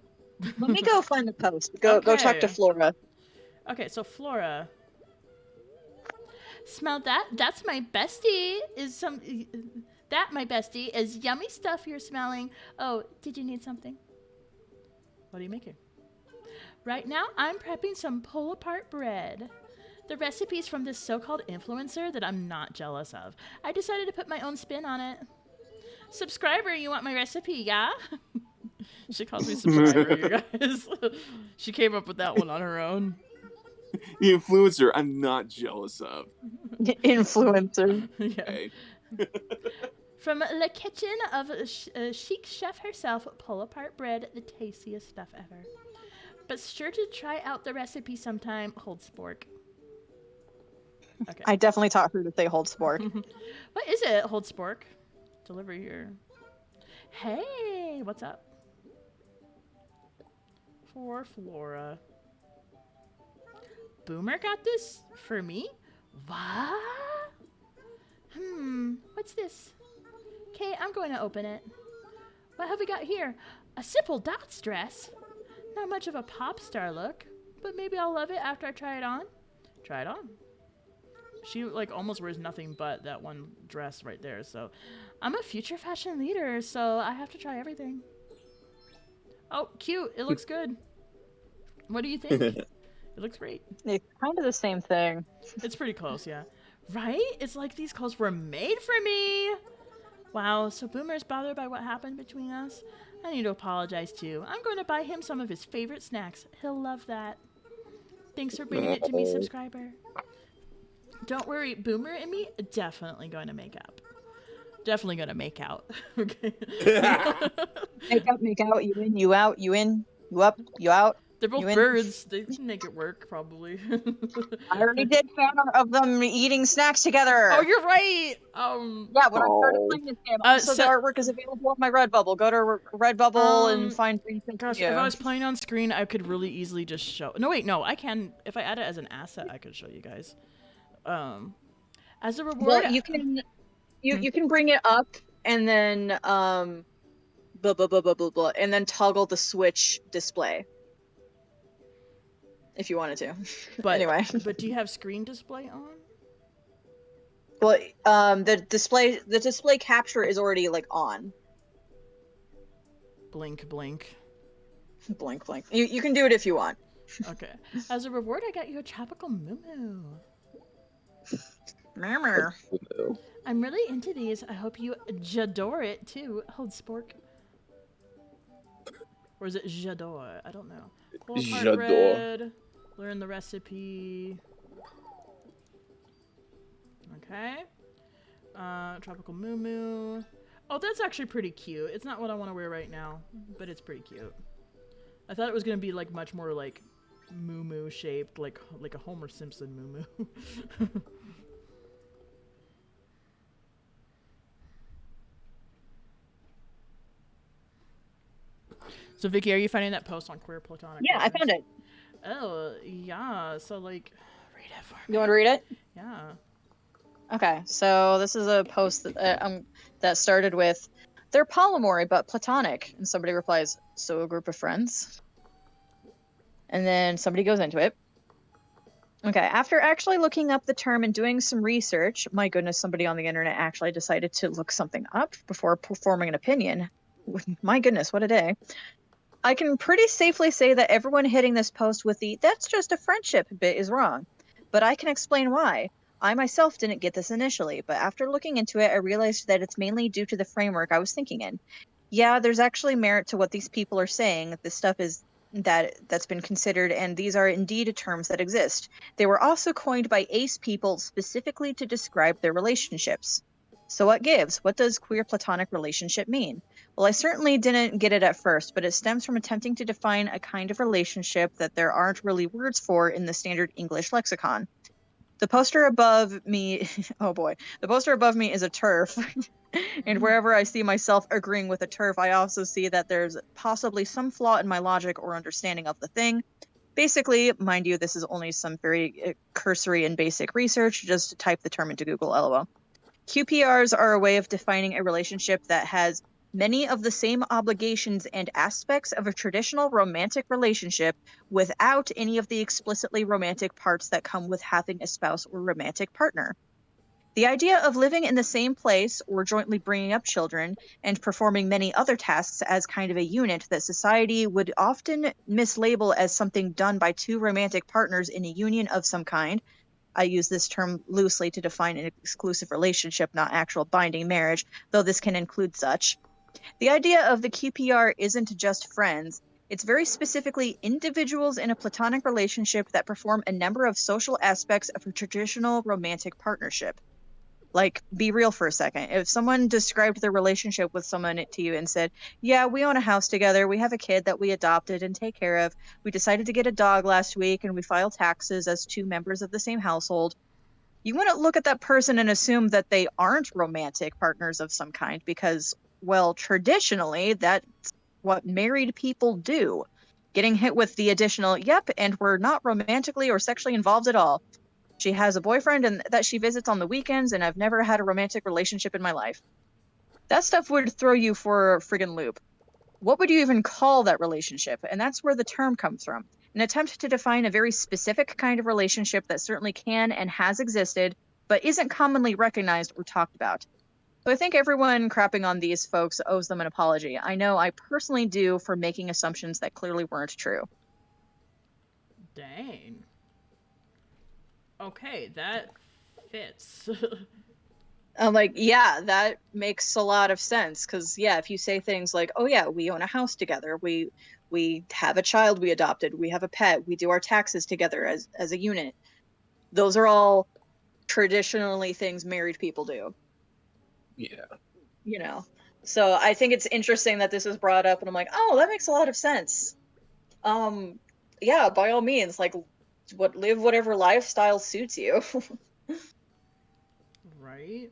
Let me go find the post. Go talk to Flora. Okay, so Flora. Smell that? That's my bestie. My bestie is yummy stuff you're smelling. Oh, did you need something? What are you making? Right now, I'm prepping some pull-apart bread. The recipe's from this so-called influencer that I'm not jealous of. I decided to put my own spin on it. Subscriber, you want my recipe, yeah? She calls me subscriber, you guys. She came up with that one on her own. The influencer I'm not jealous of. Influencer. Yeah. From the kitchen of a chic chef herself, pull apart bread, the tastiest stuff ever. But sure to try out the recipe sometime. Hold spork. Okay. I definitely taught her to say hold spork. What is it? Hold spork. Delivery here. Hey, what's up? For Flora. Boomer got this for me? What? What's this? Okay, I'm going to open it. What have we got here? A simple dots dress. Not much of a pop star look, but maybe I'll love it after I try it on. Try it on. She like almost wears nothing but that one dress right there. So I'm a future fashion leader, so I have to try everything. Oh, cute. It looks good. What do you think? It looks great. It's kind of the same thing. It's pretty close, yeah. Right? It's like these clothes were made for me. Wow, so Boomer's bothered by what happened between us? I need to apologize too. I'm going to buy him some of his favorite snacks. He'll love that. Thanks for bringing it to me, subscriber. Don't worry, Boomer and me definitely going to make up. Definitely going to make out. Okay. Make out, you in, you out, you in, you up, you out. They're both birds. They can make it work, probably. I already did fan art of them eating snacks together. Oh, you're right. Yeah, when I started playing this game, also the artwork is available on my Redbubble. Go to Redbubble and find things. Gosh, if I was playing on screen, I could really easily just show. No, wait, no, I can. If I add it as an asset, I could show you guys. As a reward, well, you can you can bring it up and then blah blah blah blah blah blah, and then toggle the Switch display. If you wanted to. But anyway. But do you have screen display on? Well, the display capture is already like on. Blink, blink. Blink, blink. You can do it if you want. Okay. As a reward, I got you a tropical moo. Murmur. I'm really into these. I hope you j'adore it too. Hold spork. Or is it j'adore? I don't know. J'adore. Learn the recipe. Okay. Tropical moo. Oh, that's actually pretty cute. It's not what I want to wear right now, but it's pretty cute. I thought it was gonna be like much more like moo shaped, like a Homer Simpson moo. So Vicky, are you finding that post on Queer Platonic? Yeah, I found it. Oh, yeah. So, like, read it for me. You want to read it? Yeah. Okay, so this is a post that started with, "They're polyamory but platonic," and somebody replies, "So a group of friends?" And then somebody goes into it. Okay, after actually looking up the term and doing some research, my goodness, somebody on the internet actually decided to look something up before forming an opinion. My goodness, what a day. I can pretty safely say that everyone hitting this post with the "that's just a friendship" bit is wrong. But I can explain why. I myself didn't get this initially, but after looking into it, I realized that it's mainly due to the framework I was thinking in. Yeah, there's actually merit to what these people are saying. This stuff is that's been considered, and these are indeed terms that exist. They were also coined by ace people specifically to describe their relationships. So what gives? What does queer platonic relationship mean? Well, I certainly didn't get it at first, but it stems from attempting to define a kind of relationship that there aren't really words for in the standard English lexicon. The poster above me, oh boy, the poster above me is a TERF, and wherever I see myself agreeing with a TERF, I also see that there's possibly some flaw in my logic or understanding of the thing. Basically, mind you, this is only some very cursory and basic research, just type the term into Google, LOL. QPRs are a way of defining a relationship that has many of the same obligations and aspects of a traditional romantic relationship without any of the explicitly romantic parts that come with having a spouse or romantic partner. The idea of living in the same place or jointly bringing up children and performing many other tasks as kind of a unit that society would often mislabel as something done by two romantic partners in a union of some kind. I use this term loosely to define an exclusive relationship, not actual binding marriage, though this can include such. The idea of the QPR isn't just friends. It's very specifically individuals in a platonic relationship that perform a number of social aspects of a traditional romantic partnership. Like, be real for a second. If someone described their relationship with someone to you and said, "Yeah, we own a house together, we have a kid that we adopted and take care of, we decided to get a dog last week, and we file taxes as two members of the same household," you wouldn't look at that person and assume that they aren't romantic partners of some kind because, well, traditionally, that's what married people do. Getting hit with the additional, "Yep, and we're not romantically or sexually involved at all. She has a boyfriend and that she visits on the weekends, and I've never had a romantic relationship in my life." That stuff would throw you for a friggin' loop. What would you even call that relationship? And that's where the term comes from. An attempt to define a very specific kind of relationship that certainly can and has existed, but isn't commonly recognized or talked about. So I think everyone crapping on these folks owes them an apology. I know I personally do for making assumptions that clearly weren't true. Dang. Okay, that fits. I'm like, yeah, that makes a lot of sense. Because, yeah, if you say things like, oh, yeah, we own a house together, we have a child we adopted, we have a pet, we do our taxes together as a unit. Those are all traditionally things married people do. Yeah. You know? So I think it's interesting that this is brought up, and I'm like, oh, that makes a lot of sense. Yeah, by all means, like, live whatever lifestyle suits you. Right?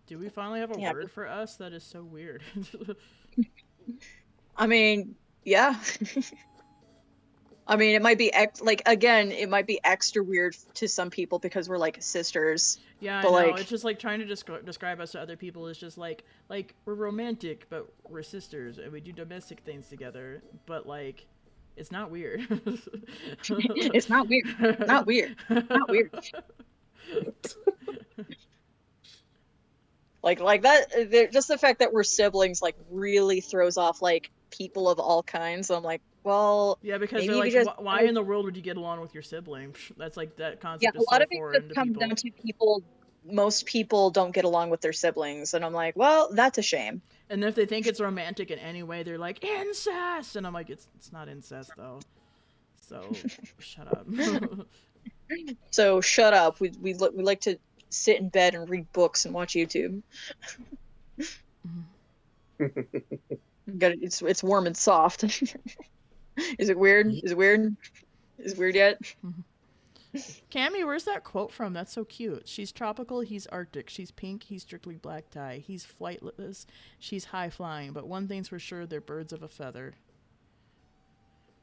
Do we finally have a Yeah. word for us? That is so weird. I mean, yeah. I mean, it might be it might be extra weird to some people because we're like sisters. Yeah, I But, know. like- It's just like trying to describe us to other people is just like we're romantic, but we're sisters and we do domestic things together. But like, it's not weird. It's not weird. Not weird. Not weird. Like that. Just the fact that we're siblings like really throws off like people of all kinds. I'm like, well, Yeah, because maybe they're you like, just- why in the world would you get along with your sibling? That's like that yeah, concept a is lot so of it foreign just to comes people. down to people. Most people don't get along with their siblings, and I'm like, well, that's a shame. And if they think it's romantic in any way, they're like incest, and I'm like, it's not incest though. So shut up. So shut up. We like to sit in bed and read books and watch YouTube. It's warm and soft. Is it weird? Is it weird? Is it weird yet? Cammy, where's that quote from? That's so cute. She's tropical, he's arctic. She's pink, he's strictly black tie. He's flightless, she's high flying. But one thing's for sure, they're birds of a feather.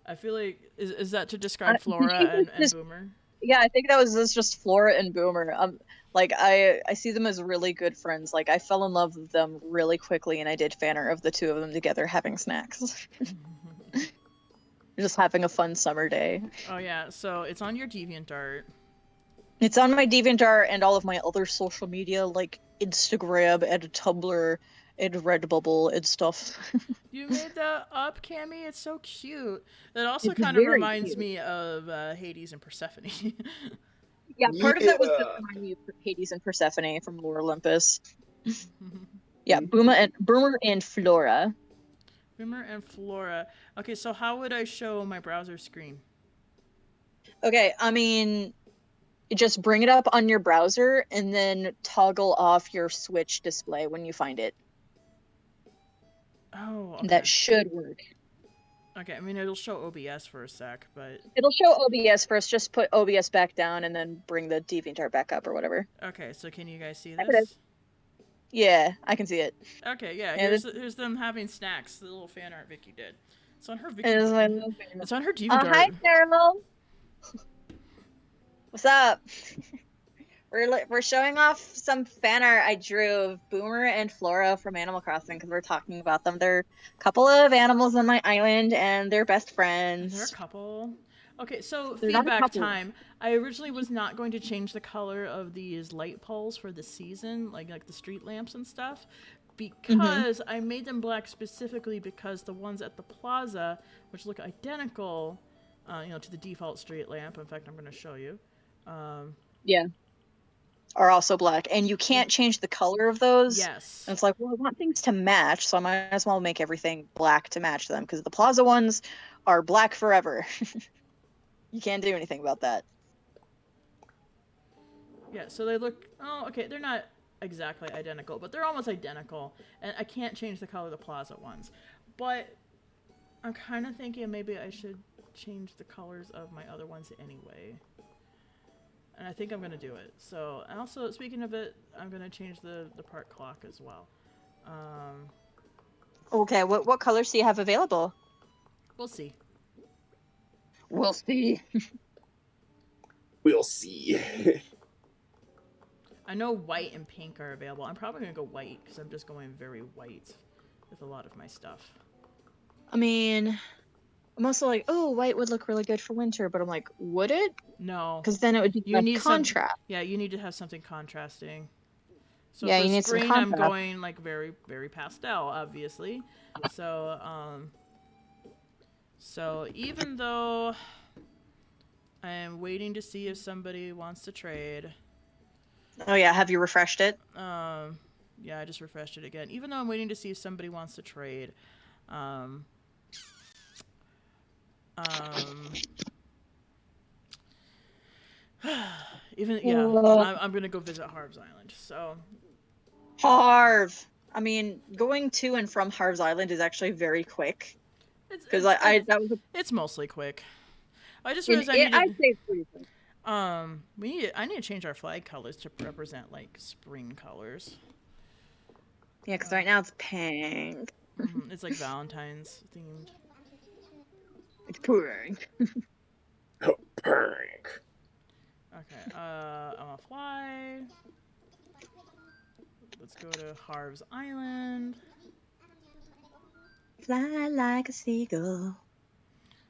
I feel like is that to describe Flora and Boomer? Yeah, I think that's just Flora and Boomer. Like I see them as really good friends. Like I fell in love with them really quickly, and I did fan art of the two of them together having snacks. Just having a fun summer day. Oh yeah, so it's on your DeviantArt. It's on my DeviantArt and all of my other social media, like Instagram and Tumblr and Redbubble and stuff. You made that up, Cammy? It's so cute. That also It's kind of very reminds cute. me of Hades and Persephone. Yeah, part of that was to Yeah. remind me of Hades and Persephone from Lore Olympus. Yeah, Boomer and Flora. Boomer and Flora. Okay, so how would I show my browser screen? Okay, I mean, just bring it up on your browser and then toggle off your Switch display when you find it. Oh, okay. That should work. Okay, I mean, it'll show OBS for a sec, but... It'll show OBS first. Just put OBS back down and then bring the DeviantArt back up or whatever. Okay, so can you guys see There it this? is. Yeah, I can see it. Okay, yeah, Yeah, here's them having snacks, the little fan art Vicky did. It's on her Vicky... It is my It's on her Oh, DeviantArt. hi, Carol. What's up? We're showing off some fan art I drew of Boomer and Flora from Animal Crossing because we're talking about them. They're a couple of animals on my island and they're best friends. They're a couple. Okay, so They're not a feedback couple. time. I originally was not going to change the color of these light poles for the season, like the street lamps and stuff, because I made them black specifically because the ones at the plaza, which look identical, to the default street lamp. In fact, I'm going to show you. Yeah. Are also black, and you can't change the color of those. Yes. And it's like, well, I want things to match, so I might as well make everything black to match them because the plaza ones are black forever. You can't do anything about that. Yeah, so they look... Oh, okay, they're not exactly identical, but they're almost identical. And I can't change the color of the plaza ones. But I'm kind of thinking maybe I should change the colors of my other ones anyway. And I think I'm going to do it. So, and also, speaking of it, I'm going to change the park clock as well. Okay, what colors do you have available? We'll see. We'll see. We'll see. I know white and pink are available. I'm probably going to go white because I'm just going very white with a lot of my stuff. I mean, I'm also like, oh, white would look really good for winter, but I'm like, would it? No. Because then it would be You like need contrast. Yeah, you need to have something contrasting. So Yeah, for you need some spring, I'm contrast. going like very, very pastel, obviously. So even though I am waiting to see if somebody wants to trade. Oh yeah, have you refreshed it? Yeah, I just refreshed it again. Even though I'm waiting to see if somebody wants to trade. I'm gonna go visit Harv's Island. So Harv. I mean, going to and from Harv's Island is actually very quick. Because it's mostly quick. I just I'd realized say it's pretty quick. I need to change our flag colors to represent like spring colors. Yeah, because right now it's pink. It's like Valentine's themed. It's pink. Oh, pink. Okay, I'm gonna fly. Let's go to Harv's Island. Fly like a seagull.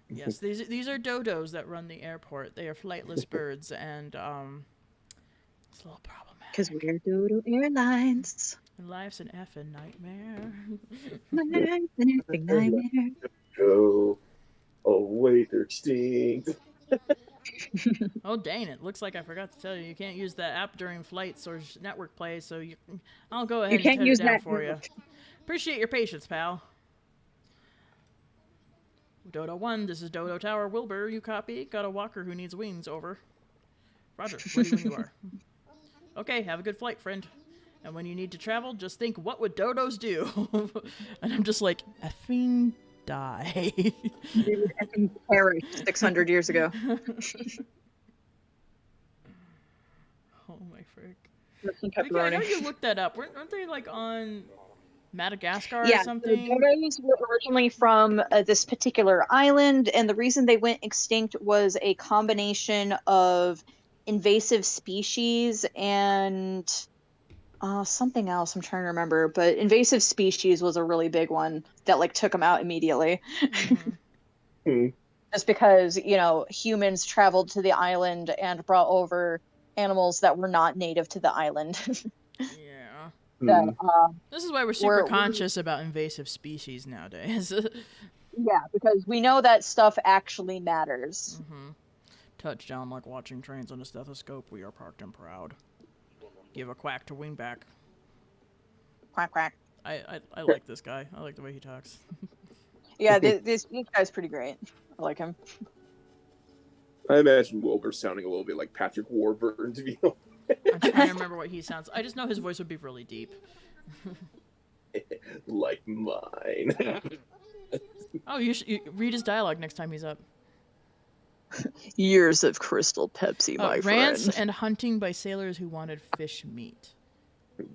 Yes, these are dodos that run the airport. They are flightless birds, and it's a little problematic. Because we're Dodo Airlines. And life's an effing nightmare. Life's an effing nightmare. Oh, wait, they're extinct. Oh dang it! Looks like I forgot to tell you. You can't use that app during flights or network play. So I'll go ahead and cut it down for you. Appreciate your patience, pal. Dodo 1, this is Dodo Tower. Wilbur, you copy? Got a walker who needs wings, over. Roger, ready when you are. Okay, have a good flight, friend. And when you need to travel, just think, what would dodos do? And I'm just like, effing die. They would effing perish 600 years ago. Oh my frick. Pepperoni. I know you looked that up. Weren't they like on Madagascar or something? Yeah, the dodos were originally from this particular island, and the reason they went extinct was a combination of invasive species and something else I'm trying to remember, but invasive species was a really big one that like took them out immediately. Just because, humans traveled to the island and brought over animals that were not native to the island. Yeah. That, this is why we're super conscious about invasive species nowadays. Yeah, because we know that stuff actually matters. Touchdown like watching trains on a stethoscope. We are parked and proud. Give a quack to Wingback. Quack, quack. I like this guy. I like the way he talks. Yeah, this guy's pretty great. I like him. I imagine Wilbur sounding a little bit like Patrick Warburton, to be honest. I'm trying to remember what he sounds. I just know his voice would be really deep. Like mine. Oh, you read his dialogue next time he's up. Years of Crystal Pepsi, my rants friend. and hunting by sailors who wanted fish meat.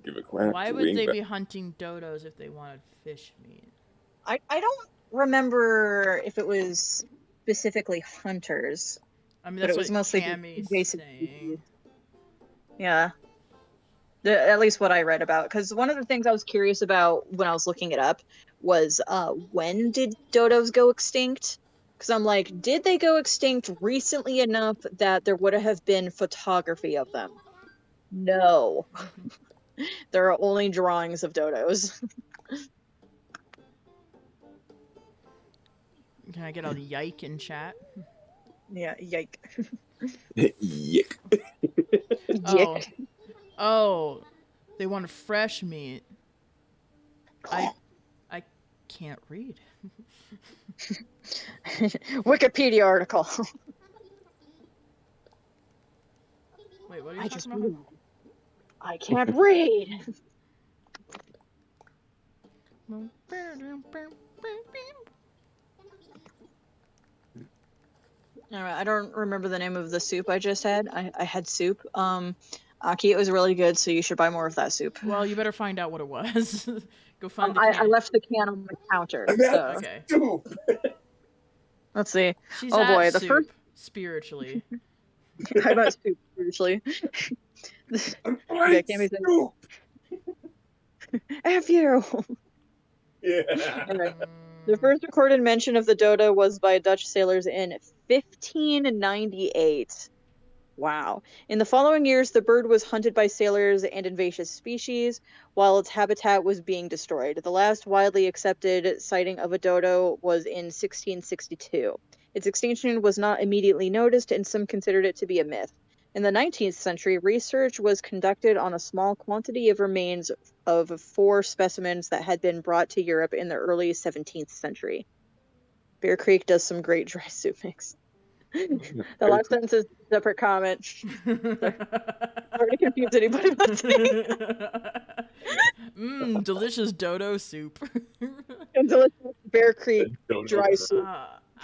Give a quack. Why would they be hunting dodos if they wanted fish meat? I don't remember if it was specifically hunters. I mean, that's but it was mostly Cammy's saying. Yeah. At least what I read about. Because one of the things I was curious about when I was looking it up was when did dodos go extinct? Because I'm like, did they go extinct recently enough that there would have been photography of them? No. There are only drawings of dodos. Can I get a yike in chat? Yeah, yike. Yick. Yick. Oh, they want fresh meat. I can't read. Wikipedia article. Wait, what are you talking about? I can't read. Alright, I don't remember the name of the soup I just had. I had soup. Aki, it was really good, so you should buy more of that soup. Well, you better find out what it was. Go find the can. can. I left the can on the counter. So. Okay. Let's see. She's oh boy, the soup, first spiritually. I got soup spiritually. Okay, soup. F you. Yeah. Anyway, the first recorded mention of the dodo was by Dutch sailors in 1598. Wow. In the following years, the bird was hunted by sailors and invasive species, while its habitat was being destroyed. The last widely accepted sighting of a dodo was in 1662. Its extinction was not immediately noticed, and some considered it to be a myth. In the 19th century, research was conducted on a small quantity of remains of 4 specimens that had been brought to Europe in the early 17th century. Bear Creek does some great dry soup mix. The last sentence is a separate comment. Sorry to confuse anybody listening. Delicious dodo soup. And delicious Bear Creek dry soup.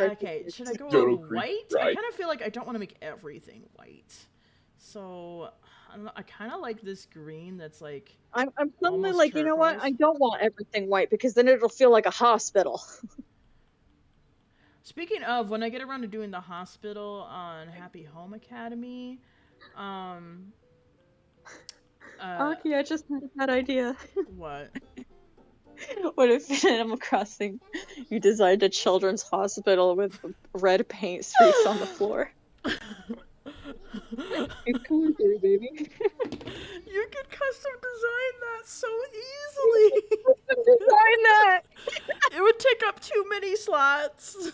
Okay, should I go Dodo with Creek white? dry. I kind of feel like I don't want to make everything white. So, I don't know, I kind of like this green that's like... I'm suddenly almost like, you know what? turquoise. I don't want everything white because then it'll feel like a hospital. Speaking of, when I get around to doing the hospital on Happy Home Academy, Aki, I just had a bad idea. what? What if in Animal Crossing you designed a children's hospital with red paint streaks on the floor? It's color theory, baby. You could custom design that so easily. Design that! It would take up too many slots.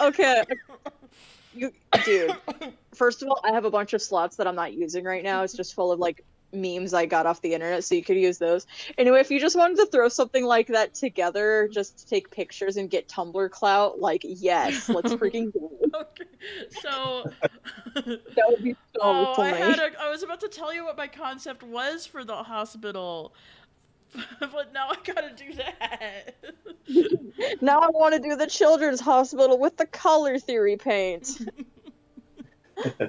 Okay. Dude, first of all, I have a bunch of slots that I'm not using right now. It's just full of like memes I got off the internet, so you could use those. Anyway, if you just wanted to throw something like that together, just to take pictures and get Tumblr clout, like, yes, let's freaking do it. Okay, so That would be so funny. I was about to tell you what my concept was for the hospital, but now I gotta do that. Now I want to do the children's hospital with the color theory paint.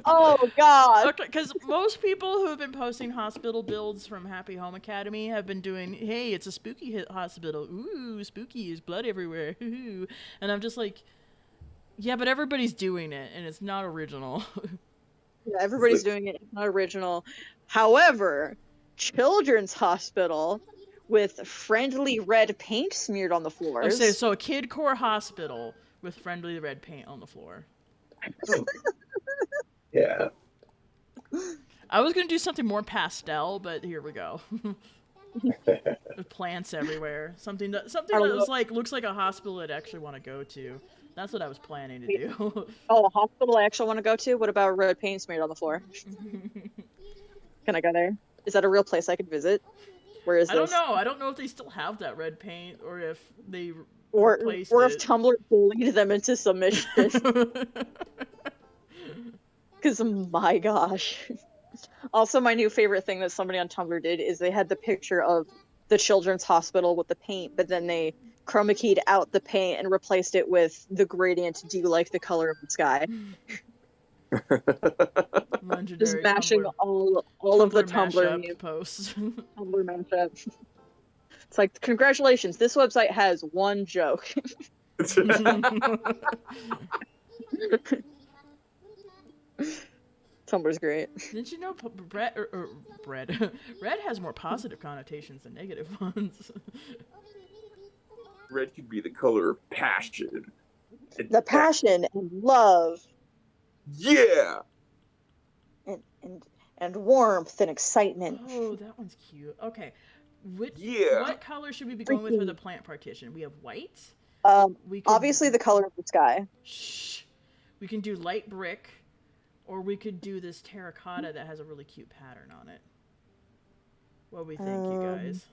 Oh god. Okay, because most people who have been posting hospital builds from Happy Home Academy have been doing, hey, it's a spooky hospital. Ooh, spooky, there's blood everywhere. Ooh. And I'm just like, yeah, but everybody's doing it, and it's not original. Yeah, everybody's doing it. It's not original. However, children's hospital with friendly red paint smeared on the floors. Okay, so a kid-core hospital with friendly red paint on the floor. Yeah. I was gonna do something more pastel, but here we go. With plants everywhere. Something that was like looks like a hospital I'd actually want to go to. That's what I was planning to do. Oh, a hospital I actually want to go to? What about red paint smeared on the floor? Can I go there? Is that a real place I could visit? Where is this? I don't know. I don't know if they still have that red paint or if they Or replaced if it. Tumblr bullied them into submission. Because, my gosh. Also, my new favorite thing that somebody on Tumblr did is they had the picture of the children's hospital with the paint, but then they chroma keyed out the paint and replaced it with the gradient. Do you like the color of the sky? Just mashing all of the Tumblr memes. Posts. Tumblr mashup. It's like, congratulations, this website has one joke. Tumblr's great. Didn't you know Red has more positive connotations than negative ones? Red could be the color of passion. The passion and love. Yeah! And warmth and excitement. Oh, that one's cute. Okay. Yeah. What color should we be going with for the plant partition? We have white. Obviously the color of the sky. Shh. We can do light brick, or we could do this terracotta that has a really cute pattern on it. What do we think, you guys?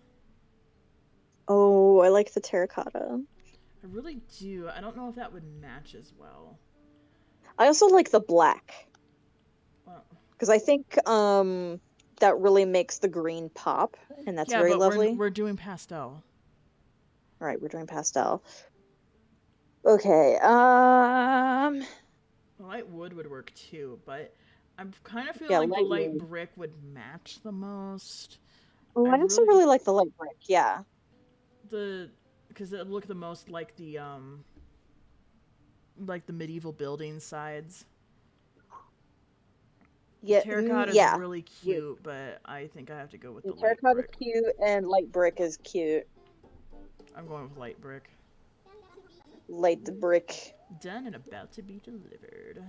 Oh, I like the terracotta. I really do. I don't know if that would match as well. I also like the black. Well, because I think that really makes the green pop, and that's very lovely. We're doing pastel. All right, we're doing pastel. Okay. Light wood would work too, but I kind of feel like the light brick would match the most. Oh, I also really like the light brick. Yeah. Because it would look the most like the medieval building sides. Yeah, terracotta is really cute, but I think I have to go with the light brick. Terracotta is cute, and light brick is cute. I'm going with light brick. Light the brick. Done and about to be delivered.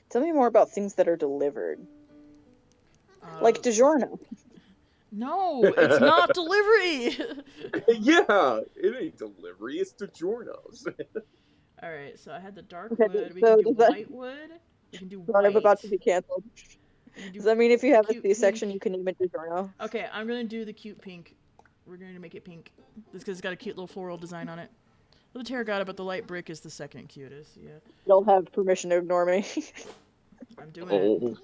Tell me more about things that are delivered. Like DiGiorno. No, it's not delivery. Yeah, it ain't delivery. It's DiGiorno's. All right, so I had the dark Okay, wood. We so can do does that- white wood. We can do Sorry, I'm white. about to be canceled. We can do Does that mean if you have a cute C-section, pink. you can name it DiGiorno? Okay, I'm gonna do the cute pink. We're going to make it pink. This because it's got a cute little floral design on it. The terracotta, but the light brick is the second cutest. Yeah, You'll have permission to ignore me. I'm doing it. Oh.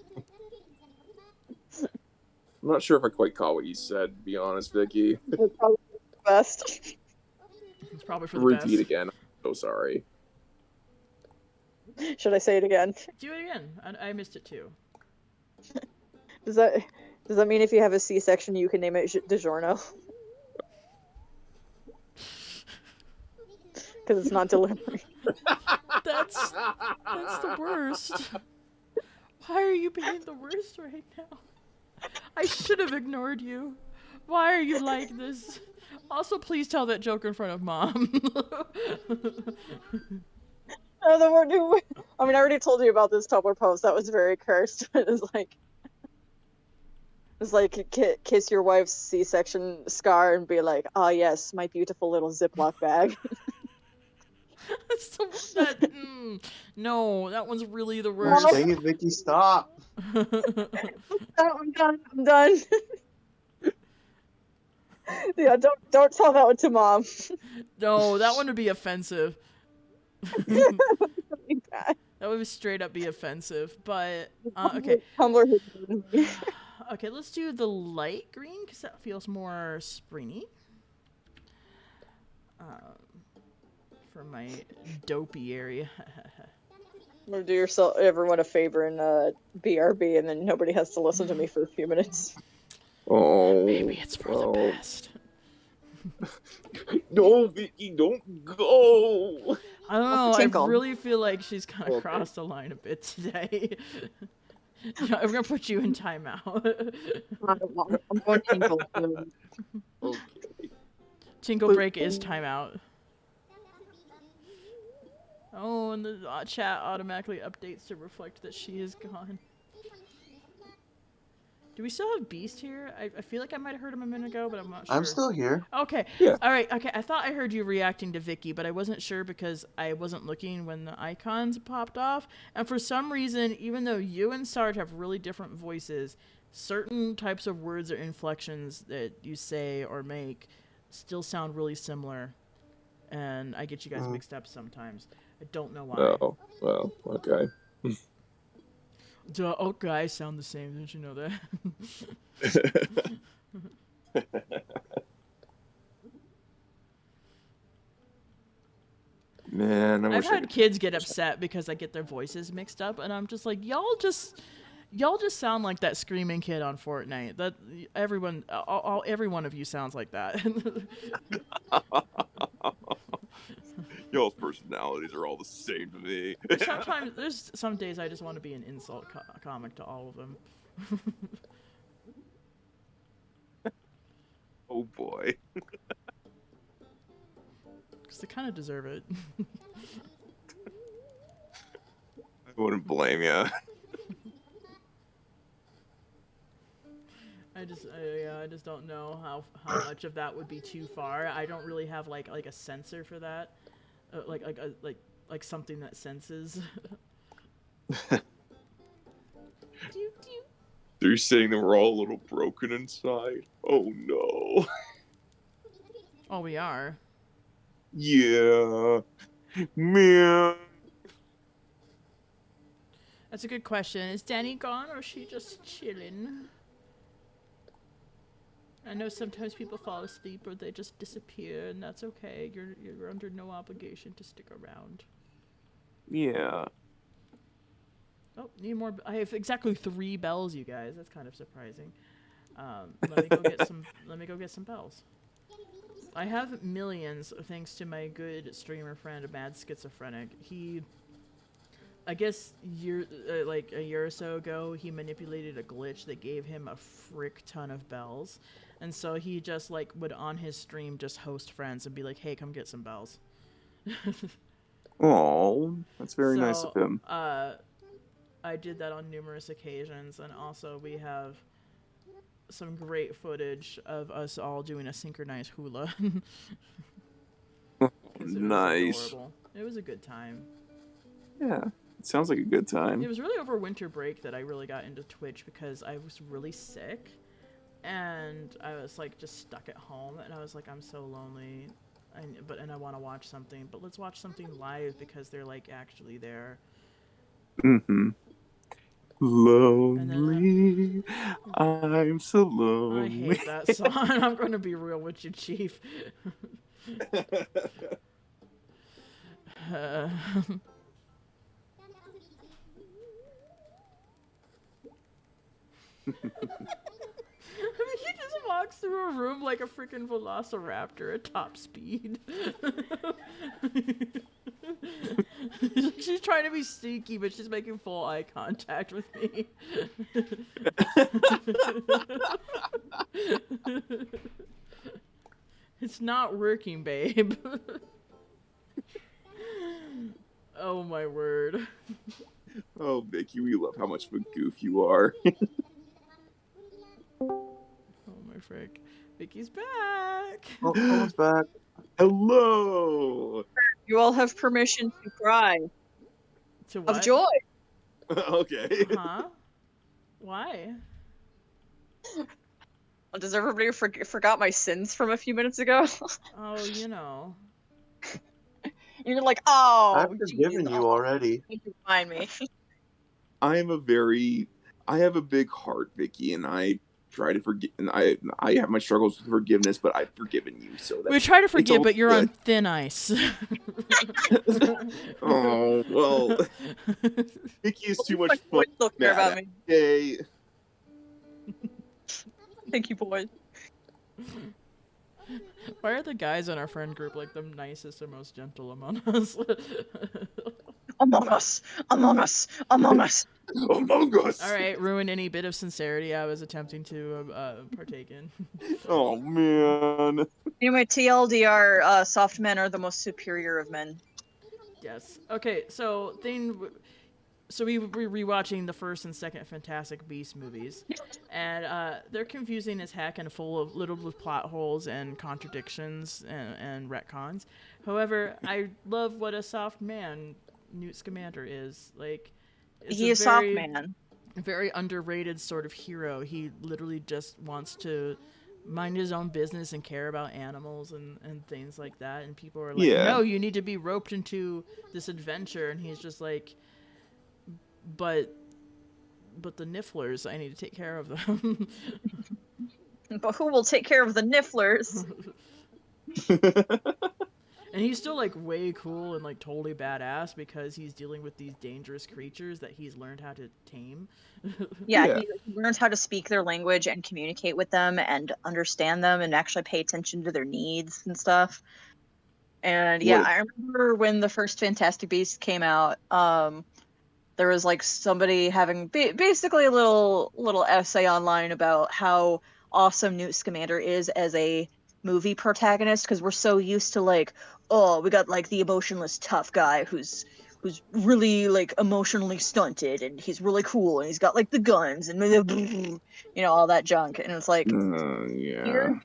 I'm not sure if I quite caught what you said, to be honest, Vicky. It's probably the best. It's probably for the Repeat best. again. I'm so sorry. Should I say it again? Do it again. I missed it too. Does that mean if you have a C-section, you can name it DiGiorno? Because it's not delivery. That's the worst. Why are you being the worst right now? I should have ignored you. Why are you like this? Also, please tell that joke in front of Mom. Oh, the word. I mean, I already told you about this Tumblr post. That was very cursed. It's like kiss your wife's C-section scar and be like, "Ah, yes, my beautiful little Ziploc bag." No, that one's really the worst. Dang it, Vicky, stop. I'm done. Yeah, don't tell that one to Mom. No, that one would be offensive. That would straight up be offensive. But okay. Tumblr. Okay, let's do the light green because that feels more springy. For my dopey area. Or do everyone a favor and BRB, and then nobody has to listen to me for a few minutes. Oh. Maybe it's for the best. No, Vicky, don't go. I don't know. I really feel like she's kind of crossed the line a bit today. I'm gonna put you in timeout. I'm going tinkle. Okay. Tinkle break is timeout. Oh, and the chat automatically updates to reflect that she is gone. Do we still have Beast here? I feel like I might have heard him a minute ago, but I'm not sure. I'm still here. Okay. Yeah. All right. Okay. I thought I heard you reacting to Vicky, but I wasn't sure because I wasn't looking when the icons popped off. And for some reason, even though you and Sarge have really different voices, certain types of words or inflections that you say or make still sound really similar. And I get you guys mixed up sometimes. I don't know why. Oh, well, okay. Duh, all guys sound the same. Didn't you know that? Man, I've had kids get upset because I get their voices mixed up, and I'm just like, y'all just sound like that screaming kid on Fortnite. That every one of you sounds like that. Y'all's personalities are all the same to me. Sometimes there's some days I just want to be an insult comic to all of them. Oh boy. Because they kind of deserve it. I wouldn't blame you. I just don't know how much of that would be too far. I don't really have like a sensor for that. Like something that senses. They're saying that we're all a little broken inside. Oh no. Oh, we are. Yeah. Man. That's a good question. Is Danny gone or is she just chilling? I know sometimes people fall asleep or they just disappear, and that's okay. You're under no obligation to stick around. Yeah. Oh, need more. I have exactly 3 bells, you guys. That's kind of surprising. Let me go get some. Let me go get some bells. I have millions thanks to my good streamer friend, Mad Schizophrenic. I guess like a year or so ago, he manipulated a glitch that gave him a frick ton of bells. And so he just like would on his stream just host friends and be like, hey, come get some bells. Oh, that's very nice of him. I did that on numerous occasions, and also we have some great footage of us all doing a synchronized hula. 'Cause it was Nice. adorable. It was a good time. Yeah, it sounds like a good time. It was really over winter break that I really got into Twitch because I was really sick. And I was like just stuck at home, and I was like, I'm so lonely, and I want to watch something, but let's watch something live because they're like actually there. Mm-hmm. Lonely, I'm so lonely. I hate that song. I'm going to be real with you, Chief. I mean, he just walks through a room like a freaking velociraptor at top speed. She's trying to be sneaky, but she's making full eye contact with me. It's not working, babe. Oh my word. Oh, Vicky, we love how much of a goof you are. Oh my frick. Vicky's back. Oh, someone's back. Hello. You all have permission to cry To what? of joy. Okay. Huh? Why? Does everybody forgot my sins from a few minutes ago? Oh, you know. You're like, oh, I've forgiven geez, you already. you remind me. I have a big heart, Vicky, and I try to forgive, and I have my struggles with forgiveness, but I've forgiven you, so that We try to forgive, all but you're good. on thin ice. Oh, well, Vicky is too much fun. Boys still care about me. Okay. Thank you, boys. Why are the guys in our friend group like the nicest and most gentle among us? Among us, among us, among us. Among Us. All right, ruin any bit of sincerity I was attempting to partake in. Oh man. Anyway, TLDR, soft men are the most superior of men. Yes. Okay, so we were rewatching the first and second Fantastic Beasts movies, and they're confusing as heck and full of little plot holes and contradictions and retcons. However, I love what a soft man Newt Scamander is. Like, He is soft man. Very underrated sort of hero. He literally just wants to mind his own business and care about animals and things like that. And people are like, Yeah. no, you need to be roped into this adventure. And he's just like, but the nifflers, I need to take care of them. But who will take care of the nifflers? And he's still like way cool and like totally badass because he's dealing with these dangerous creatures that he's learned how to tame. Yeah, he learns how to speak their language and communicate with them and understand them and actually pay attention to their needs and stuff. And yeah, I remember when the first Fantastic Beasts came out, there was like somebody having basically a little essay online about how awesome Newt Scamander is as a movie protagonist, because we're so used to like, oh, we got like the emotionless tough guy who's really like emotionally stunted and he's really cool and he's got like the guns and you know, all that junk. And it's like, here's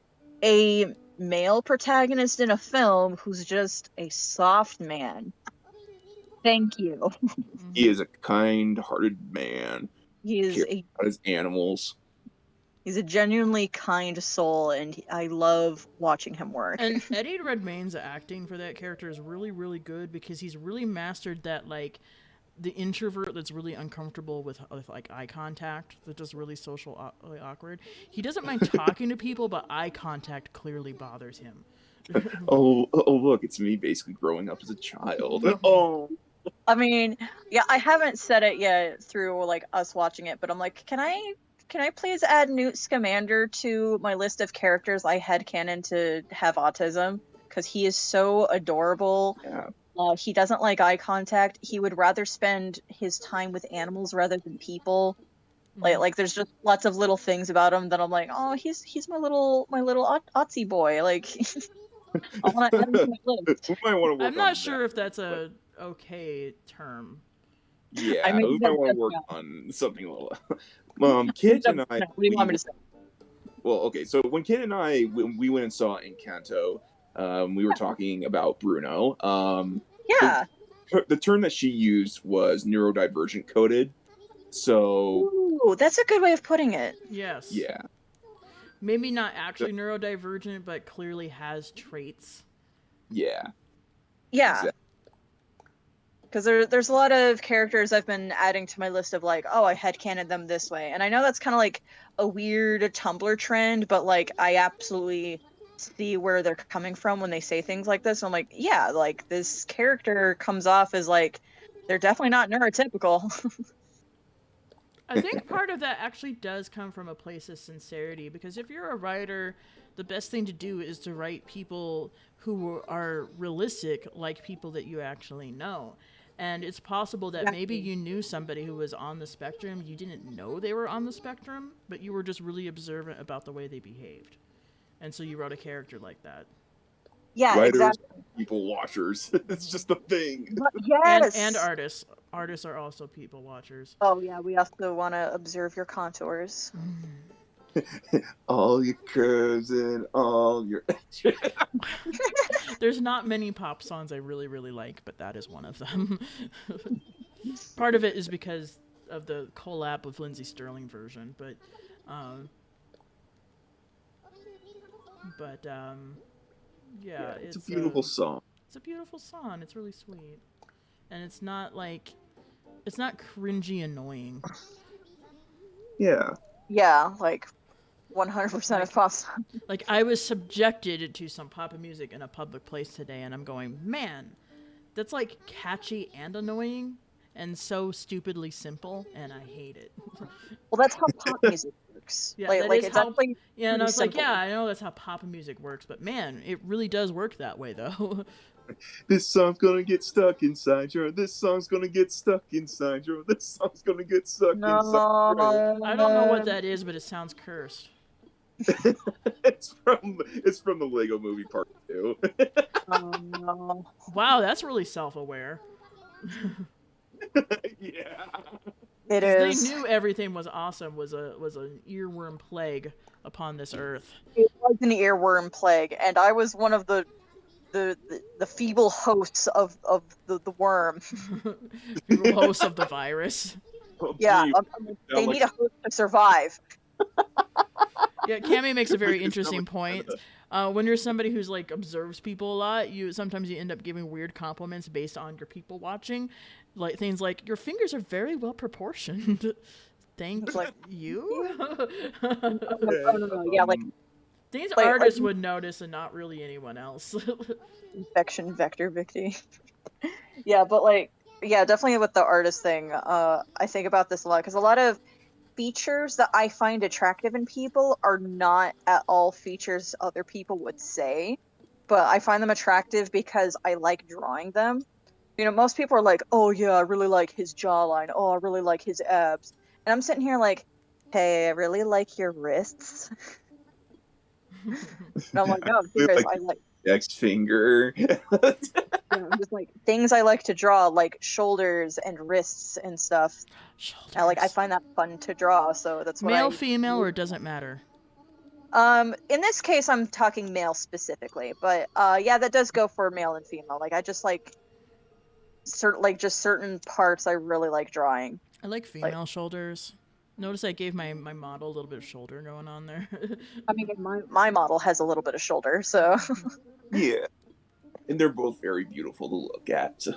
a male protagonist in a film who's just a soft man. Thank you. He is a kind-hearted man. He is about his animals. He's a genuinely kind soul, and I love watching him work. And Eddie Redmayne's acting for that character is really, really good because he's really mastered that, like, the introvert that's really uncomfortable with like eye contact, that's just really social awkward. He doesn't mind talking to people, but eye contact clearly bothers him. Oh, look, it's me basically growing up as a child. Oh. I mean, yeah, I haven't said it yet through like us watching it, but I'm like, can I please add Newt Scamander to my list of characters I headcanon to have autism? Because he is so adorable. Yeah. He doesn't like eye contact. He would rather spend his time with animals rather than people. Like there's just lots of little things about him that I'm like, oh, he's my little Otzi boy. Like, I want to add him to my list. We might want to work I'm not on sure if that's a okay term. Yeah, I mean, we might want to work on something a little. Kit and I. What do you want me to say? well, okay. So when Ken and I, when we went and saw Encanto, we were talking about Bruno. Yeah. The term that she used was neurodivergent coded. So Ooh, that's a good way of putting it. Yes. yeah, Maybe not actually neurodivergent, but clearly has traits. yeah, Yeah. exactly. Because there's a lot of characters I've been adding to my list of like, oh, I headcanoned them this way. And I know that's kind of like a weird Tumblr trend, but like I absolutely see where they're coming from when they say things like this. I'm like, yeah, like this character comes off as like they're definitely not neurotypical. I think part of that actually does come from a place of sincerity, because if you're a writer, the best thing to do is to write people who are realistic, like people that you actually know. And it's possible that maybe you knew somebody who was on the spectrum, you didn't know they were on the spectrum, but you were just really observant about the way they behaved. And so you wrote a character like that. Yeah, Writers, exactly. people watchers. It's just a thing. But yes. And artists. Artists are also people watchers. Oh yeah, we also want to observe your contours. All your curves and all your. There's not many pop songs I really, really like, but that is one of them. Part of it is because of the collab with Lindsey Sterling version, but yeah, It's a beautiful song. It's a beautiful song. It's really sweet, and it's not cringy annoying. Yeah. Yeah, like 100% of pop songs. Like, I was subjected to some pop music in a public place today, and I'm going, man, that's like catchy and annoying, and so stupidly simple, and I hate it. Well, that's how pop music works. Yeah, like it's it's how. actually Yeah, and I was simple. like, yeah, I know that's how pop music works, but man, it really does work that way, though. This song's gonna get stuck inside you. This song's gonna get stuck inside you. This song's gonna get stuck inside you. I don't know what that is, but it sounds cursed. It's from the Lego Movie Part 2. Oh no. Wow, that's really self-aware. Yeah. It is. They knew everything was awesome was an earworm plague upon this earth. It was an earworm plague, and I was one of the feeble hosts of the worm. Feeble hosts of the virus. Oh, Yeah, gee, they need a host to survive. Yeah, Cammy makes a very interesting point. When you're somebody who's like observes people a lot, sometimes you end up giving weird compliments based on your people watching, like things like your fingers are very well proportioned. Thank you. No. Yeah, like things artists would notice and not really anyone else. infection vector Victy. Yeah, but like, yeah, definitely with the artist thing. I think about this a lot because a lot of features that I find attractive in people are not at all features other people would say, but I find them attractive because I like drawing them. You know, most people are like, oh yeah, I really like his jawline. Oh, I really like his abs. And I'm sitting here like, hey, I really like your wrists. And I'm like, no, serious, I like X finger. I'm just like things I like to draw, like shoulders and wrists and stuff. Shoulders. I find that fun to draw, so that's what Male, female, or it doesn't matter? In this case, I'm talking male specifically, but yeah, that does go for male and female. Like I just like certain parts I really like drawing. I like female shoulders. Notice I gave my model a little bit of shoulder going on there. I mean, my model has a little bit of shoulder, so. Yeah, and they're both very beautiful to look at. So,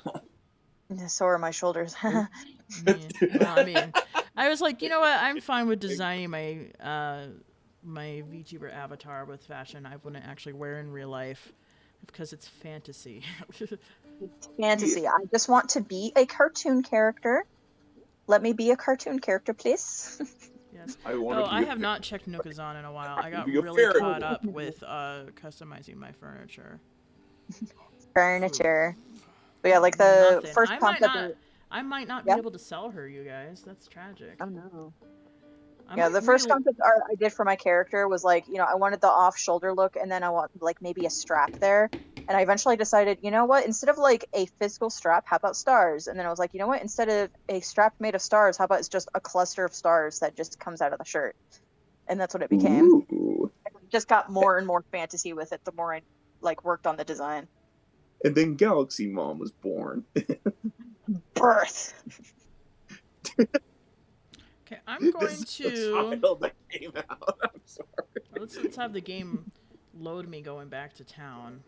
so are my shoulders. Well, I mean, I was like, you know what? I'm fine with designing my my VTuber avatar with fashion I wouldn't actually wear in real life because it's fantasy. It's fantasy. I just want to be a cartoon character. Let me be a cartoon character, please. Yes. I have not checked Nookazon in a while. I got Be a really fairy. caught up with customizing my furniture. Furniture. But yeah, like the Nothing. first concept. I might not be able to sell her, you guys. That's tragic. Oh no. Yeah, The first concept art I did for my character was like, you know, I wanted the off-shoulder look, and then I want like maybe a strap there. And I eventually decided, you know what, instead of like a physical strap, how about stars? And then I was like, you know what, instead of a strap made of stars, how about it's just a cluster of stars that just comes out of the shirt? And that's what it became. Ooh. just got more and more fantasy with it the more I like worked on the design. And then Galaxy Mom was born. Birth. Okay, I'm going This is to... the child that came out. I'm sorry. Let's have the game load me going back to town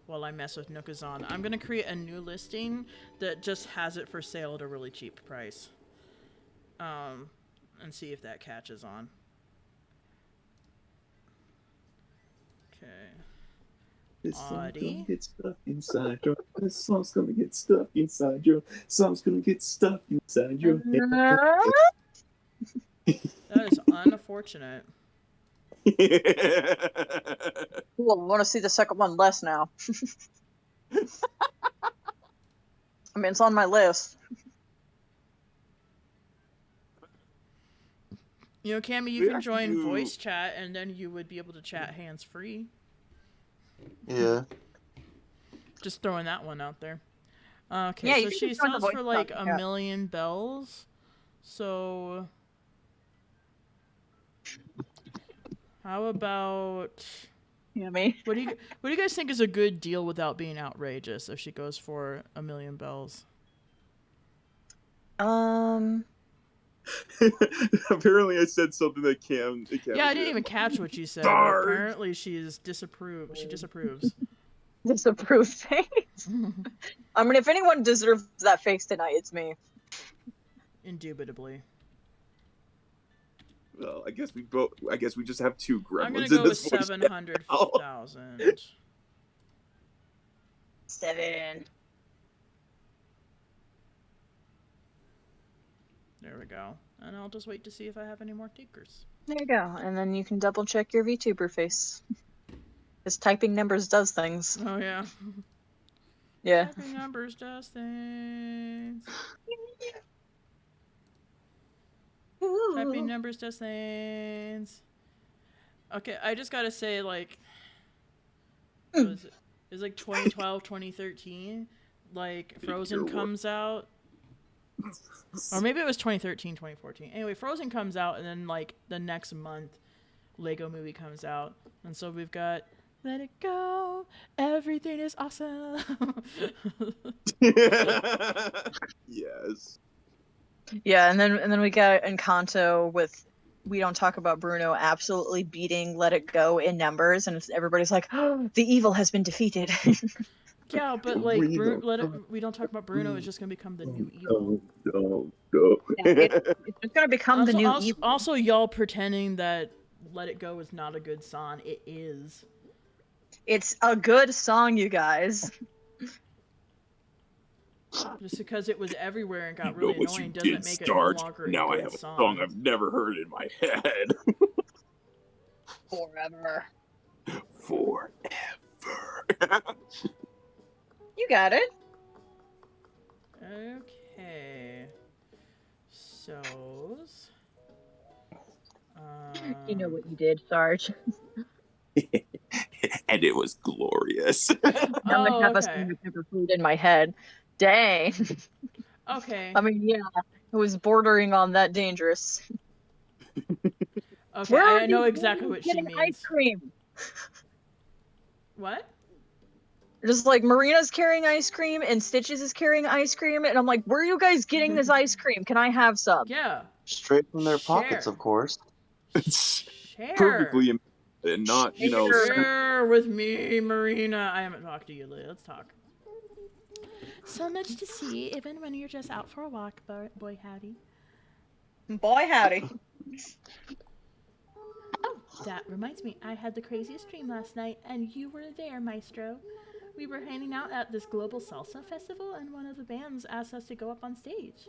while I mess with Nookazon. I'm going to create a new listing that just has it for sale at a really cheap price. And see if that catches on. Okay. This song's Audie. gonna get stuck inside your. This song's gonna get stuck inside your. Song's gonna get stuck inside your head. That is unfortunate. Cool, I want to see the second one less now. I mean, it's on my list. You know, Cammy, you can join voice chat, and then you would be able to chat hands-free. Yeah. Just throwing that one out there. Okay, Yeah, so you can she just join the sells voice for like chat, a yeah. million bells. So... How about... You know me? What do you guys think is a good deal without being outrageous if she goes for a million bells? Apparently, I said something that Cam. Yeah, I didn't even catch what you said. But Darn. apparently, she's disapproved. She disapproves. Disapprove face. I mean, if anyone deserves that face tonight, it's me. Indubitably. Well, I guess we both. I guess we just have two gremlins. I'm gonna in go with this voice 700,000. 7. There we go. And I'll just wait to see if I have any more takers. There you go, and then you can double check your VTuber face. Because typing numbers does things. Oh yeah. Yeah. Typing numbers does things. Typing numbers does things. Okay, I just gotta say, like, what was it? It was like 2012, 2013. Like, Frozen comes out. Or maybe it was 2013, 2014. Anyway, Frozen comes out, and then, like, the next month, Lego Movie comes out. And so we've got Let It Go, Everything is Awesome. Yes. Yeah, and then we got Encanto with We Don't Talk About Bruno absolutely beating Let It Go in numbers, and everybody's like, oh, the evil has been defeated. Yeah, but like, We We Don't Talk About Bruno is just gonna become the new evil. No. Yeah, it's just gonna become the new evil. Also, y'all pretending that Let It Go is not a good song. It is. It's a good song, you guys. Just because it was everywhere and got really annoying doesn't make it no longer a Now good I have a song. song I've never heard in my head. Forever. Forever. You got it. Okay. So. You know what you did, Sarge. And it was glorious. Now I have a song of pepper food in my head. Dang. Okay. I mean, yeah, it was bordering on that dangerous. Okay, I know exactly what she means. Ice cream. What? Just like Marina's carrying ice cream and Stitches is carrying ice cream, and I'm like, where are you guys getting this ice cream? Can I have some? Yeah. Straight from their pockets, of course. Share. Perfectly, and not, you know. Share with me, Marina. I haven't talked to you lately. Let's talk. So much to see, even when you're just out for a walk, boy howdy. Boy howdy. Oh, that reminds me. I had the craziest dream last night, and you were there, Maestro. We were hanging out at this global salsa festival, and one of the bands asked us to go up on stage.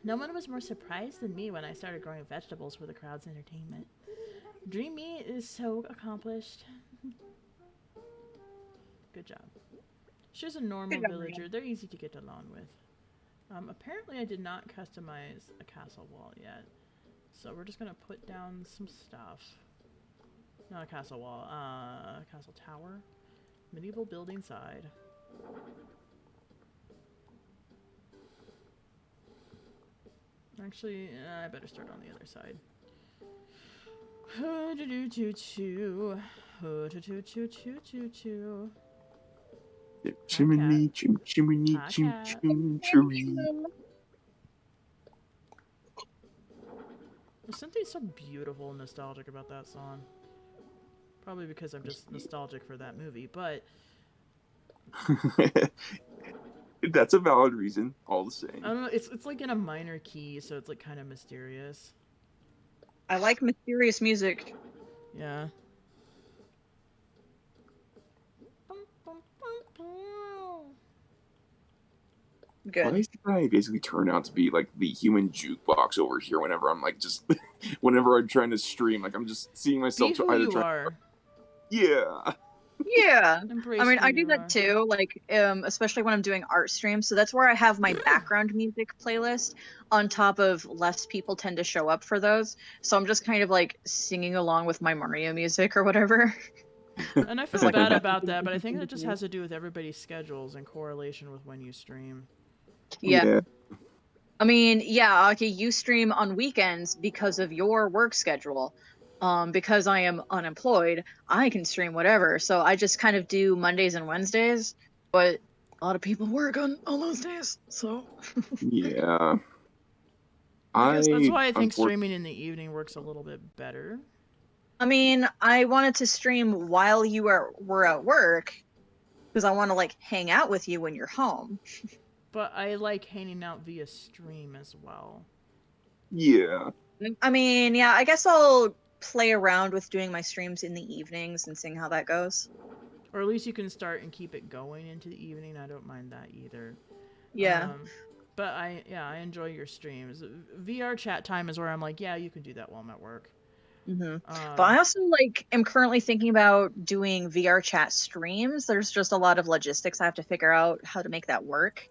No one was more surprised than me when I started growing vegetables for the crowd's entertainment. Dream me is so accomplished. Good job. She's a normal villager. They're easy to get along with. Apparently I did not customize a castle wall yet. So we're just gonna put down some stuff. Not a castle wall, a castle tower. Medieval building side. Actually, I better start on the other side. Chimney, chimney, Hi, chim, cat. chim, chimney. There's something so beautiful and nostalgic about that song. Probably because I'm just nostalgic for that movie, but That's a valid reason, all the same. I don't know. It's like in a minor key, so it's like kind of mysterious. I like mysterious music. Yeah. Good. Why is the guy basically turned out to be like the human jukebox over here whenever I'm like just whenever I'm trying to stream, like I'm just seeing myself Be who either you try. are. Yeah. Yeah. Embrace I mean, who I do you that are. too, like, especially when I'm doing art streams. So that's where I have my background music playlist on top of less people tend to show up for those. So I'm just kind of like singing along with my Mario music or whatever. And I feel like bad a- about that, but I think that just has to do with everybody's schedules in correlation with when you stream. Yeah. I mean, yeah, okay, you stream on weekends because of your work schedule. Because I am unemployed, I can stream whatever. So I just kind of do Mondays and Wednesdays, but a lot of people work on those days, so. Yeah. I guess that's why I think unfor- streaming in the evening works a little bit better. I mean, I wanted to stream while you were at work because I want to like hang out with you when you're home. But I like hanging out via stream as well. Yeah. I mean, yeah, I guess I'll play around with doing my streams in the evenings and seeing how that goes. Or at least you can start and keep it going into the evening. I don't mind that either. Yeah. But I enjoy your streams. VR chat time is where I'm like, yeah, you can do that while I'm at work. But I also like am currently thinking about doing VR chat streams. There's just a lot of logistics I have to figure out how to make that work.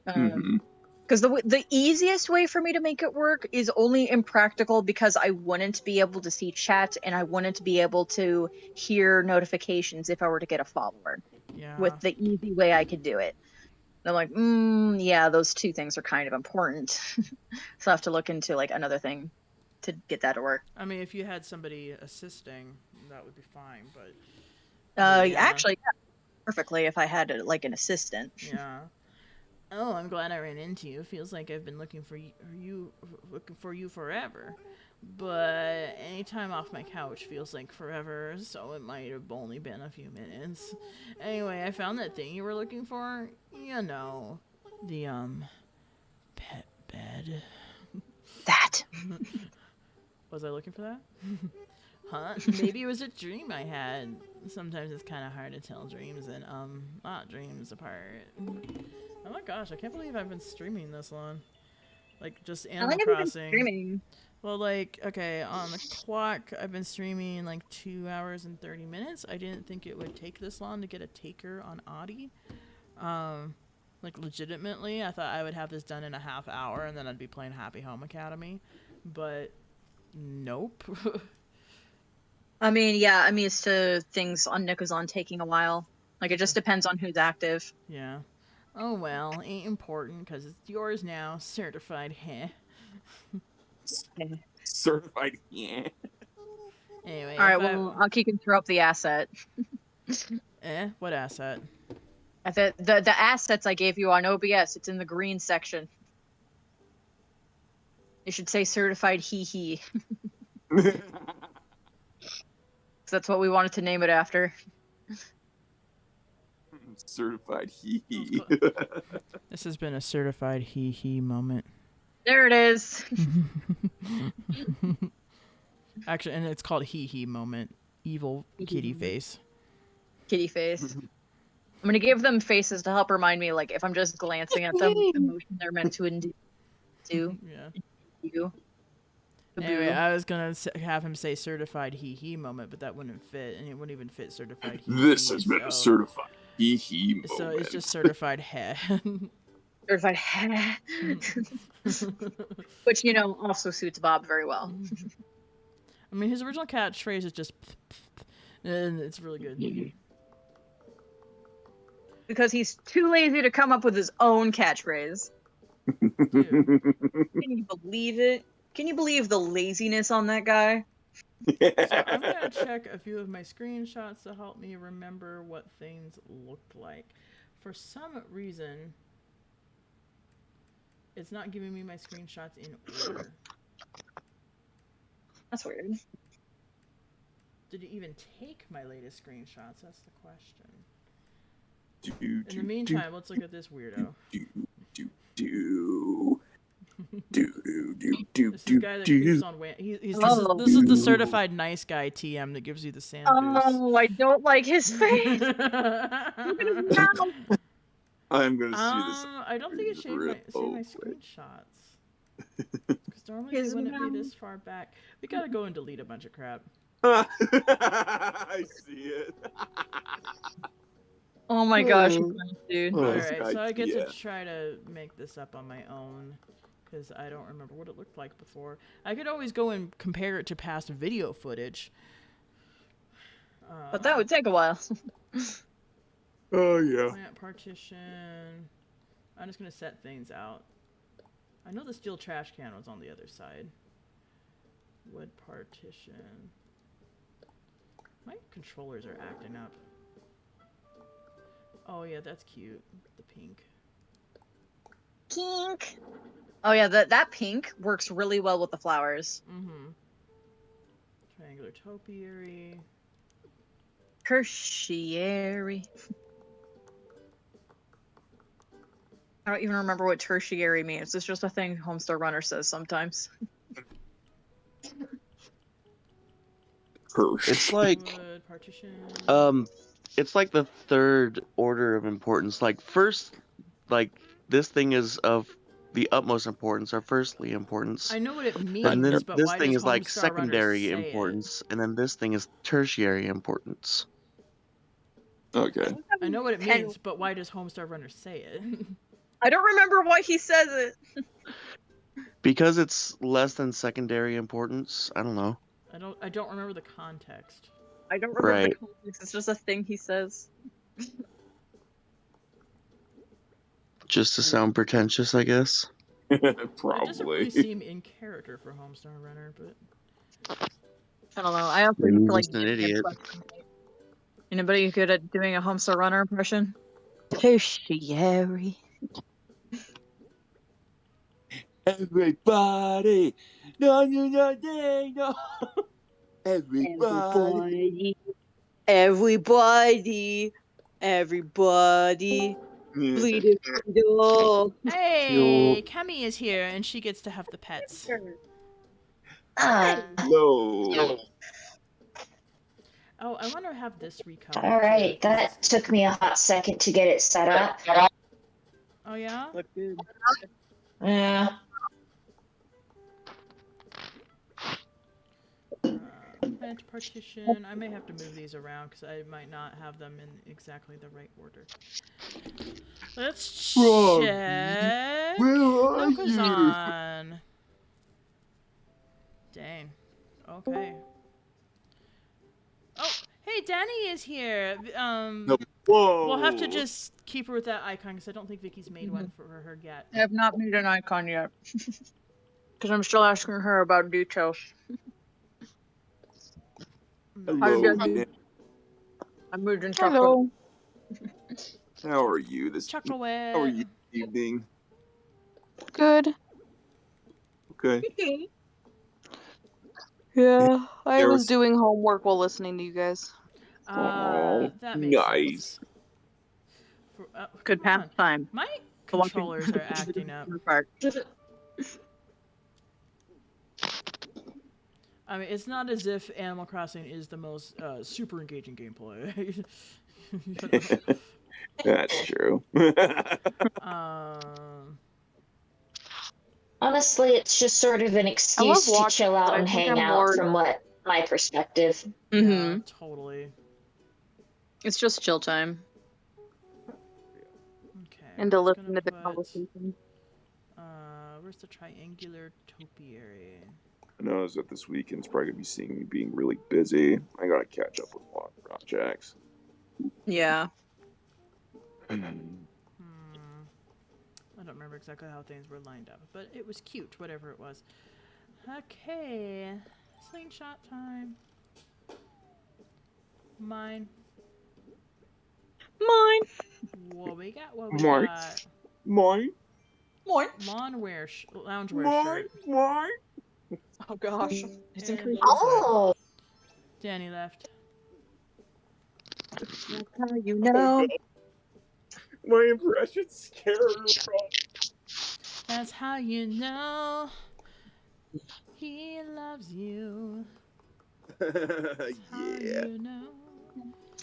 Because the easiest way for me to make it work is only impractical because I wouldn't be able to see chat and I wouldn't be able to hear notifications if I were to get a follower. Yeah. With the easy way I could do it. And I'm like, yeah, those two things are kind of important. So I have to look into like another thing to get that to work. I mean, if you had somebody assisting, that would be fine, but... Actually, yeah, perfectly if I had like an assistant. Yeah. Oh, I'm glad I ran into you. Feels like I've been looking for you forever. But any time off my couch feels like forever, so it might have only been a few minutes. Anyway, I found that thing you were looking for. You know, the pet bed. That. Was I looking for that? Huh? Maybe it was a dream I had. Sometimes it's kind of hard to tell dreams and not dreams apart. Oh my gosh, I can't believe I've been streaming this long. Like, just Animal Crossing. Streaming? Well, like, okay, on the clock, I've been streaming like 2 hours and 30 minutes. I didn't think it would take this long to get a taker on Audi. Like, legitimately, I thought I would have this done in a half hour and then I'd be playing Happy Home Academy. But, nope. I mean, yeah, I'm used to things on Nikozon taking a while. Like, it just depends on who's active. Yeah. Oh well, ain't important because it's yours now. Certified, heh. Certified, yeah. Anyway. Alright, well, Aki can throw up the asset. What asset? The assets I gave you on OBS, it's in the green section. It should say certified hee. So that's what we wanted to name it after. Certified hee hee. This has been a certified hee hee moment. There it is. Actually, and it's called hee hee moment. Evil kitty face. Kitty face. I'm gonna give them faces to help remind me, like, if I'm just glancing at them, the emotion they're meant to do. Yeah. Anyway, I was gonna have him say certified hee hee moment, but that wouldn't fit, and it wouldn't even fit certified hee hee. This has been a certified hee hee moment. So it's just certified heh. Certified heh. Which, you know, also suits Bob very well. I mean, his original catchphrase is just and it's really good. Because he's too lazy to come up with his own catchphrase. Can you believe it? Can you believe the laziness on that guy? So I'm gonna check a few of my screenshots to help me remember what things looked like. For some reason, it's not giving me my screenshots in order. That's weird. Did it even take my latest screenshots? That's the question. Do, In the meantime, let's look at this weirdo. This is the guy that creeps on this is the certified nice guy TM that gives you the sand boost. Oh, I don't like his face. Look at his mouth. I'm gonna see this. I don't think it saved my screenshots. Because normally they wouldn't be this far back. We gotta go and delete a bunch of crap. I see it. Oh my gosh, dude. Alright, so I get to try to make this up on my own. Because I don't remember what it looked like before. I could always go and compare it to past video footage. But that would take a while. Oh, yeah. Plant partition. I'm just going to set things out. I know the steel trash can was on the other side. Wood partition. My controllers are acting up. Oh yeah, that's cute. The pink. Pink. Oh yeah, that pink works really well with the flowers. Mm-hmm. Triangular topiary. Tertiary. I don't even remember what tertiary means. It's just a thing Homestar Runner says sometimes. It's like Wood partition. it's like the third order of importance. Like first, like this thing is of the utmost importance or firstly importance. I know what it means, And then but this why thing does is like Homestar Runner secondary say importance, and then this thing is tertiary importance. Okay. I know what it means, but why does Homestar Runner say it? I don't remember why he says it. Because it's less than secondary importance. I don't know. I don't remember the context. I don't remember Right. the context. It's just a thing he says. Just to sound pretentious, I guess. It doesn't really Probably. seem in character for Homestar Runner, but I don't know. I also Maybe feel you're like just an idiot. Anybody good at doing a Homestar Runner impression? Tertiary. Everybody, no, no. Everybody. Everybody. Bleed it. hey, Kemi is here, and she gets to have the pets. No. Oh, I want to have this recolored. Alright, that took me a hot second to get it set up. Oh yeah? Look good. Yeah. Plant partition. I may have to move these around because I might not have them in exactly the right order. Let's Frog, check. where are What goes you? on? Dang. Okay. Oh, hey, Danny is here. Whoa. We'll have to just keep her with that icon because I don't think Vicky's made one for her yet. I have not made an icon yet. Because I'm still asking her about details. Hello. I moved in Hello. How are you this Chocolate. How are you this evening? Good. Okay. Yeah, I There was was- doing homework while listening to you guys. That makes nice. sense. For, Good come on. pastime. My controllers are acting up. I mean, it's not as if Animal Crossing is the most super engaging gameplay. That's true. Honestly, it's just sort of an excuse to watching, chill out but I and think hang I'm out more- from what my perspective. Mm-hmm. Yeah, totally. It's just chill time. Okay. And to I'm just listen gonna to the put, conversation. where's the triangular topiary? I noticed that this weekend's probably gonna be seeing me being really busy. I gotta catch up with a lot of projects. Yeah. I don't remember exactly how things were lined up, but it was cute, whatever it was. Okay. Slingshot time. Mine. Mine. What we got? What we Mine. got? Mine. Mine. Loungewear shirt. Mine. Oh gosh. It's And increasing. Oh, Danny left. How you know? My impression's scary. That's how you know he loves you. How Yeah. you know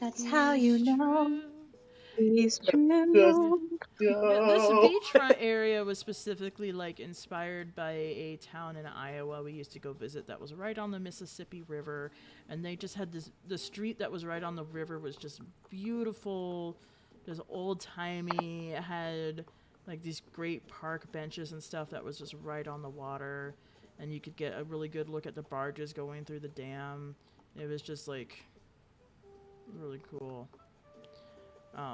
That's how you he's know true. he's true. This beachfront area was specifically like inspired by a town in Iowa we used to go visit that was right on the Mississippi River, and they just had the street that was right on the river was just beautiful, just old timey. It had like these great park benches and stuff that was just right on the water, and you could get a really good look at the barges going through the dam. It was just like really cool.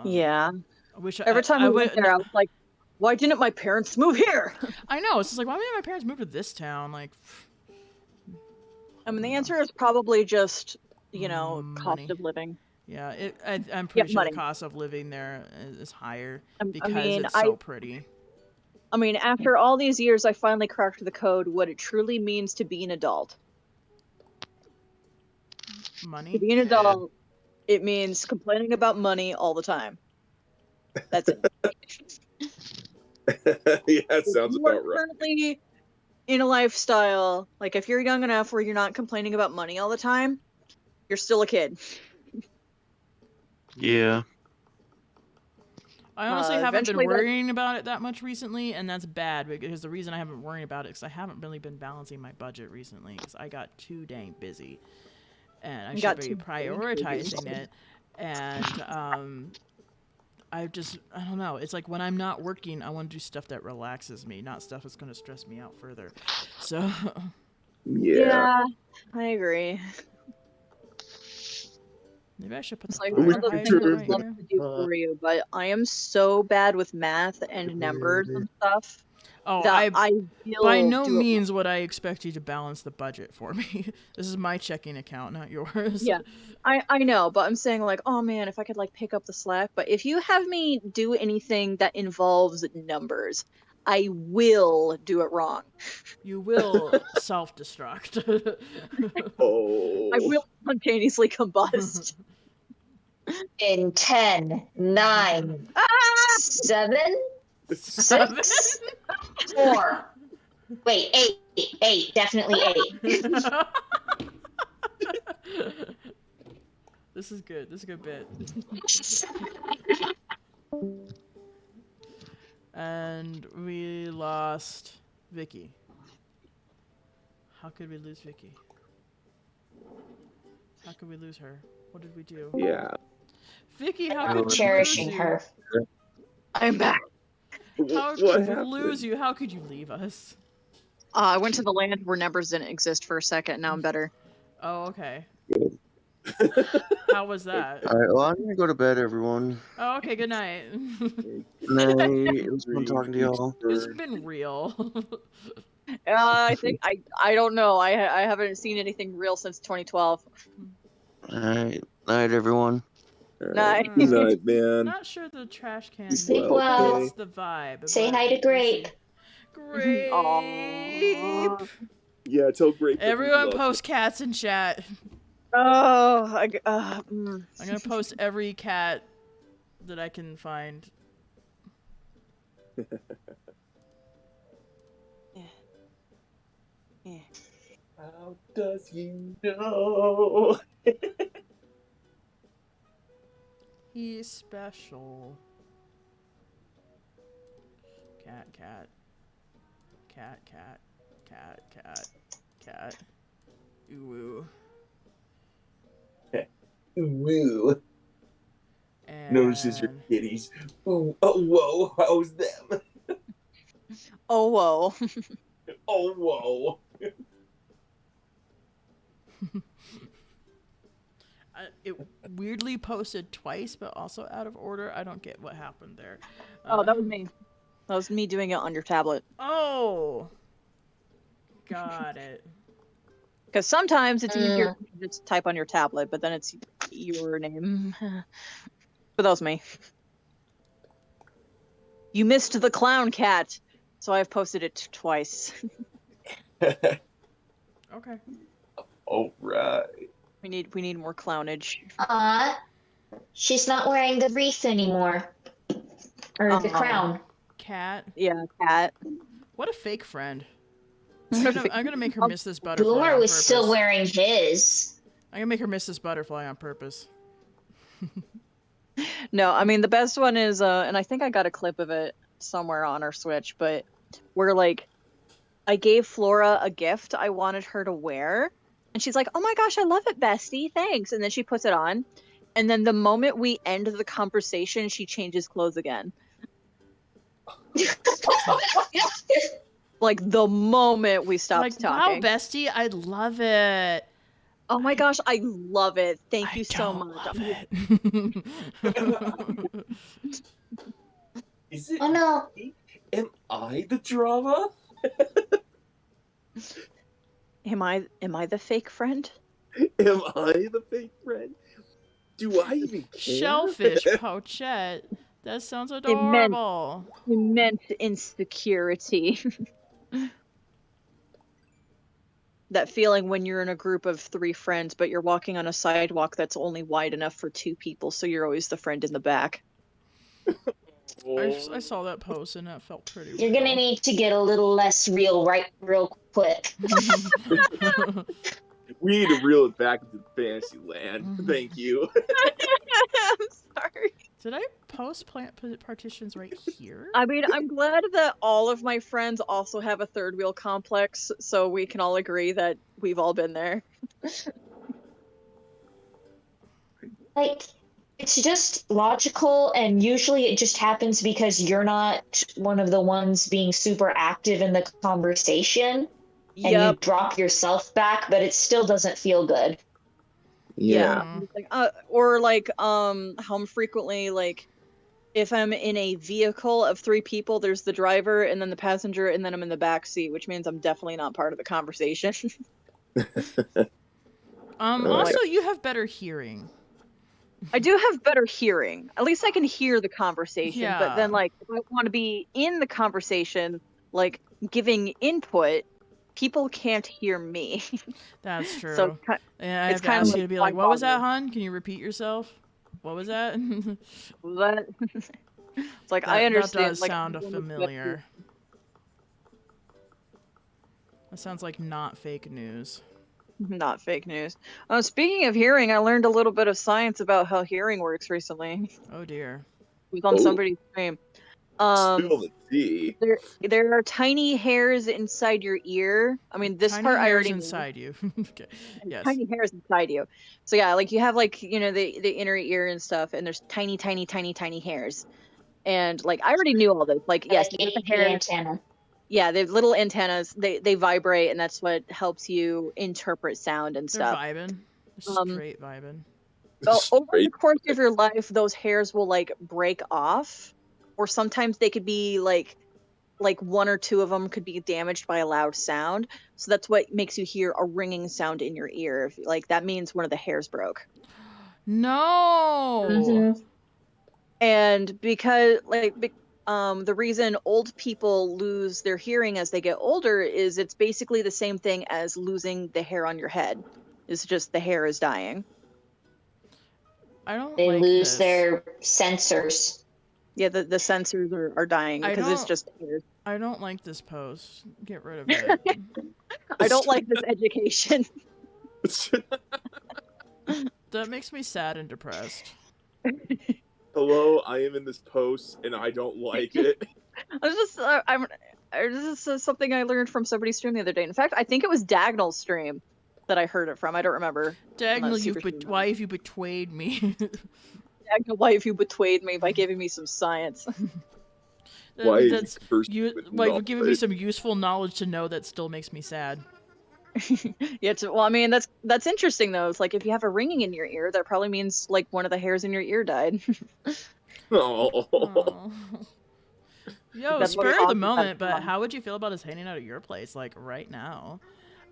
Yeah. I wish Every time we went there, I was like, why didn't my parents move here? I know. It's just like, why didn't my parents move to this town? Like, I mean, the answer is probably just, you know, money. cost of living. Yeah, I'm pretty sure money. the cost of living there is higher I because mean, it's so pretty. I mean, after all these years, I finally cracked the code what it truly means to be an adult. Money? To be an adult, it means complaining about money all the time. That's it. Yeah, that sounds If you are about right. currently in a lifestyle, like if you're young enough where you're not complaining about money all the time, you're still a kid. Yeah. I honestly haven't been eventually worrying about it that much recently, and that's bad because the reason I haven't been worrying about it is I haven't really been balancing my budget recently because I got too dang busy, and I should be prioritizing it. And I don't know. It's like when I'm not working, I want to do stuff that relaxes me, not stuff that's going to stress me out further. So Yeah, I agree. maybe I should put It's the like fire one of those things hydrant I'd right love here. to do for you, but I am so bad with math and numbers and stuff Oh, that I will by no do it. means would I expect you to balance the budget for me. This is my checking account, not yours. Yeah, I know, but I'm saying like, oh man, if I could like pick up the slack. But if you have me do anything that involves numbers, I will do it wrong. You will self-destruct. Oh. I will spontaneously combust. in 10, 9, 7, 6, 4. Wait, 8, definitely 8. This is good. This is a good bit. And we lost Vicky. How could we lose Vicky? How could we lose her? What did we do? Yeah. Vicky, how I'm could we cherishing lose you? her. I'm back. How What could we happened? lose you? How could you leave us? I went to the land where numbers didn't exist for a second. Now I'm better. Oh, okay. How was that? Alright, well, I'm gonna go to bed, everyone. Oh, okay. Good night. Good night. It was fun talking to y'all. It's been real. I think I don't know. I haven't seen anything real since 2012. Alright. Night, everyone. Night. Good night, man. Not sure the trash can Sleep well. fits the vibe. Say but hi to we'll Grape. see. Grape. Aw. Yeah, tell Grape. that we Everyone love post cats in chat. Oh, I'm gonna post every cat that I can find. Yeah. How does you know? He's special. Cat, cat. Cat, cat. Cat, cat. Cat. Ooh. Woo. And Notices your kitties. Ooh, oh, whoa. How's them? Oh, whoa. Oh, whoa. It weirdly posted twice, but also out of order. I don't get what happened there. Oh, that was me. That was me doing it on your tablet. Oh! Got it. Because sometimes it's easier to just type on your tablet, but then it's your name. But that was me. You missed the clown cat, so I've posted it twice. Okay. All right. We need more clownage. She's not wearing the wreath anymore. Or the crown. Cat. Yeah, cat. What a fake friend. I'm gonna make her miss this butterfly Boomer on was purpose. still wearing his. I'm gonna make her miss this butterfly on purpose. No, I mean the best one is and I think I got a clip of it somewhere on our Switch, but where like I gave Flora a gift I wanted her to wear, and she's like, "Oh my gosh, I love it, bestie, thanks." And then she puts it on, and then the moment we end the conversation, she changes clothes again. Like the moment we stopped Like, talking. wow, bestie, I love it. Oh my gosh, I love it. Thank you so much. Love it. Is it? Oh no. Am I the drama? Am I the fake friend? Am I the fake friend? Do I even care? Shellfish Pochette. That sounds adorable. Immense insecurity. That feeling when you're in a group of 3 friends, but you're walking on a sidewalk that's only wide enough for 2 people, so you're always the friend in the back. I saw that post and that felt pretty You're real. gonna need to get a little less real real quick. We need to reel it back into fantasy land. Thank you. I'm sorry. Did I post plant partitions right here? I mean, I'm glad that all of my friends also have a third wheel complex, so we can all agree that we've all been there. Like, it's just logical, and usually it just happens because you're not one of the ones being super active in the conversation, and you drop yourself back, but it still doesn't feel good. Yeah. Like, or like, how frequently, like, if I'm in a vehicle of 3 people, there's the driver and then the passenger, and then I'm in the back seat, which means I'm definitely not part of the conversation. Also, you have better hearing. I do have better hearing. At least I can hear the conversation. Yeah. But then, like, if I want to be in the conversation, like, giving input, people can't hear me. That's true. So yeah, I have to ask you to be like, what was that, hon? Can you repeat yourself? What was that? What? It's like, I understand. That does like, sound familiar. That sounds like not fake news. Not fake news. Speaking of hearing, I learned a little bit of science about how hearing works recently. Oh dear. It was on somebody's stream. Spill the tea. There are tiny hairs inside your ear. I mean, this Tiny part I hairs already inside you. Okay. Yes. Tiny hairs inside you. So yeah, like you have like, you know, the inner ear and stuff, and there's tiny hairs. And like I already knew all this. Like yes, Like the hair antenna. Yeah, they have little antennas. They vibrate, and that's what helps you interpret sound and They're stuff. vibing. Straight vibing. So over the course of your life, those hairs will like break off, or sometimes they could be like 1 or 2 of them could be damaged by a loud sound. So that's what makes you hear a ringing sound in your ear. Like that means one of the hairs broke. No. Mm-hmm. And because the reason old people lose their hearing as they get older is it's basically the same thing as losing the hair on your head. It's just the hair is dying. They lose their sensors. Yeah, the sensors are dying because it's just hairs. I don't like this post. Get rid of it. I don't like this education. That makes me sad and depressed. Hello, I am in this post and I don't like it. This is something I learned from somebody's stream the other day. In fact, I think it was Dagnall's stream that I heard it from. I don't remember. Dagnall, why have you betrayed me? Dagnall, why have you betrayed me by giving me some science? Why you're giving me some useful knowledge to know that still makes me sad. Yeah, well, I mean, that's interesting though. It's like if you have a ringing in your ear, that probably means like one of the hairs in your ear died. Oh. Yo, spur of the moment, but how would you feel about us hanging out at your place, like right now?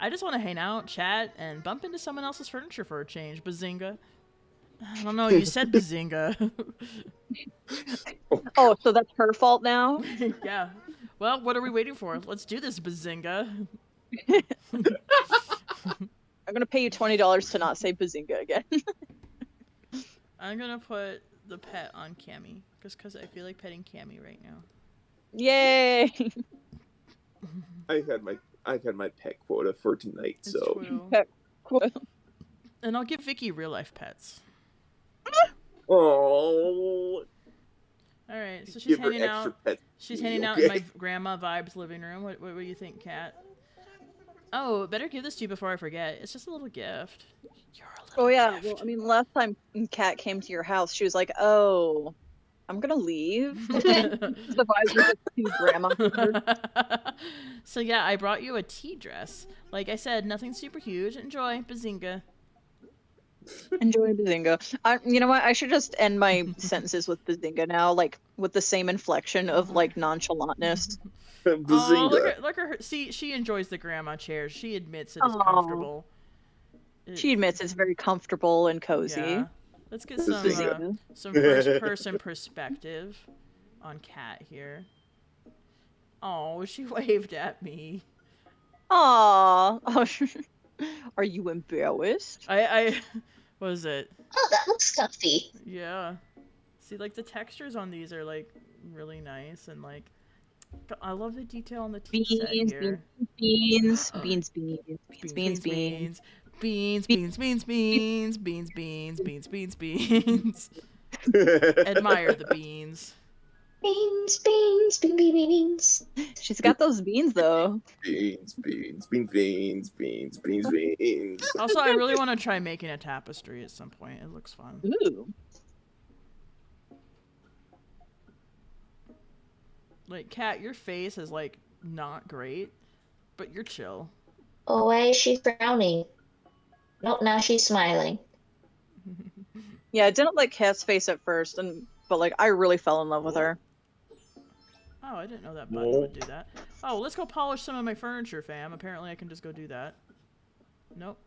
I just want to hang out, chat, and bump into someone else's furniture for a change. Bazinga. I don't know, you said bazinga. Oh, so that's her fault now? Yeah. Well, what are we waiting for? Let's do this, bazinga. I'm gonna pay you $20 to not say bazinga again. I'm gonna put the pet on Cammy, just because I feel like petting Cammy right now. Yay! I've had my pet quota for tonight, It's so true. Pet quota. And I'll give Vicky real life pets. oh, Alright, so she's give her hanging extra out. pets. She's hanging out in my grandma vibes living room. What do you think, Kat? Oh, better give this to you before I forget. It's just a little gift. You're a little Oh yeah, gift. well, I mean, last time Kat came to your house, she was like, "Oh, I'm gonna leave." The vibes were just too grandma. So yeah, I brought you a tea dress. Like I said, nothing super huge. Enjoy, bazinga. Enjoy bazinga. You know what? I should just end my sentences with bazinga now, like with the same inflection of like nonchalantness. Oh, look at her. See, she enjoys the grandma chair. She admits it is comfortable. She admits it's very comfortable and cozy. Yeah. Let's get Bazinga. some first person perspective on Kat here. Oh, she waved at me. Aww. Are you embarrassed? I what is it? Oh, that looks comfy. Yeah. See, like the textures on these are like really nice, and like I love the detail on the tea set here. Beans. Admire the beans. Beans. She's got those beans though. Beans. Also, I really want to try making a tapestry at some point. It looks fun. Ooh. Like, Kat, your face is like not great, but you're chill. Oh, why is she frowning? Nope, now she's smiling. Yeah, I didn't like Kat's face at first, but like I really fell in love with her. Oh, I didn't know that button would do that. Oh, let's go polish some of my furniture, fam. Apparently I can just go do that. Nope.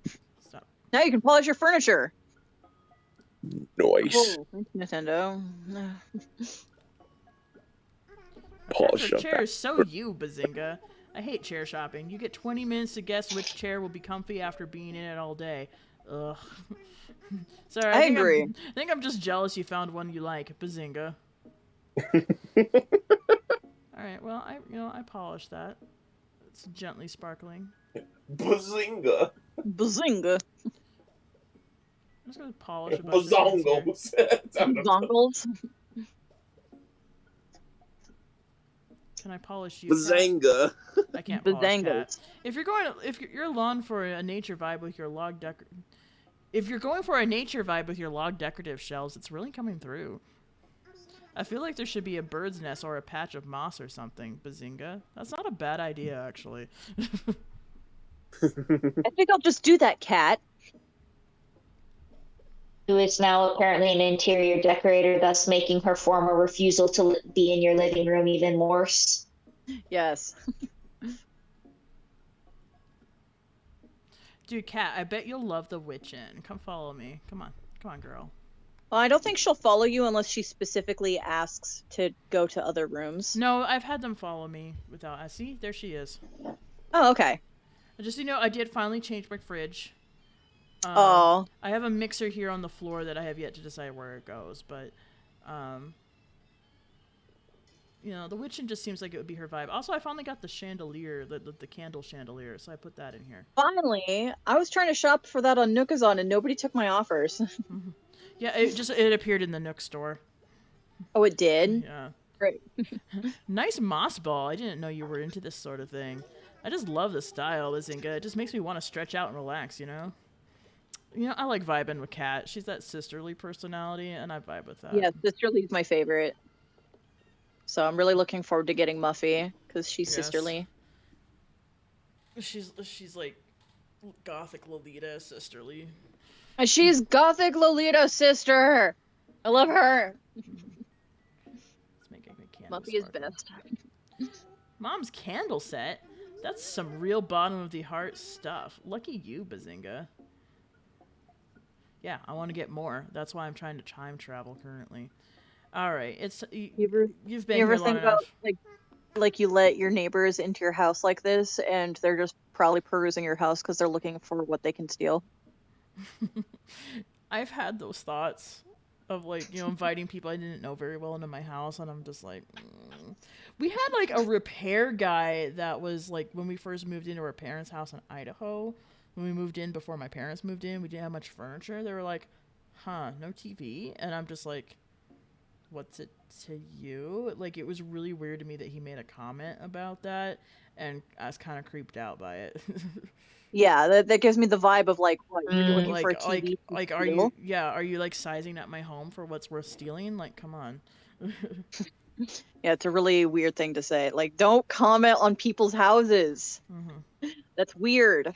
Stop. Now you can polish your furniture. Nice. Oh, thanks, Nintendo. Polish Your up chair is so you, bazinga. I hate chair shopping. You get 20 minutes to guess which chair will be comfy after being in it all day. Ugh. Sorry, I agree. I think I'm just jealous you found one you like, bazinga. Alright, well, I polished that. It's gently sparkling. Bazinga. Bazinga. I'm just gonna polish a bunch of things here. Bazongles. Can I polish you? Bazanga. I can't polish Kat. Bazangos. If you're lawn for a nature vibe with your log if you're going for a nature vibe with your log decorative shelves, it's really coming through. I feel like there should be a bird's nest or a patch of moss or something, bazinga. That's not a bad idea, actually. I think I'll just do that, Kat. Who is now apparently an interior decorator, thus making her former refusal to be in your living room even worse. Yes. Dude, Kat, I bet you'll love the witch inn. Come follow me. Come on, girl. Well, I don't think she'll follow you unless she specifically asks to go to other rooms. No, I've had them follow me without. See, there she is. Oh, okay. Just so you know, I did finally change my fridge. Oh. I have a mixer here on the floor that I have yet to decide where it goes, but, you know, the witch inn just seems like it would be her vibe. Also, I finally got the chandelier, the candle chandelier, so I put that in here. Finally, I was trying to shop for that on Nookazon and nobody took my offers. Yeah, it appeared in the Nook store. Oh, it did? Yeah. Great. Nice moss ball. I didn't know you were into this sort of thing. I just love the style, Bazinga. It just makes me want to stretch out and relax, you know? You know, I like vibing with Kat. She's that sisterly personality, and I vibe with that. Yeah, sisterly's my favorite. So I'm really looking forward to getting Muffy, because she's sisterly. She's like gothic Lolita sisterly. She's gothic Lolita sister! I love her! Let's make a candle Muffy is best. Mom's candle set? That's some real bottom of the heart stuff. Lucky you, Bazinga. Yeah, I want to get more. That's why I'm trying to time travel currently. All right, you've been You here ever long think enough. about like you let your neighbors into your house like this, and they're just probably perusing your house because they're looking for what they can steal? I've had those thoughts of like, you know, inviting people I didn't know very well into my house, and I'm just like, We had like a repair guy that was like when we first moved into our parents' house in Idaho. When we moved in before my parents moved in, we didn't have much furniture. They were like, "Huh, no TV," and I'm just like, "What's it to you?" Like, it was really weird to me that he made a comment about that, and I was kind of creeped out by it. Yeah, that gives me the vibe of like, what, you're looking for a TV like, to are steal? you like sizing up my home for what's worth stealing? Like, come on. Yeah, it's a really weird thing to say. Like, don't comment on people's houses. That's weird.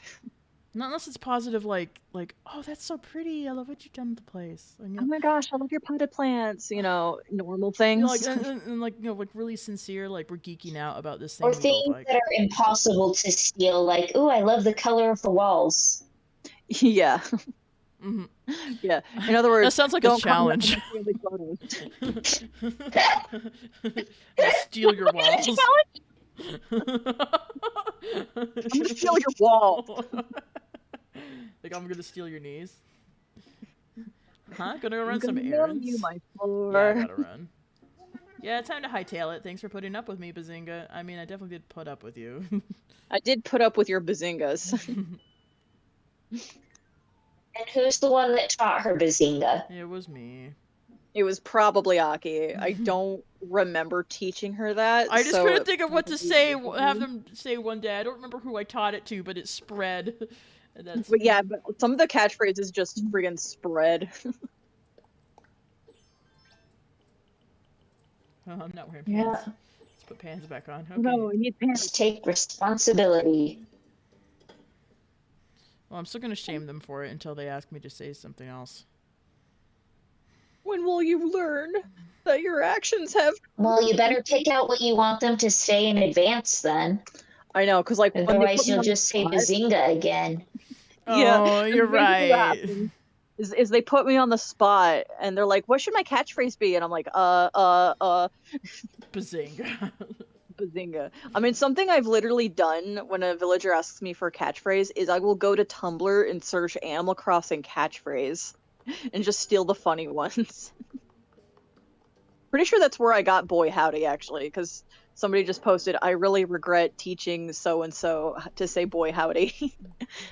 Not unless it's positive, like, oh, that's so pretty. I love what you've done with the place. And, you Oh know, my gosh, I love your potted plants. Normal you know, like, things. and like, you know, like really sincere, like we're geeking out about this thing Or we both things like. that are impossible to steal, like, ooh, I love the color of the walls. Yeah. Yeah. In other words, That sounds like a don't comment challenge. on my family photos. I'll steal your walls. I'm gonna steal your wall. Like, I'm gonna steal your knees. Huh? Gonna go run I'm some gonna mail errands? you my floor. Yeah, I gotta run. Yeah, time to hightail it. Thanks for putting up with me, Bazinga. I mean, I definitely did put up with you. I did put up with your bazingas. And who's the one that taught her Bazinga? It was me. It was probably Aki. I don't remember teaching her that. I just so couldn't it think of what to probably say. wasn't Have me. them say one day. I don't remember who I taught it to, but it spread. And that's. But yeah, but some of the catchphrases just friggin' spread. Oh, I'm not wearing Yeah. pants. Let's put pants back on. Okay. No, I need pants. Just take responsibility. Well, I'm still gonna shame them for it until they ask me to say something else. When will you learn that your actions have... Well, you better pick out what you want them to say in advance then. I know, because like when they put Otherwise, me you'll on the just say spot... Bazinga again. Yeah, Oh, you're and basically what right. happens is they put me on the spot and they're like, what should my catchphrase be? And I'm like, Bazinga. Bazinga. I mean, something I've literally done when a villager asks me for a catchphrase is I will go to Tumblr and search Animal Crossing catchphrase and just steal the funny ones. Pretty sure that's where I got boy howdy, actually, because somebody just posted, I really regret teaching so-and-so to say boy howdy.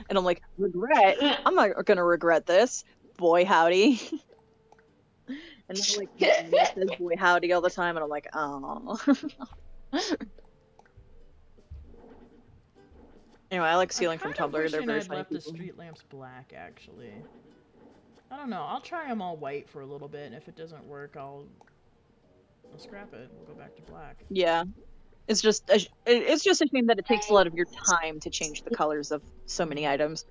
And I'm like, regret? I'm not gonna regret this. Boy howdy. And then like, it says boy howdy all the time, and I'm like, oh. Anyway, I like stealing from Tumblr. They're very I'd funny left the people. street lamps black, actually. I don't know. I'll try them all white for a little bit, and if it doesn't work, I'll scrap it. We'll go back to black. Yeah. It's just a shame that it takes a lot of your time to change the colors of so many items.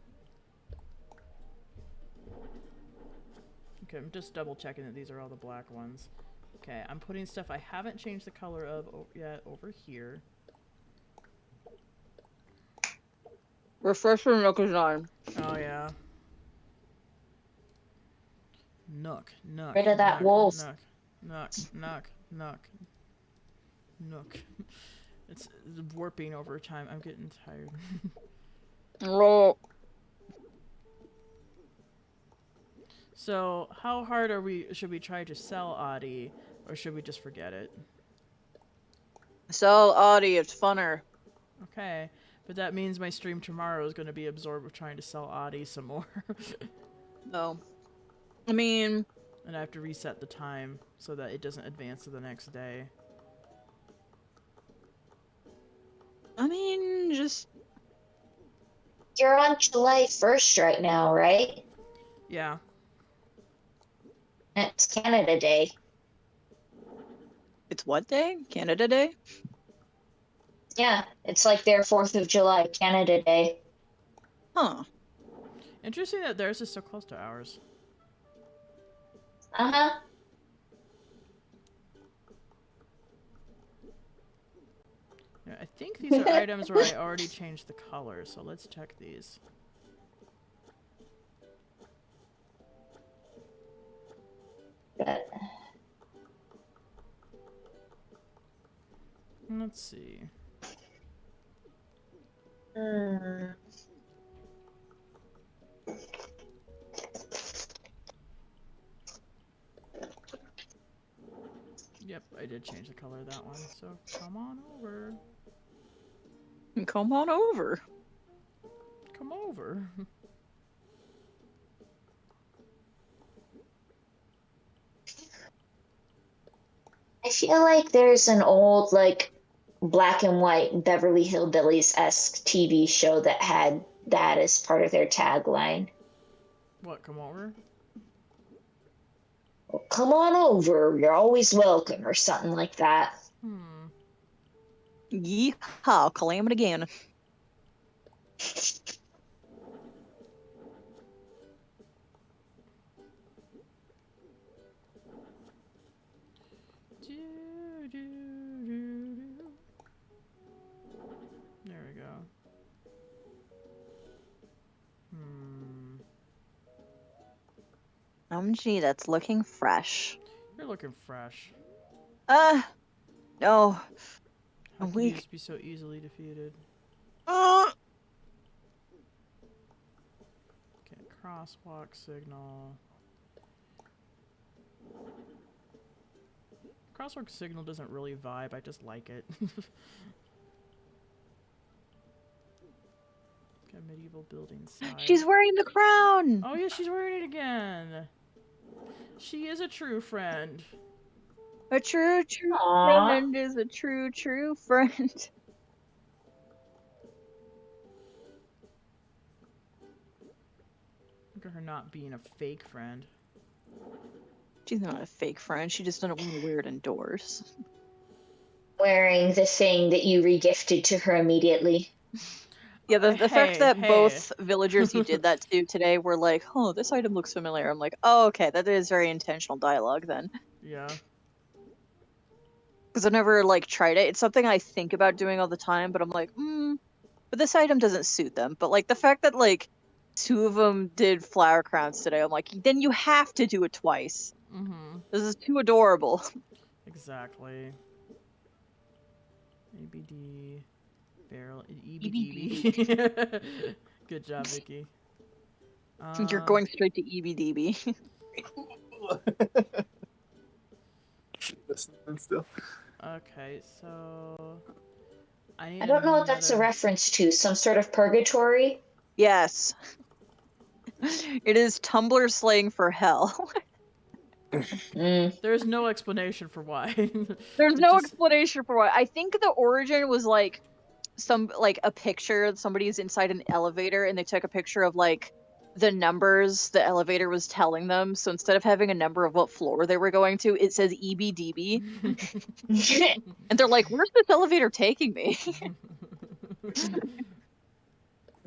Okay, I'm just double checking that these are all the black ones. Okay, I'm putting stuff I haven't changed the color of yet over here. Refresher Nook is on. Oh, yeah. Nook. Rid of that wolf. Nook. It's warping over time. I'm getting tired. Roll. So, how hard should we try to sell Audie, or should we just forget it? Sell Audie, it's funner. Okay, but that means my stream tomorrow is going to be absorbed with trying to sell Audie some more. No. I mean... And I have to reset the time so that it doesn't advance to the next day. I mean, just... You're on July 1st right now, right? Yeah. It's Canada Day. It's what day? Canada Day? Yeah, it's like their 4th of July, Canada Day. Huh. Interesting that theirs is so close to ours. Yeah, I think these are items where I already changed the color, so let's check these. Let's see. Yep, I did change the color of that one, so come on over. Come on over. Come over. I feel like there's an old, like, black and white Beverly Hillbillies-esque TV show that had that as part of their tagline. What, come over? Come on over, you're always welcome, or something like that. Yeehaw, claim it again. There we go. Gee, that's looking fresh. You're looking fresh. No. How I'm could you weak. just be so easily defeated? Uh. Okay, crosswalk signal. Crosswalk signal doesn't really vibe, I just like it. Okay, medieval building side. She's wearing the crown! Oh yeah, she's wearing it again! She is a true friend. A true Aw. friend is a true friend. Look at her not being a fake friend. She's not a fake friend, she just doesn't want to wear it indoors. Wearing the thing that you regifted to her immediately. Yeah, the fact that hey. both villagers you did that to today were like, oh, this item looks familiar. I'm like, oh, okay, that is very intentional dialogue then. Yeah. Because I've never, like, tried it. It's something I think about doing all the time, but I'm like, but this item doesn't suit them. But, like, the fact that, like, two of them did flower crowns today, I'm like, then you have to do it twice. Mm-hmm. This is too adorable. Exactly. ABD. Barrel. EBDB. Good job, Vicky. You're going straight to EBDB. Listening still. Okay, so I I don't know what that's a reference to. Some sort of purgatory? Yes. It is Tumblr slang for hell. There's no explanation for why. There's no explanation for why. I think the origin was like a picture. Somebody's inside an elevator and they took a picture of like the numbers the elevator was telling them. So instead of having a number of what floor they were going to, it says EBDB. And they're like, where's this elevator taking me?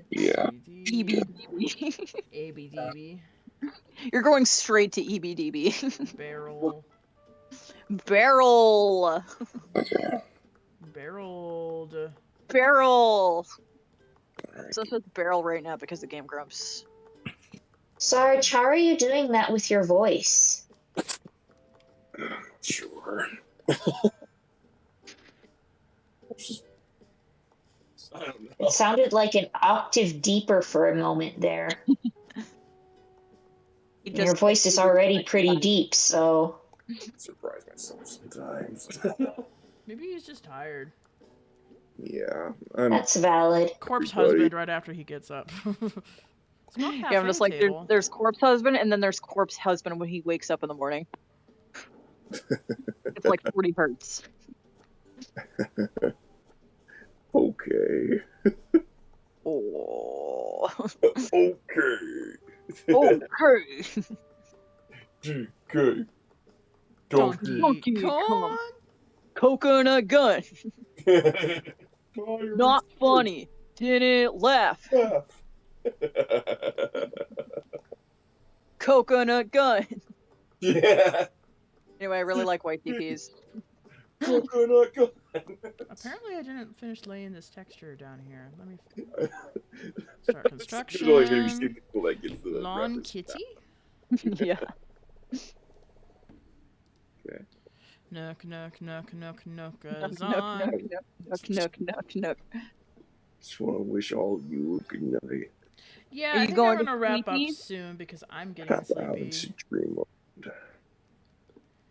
Yeah. EBDB. ABDB. You're going straight to EBDB. Barrel. Barrel. Okay. Barreled. Barrel. So it's with barrel right now because the game grumps. Sarge, how are you doing that with your voice? Sure. I don't know. It sounded like an octave deeper for a moment there. Your voice is already pretty deep, so... Surprise myself sometimes. Maybe he's just tired. Yeah. That's valid. Corpse Everybody. husband right after he gets up. It's not Yeah, I'm just like, there's corpse husband, and then there's corpse husband when he wakes up in the morning. It's like 40 hertz. Okay. Oh. Okay. Okay. DK. Donkey Kong. Coconut gun. Not funny. Didn't laugh. Coconut gun. Yeah. Anyway, I really like white DPs. Coconut gun. Apparently, I didn't finish laying this texture down here. Let me start construction. There's always gonna be some people that gets the Lawn reference. kitty. Yeah. Okay. Nook, nook, nook, nook, nook, Nook, on. nook. Just want to wish all of you a good night. Yeah, Are I you think going I'm to gonna wrap up sleepy? soon because I'm getting Tap out sleepy. into dreamland.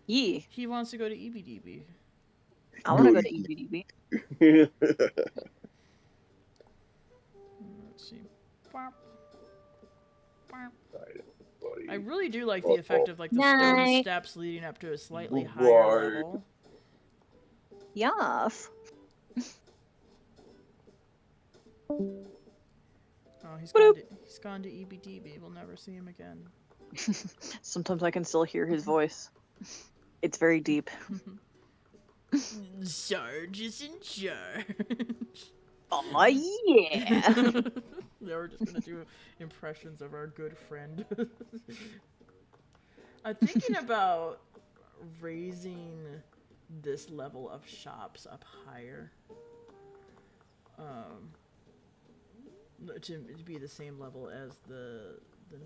Yee. He wants to go to EBDB. I want to go to EBDB. Let's see. Barp. Barp. Night, everybody. I really do like the effect of like the stone Night. steps leading up to a slightly Right. higher level. Yes. Oh, he's gone to EBDB. We'll never see him again. Sometimes I can still hear his voice. It's very deep. Sarge is in charge. Oh yeah. Yeah, we're just gonna do impressions of our good friend. I'm thinking about raising this level of shops up higher. To be the same level as the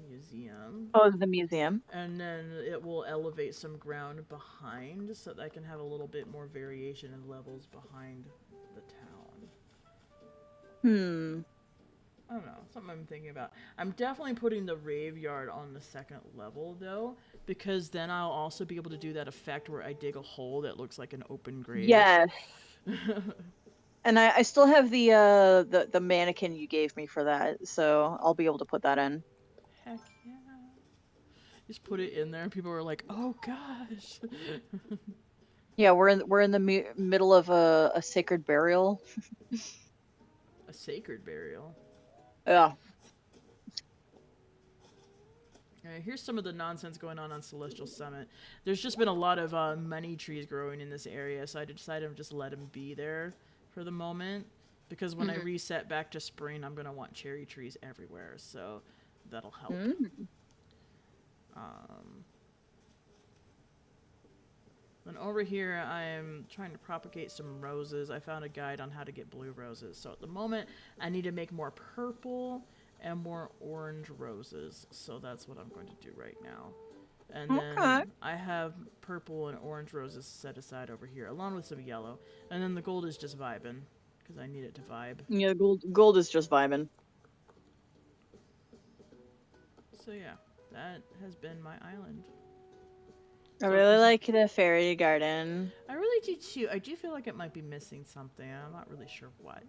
museum. Oh, the museum. And then it will elevate some ground behind so that I can have a little bit more variation in levels behind the town. I don't know, something I'm thinking about. I'm definitely putting the rave yard on the second level though, because then I'll also be able to do that effect where I dig a hole that looks like an open grave. Yes. And I still have the mannequin you gave me for that, so I'll be able to put that in. Heck yeah. Just put it in there and people were like, oh gosh. Yeah, we're in the middle of a sacred burial. A sacred burial? Yeah. Here's some of the nonsense going on Celestial Summit. There's just been a lot of money trees growing in this area, so I decided to just let them be there for the moment. Because when I reset back to spring, I'm going to want cherry trees everywhere, so that'll help. Then over here, I'm trying to propagate some roses. I found a guide on how to get blue roses. So at the moment, I need to make more purple and more orange roses. So that's what I'm going to do right now. And then I have purple and orange roses set aside over here, along with some yellow. And then the gold is just vibin', because I need it to vibe. Yeah, gold is just vibing. So yeah, that has been my island. I really like the fairy garden. I really do too. I do feel like it might be missing something. I'm not really sure what.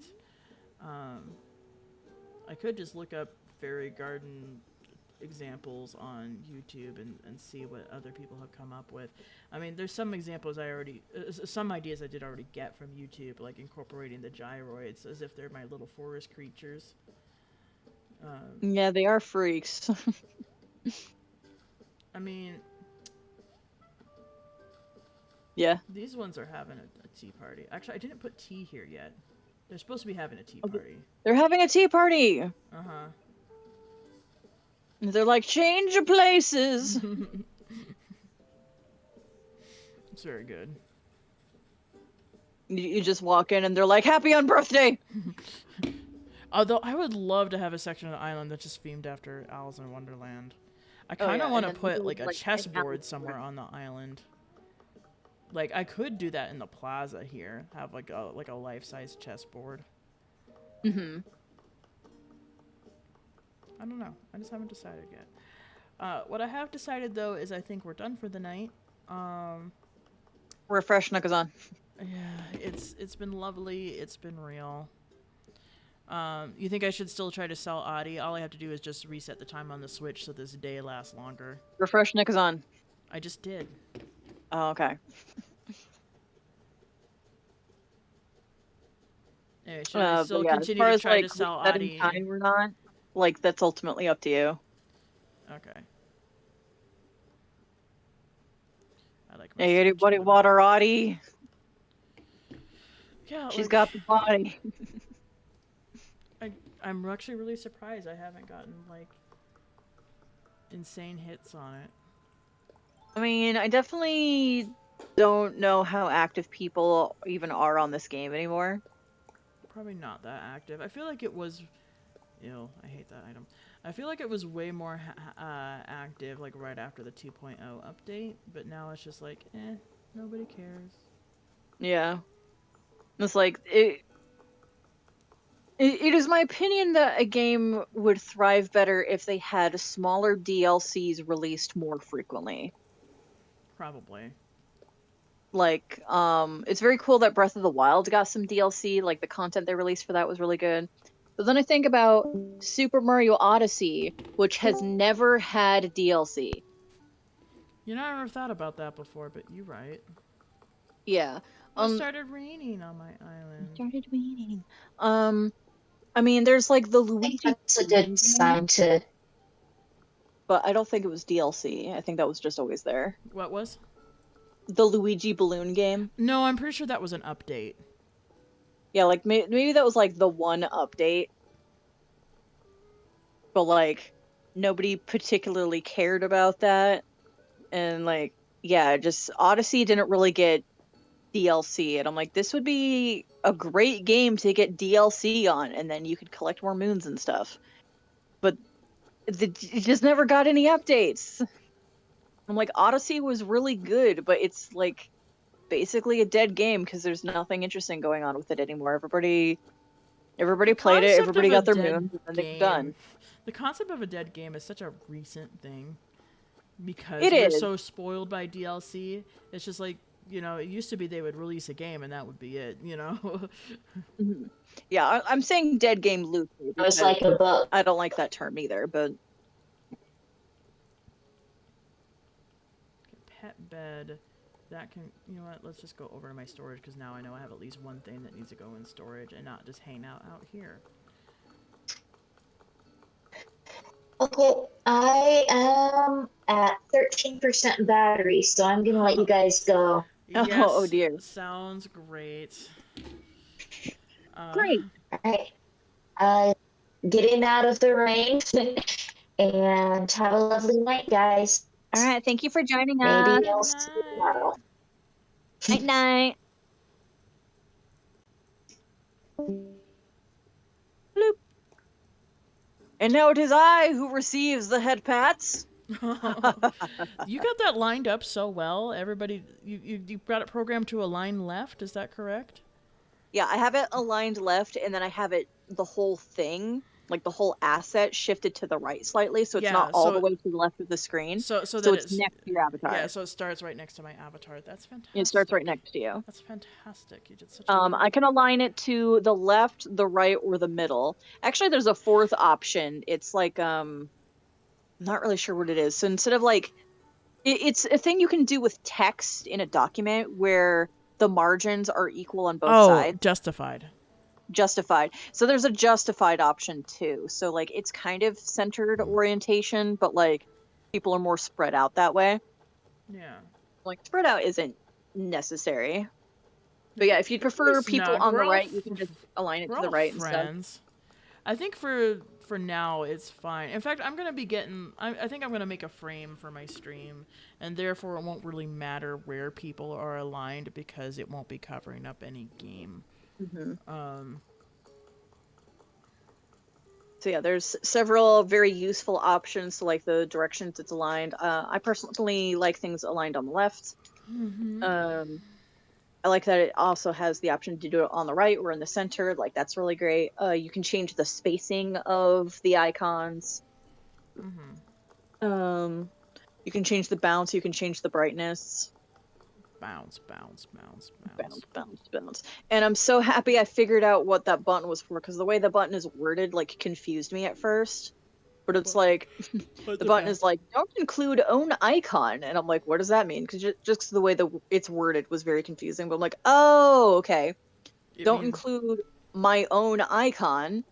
I could just look up fairy garden examples on YouTube and see what other people have come up with. I mean, there's some examples some ideas I did already get from YouTube, like incorporating the gyroids as if they're my little forest creatures. Yeah, they are freaks. I mean... Yeah. These ones are having a tea party. Actually, I didn't put tea here yet. They're supposed to be having a tea party. They're having a tea party! Uh-huh. They're like, change your places! It's very good. You just walk in and they're like, happy on birthday! Although, I would love to have a section of the island that's just themed after Alice in Wonderland. I kind of want to put, like, a chessboard somewhere on the island. Like, I could do that in the plaza here. Have, like a life-size chessboard. I don't know. I just haven't decided yet. What I have decided, though, is I think we're done for the night. Refresh Nakazan. Yeah, it's been lovely. It's been real. You think I should still try to sell Adi? All I have to do is just reset the time on the Switch so this day lasts longer. Refresh Nakazan. I just did. Oh, okay. Anyway, should I still continue as far to as, try like, to sell resetting Adi? time or not, like, that's ultimately up to you. Okay. I like my Hey, anybody Switch. water Audie? Yeah, She's like, got the body. I'm actually really surprised I haven't gotten, like, insane hits on it. I mean, I definitely don't know how active people even are on this game anymore. Probably not that active. I feel like it was... Ew, I hate that item. I feel like it was way more active, like, right after the 2.0 update. But now it's just like, nobody cares. Yeah. It's like, it is my opinion that a game would thrive better if they had smaller DLCs released more frequently. Probably. Like, it's very cool that Breath of the Wild got some DLC. Like, the content they released for that was really good. But then I think about Super Mario Odyssey, which has never had DLC. You know, I never thought about that before, but you're right. Yeah. It started raining on my island. It started raining. I mean, there's like the Luigi. That's a good sign to. But I don't think it was DLC. I think that was just always there. What was? The Luigi balloon game. No, I'm pretty sure that was an update. Yeah, like maybe that was like the one update. But like nobody particularly cared about that. And like, yeah, just Odyssey didn't really get DLC. And I'm like, this would be a great game to get DLC on, and then you could collect more moons and stuff. But it just never got any updates. I'm like, Odyssey was really good, but it's like basically a dead game because there's nothing interesting going on with it anymore. Everybody played it, everybody got their moons, and they're done. The concept of a dead game is such a recent thing because It we're is. so spoiled by DLC. It's just like, you know, it used to be they would release a game and that would be it, you know? Mm-hmm. Yeah, I'm saying dead game loosely. It was like a book. I don't like that term either, but... Pet bed. That can... You know what? Let's just go over to my storage because now I know I have at least one thing that needs to go in storage and not just hang out here. Okay, I am at 13% battery, so I'm gonna let you guys go. Yes, oh dear. Sounds great. Great. Alright. Getting out of the rain and have a lovely night, guys. Alright, thank you for joining us. Maybe I'll see you tomorrow. Night night. Bloop. And now it is I who receives the head pats. You got that lined up so well. Everybody, you got it programmed to align left. Is that correct? Yeah, I have it aligned left, and then I have it the whole thing, like the whole asset, shifted to the right slightly, so it's not all the way to the left of the screen. So it's next to your avatar. Yeah, so it starts right next to my avatar. That's fantastic. It starts right next to you. That's fantastic. You did such a good I can align it to the left, the right, or the middle. Actually, there's a fourth option. It's like, I'm not really sure what it is. So instead of like, it's a thing you can do with text in a document where the margins are equal on both sides. Justified. Justified. So there's a justified option too. So like it's kind of centered orientation, but like people are more spread out that way. Yeah. Like spread out isn't necessary. But yeah, if you prefer people on the right, you can just align it to the right instead. I think for now it's fine. In fact, I'm gonna be getting. I think I'm gonna make a frame for my stream, and therefore it won't really matter where people are aligned because it won't be covering up any game. Mm-hmm. So yeah, there's several very useful options to like the directions it's aligned. I personally like things aligned on the left. Mm-hmm. I like that it also has the option to do it on the right or in the center. Like, that's really great. You can change the spacing of the icons. Mm-hmm. You can change the bounce. You can change the brightness. Bounce, bounce, bounce, bounce. Bounce, bounce, bounce. And I'm so happy I figured out what that button was for, because the way the button is worded, like, confused me at first. But it's like, the button is like, don't include own icon. And I'm like, what does that mean? Because just the way it's worded was very confusing. But I'm like, oh, okay. Don't include my own icon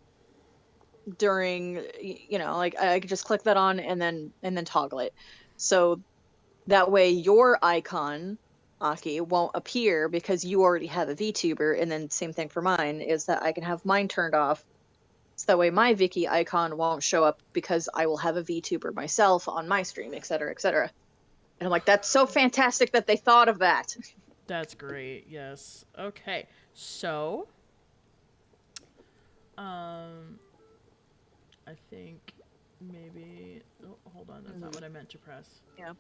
during, you know, like, I could just click that on and then toggle it. So that way your icon, Aki, won't appear because you already have a VTuber. And then same thing for mine, is that I can have mine turned off. So that way my Vicky icon won't show up because I will have a VTuber myself on my stream, etc., etc. And I'm like, that's so fantastic that they thought of that. That's great. Yes. Okay. So, I think maybe. Oh, hold on. That's not what I meant to press. Yeah.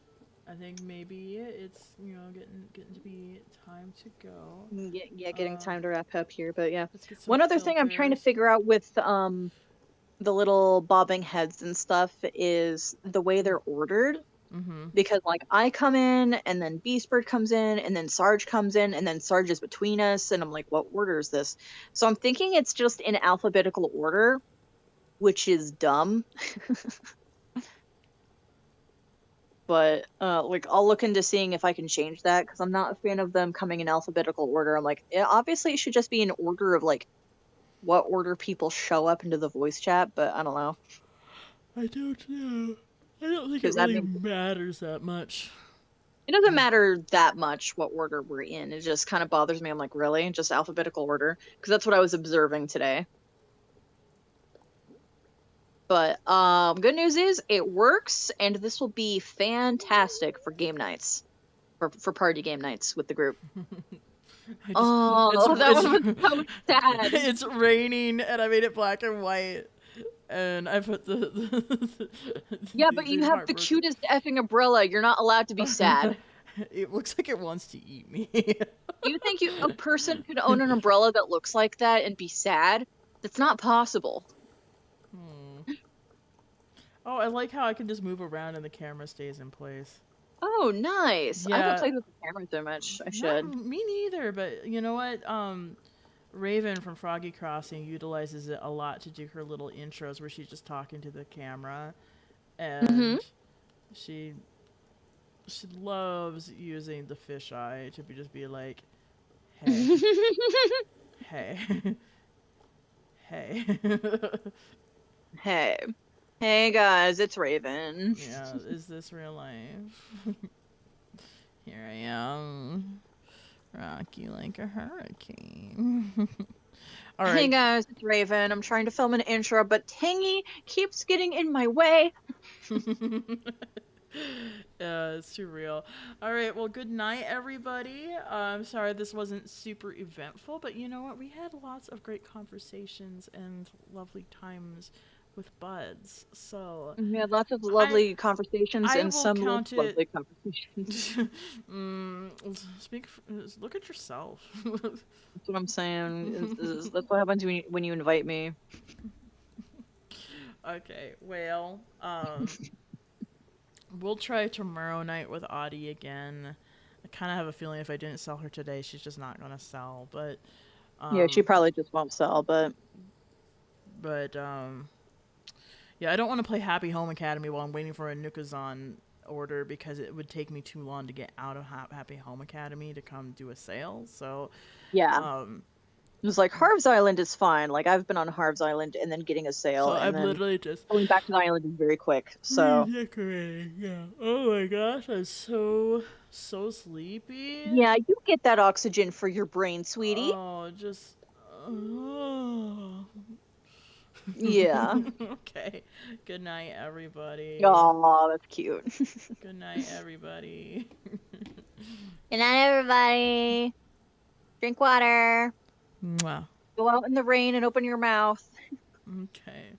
I think maybe it's getting to be time to go. Yeah, getting time to wrap up here, but yeah. Let's get some One other thing I'm trying to filters. figure out with the little bobbing heads and stuff is the way they're ordered. Mm-hmm. Because like I come in and then Beastbird comes in and then Sarge comes in and then Sarge is between us and I'm like, what order is this? So I'm thinking it's just in alphabetical order, which is dumb. But like I'll look into seeing if I can change that because I'm not a fan of them coming in alphabetical order. I'm like, yeah, obviously it should just be in order of like what order people show up into the voice chat, but I don't know. I don't know. I don't think it that really means- matters that much. It doesn't matter that much what order we're in. It just kind of bothers me. I'm like, really? Just alphabetical order? Because that's what I was observing today. But good news is it works, and this will be fantastic for game nights, for party game nights with the group. That one was so sad. It's raining, and I made it black and white, and I put the yeah, but you have the cutest effing umbrella. You're not allowed to be sad. It looks like it wants to eat me. You think a person could own an umbrella that looks like that and be sad? That's not possible. Oh, I like how I can just move around and the camera stays in place. Oh, nice. I Yeah. haven't played with the camera so much. I should. Me neither, but you know what? Raven from Froggy Crossing utilizes it a lot to do her little intros where she's just talking to the camera. And she loves using the fisheye to just be like, hey. Hey. Hey. Hey. Hey guys, it's Raven. Yeah, is this real life? Here I am. Rocky like a hurricane. All right. Hey guys, it's Raven. I'm trying to film an intro, but Tangy keeps getting in my way. It's too real. All right, well, good night, everybody. I'm sorry this wasn't super eventful, but you know what? We had lots of great conversations and lovely times with buds. So We had lots of lovely conversations I and will some count lovely conversations. Look at yourself. That's what I'm saying. That's what happens when you invite me. Okay, well, we'll try tomorrow night with Audie again. I kind of have a feeling if I didn't sell her today, she's just not gonna sell. But Yeah, she probably just won't sell. But yeah, I don't want to play Happy Home Academy while I'm waiting for a Nukazon order because it would take me too long to get out of Happy Home Academy to come do a sale. So yeah, it was like Harv's Island is fine. Like I've been on Harv's Island and then getting a sale. So and I'm then literally just going back to the island is very quick. So redecorating. Yeah. Oh my gosh, I'm so sleepy. yeah, you get that oxygen for your brain, sweetie. Oh, just. Yeah. Okay. Good night, everybody. Oh, that's cute. Good night, everybody. Good night, everybody. Drink water. Mwah. Go out in the rain and open your mouth. Okay.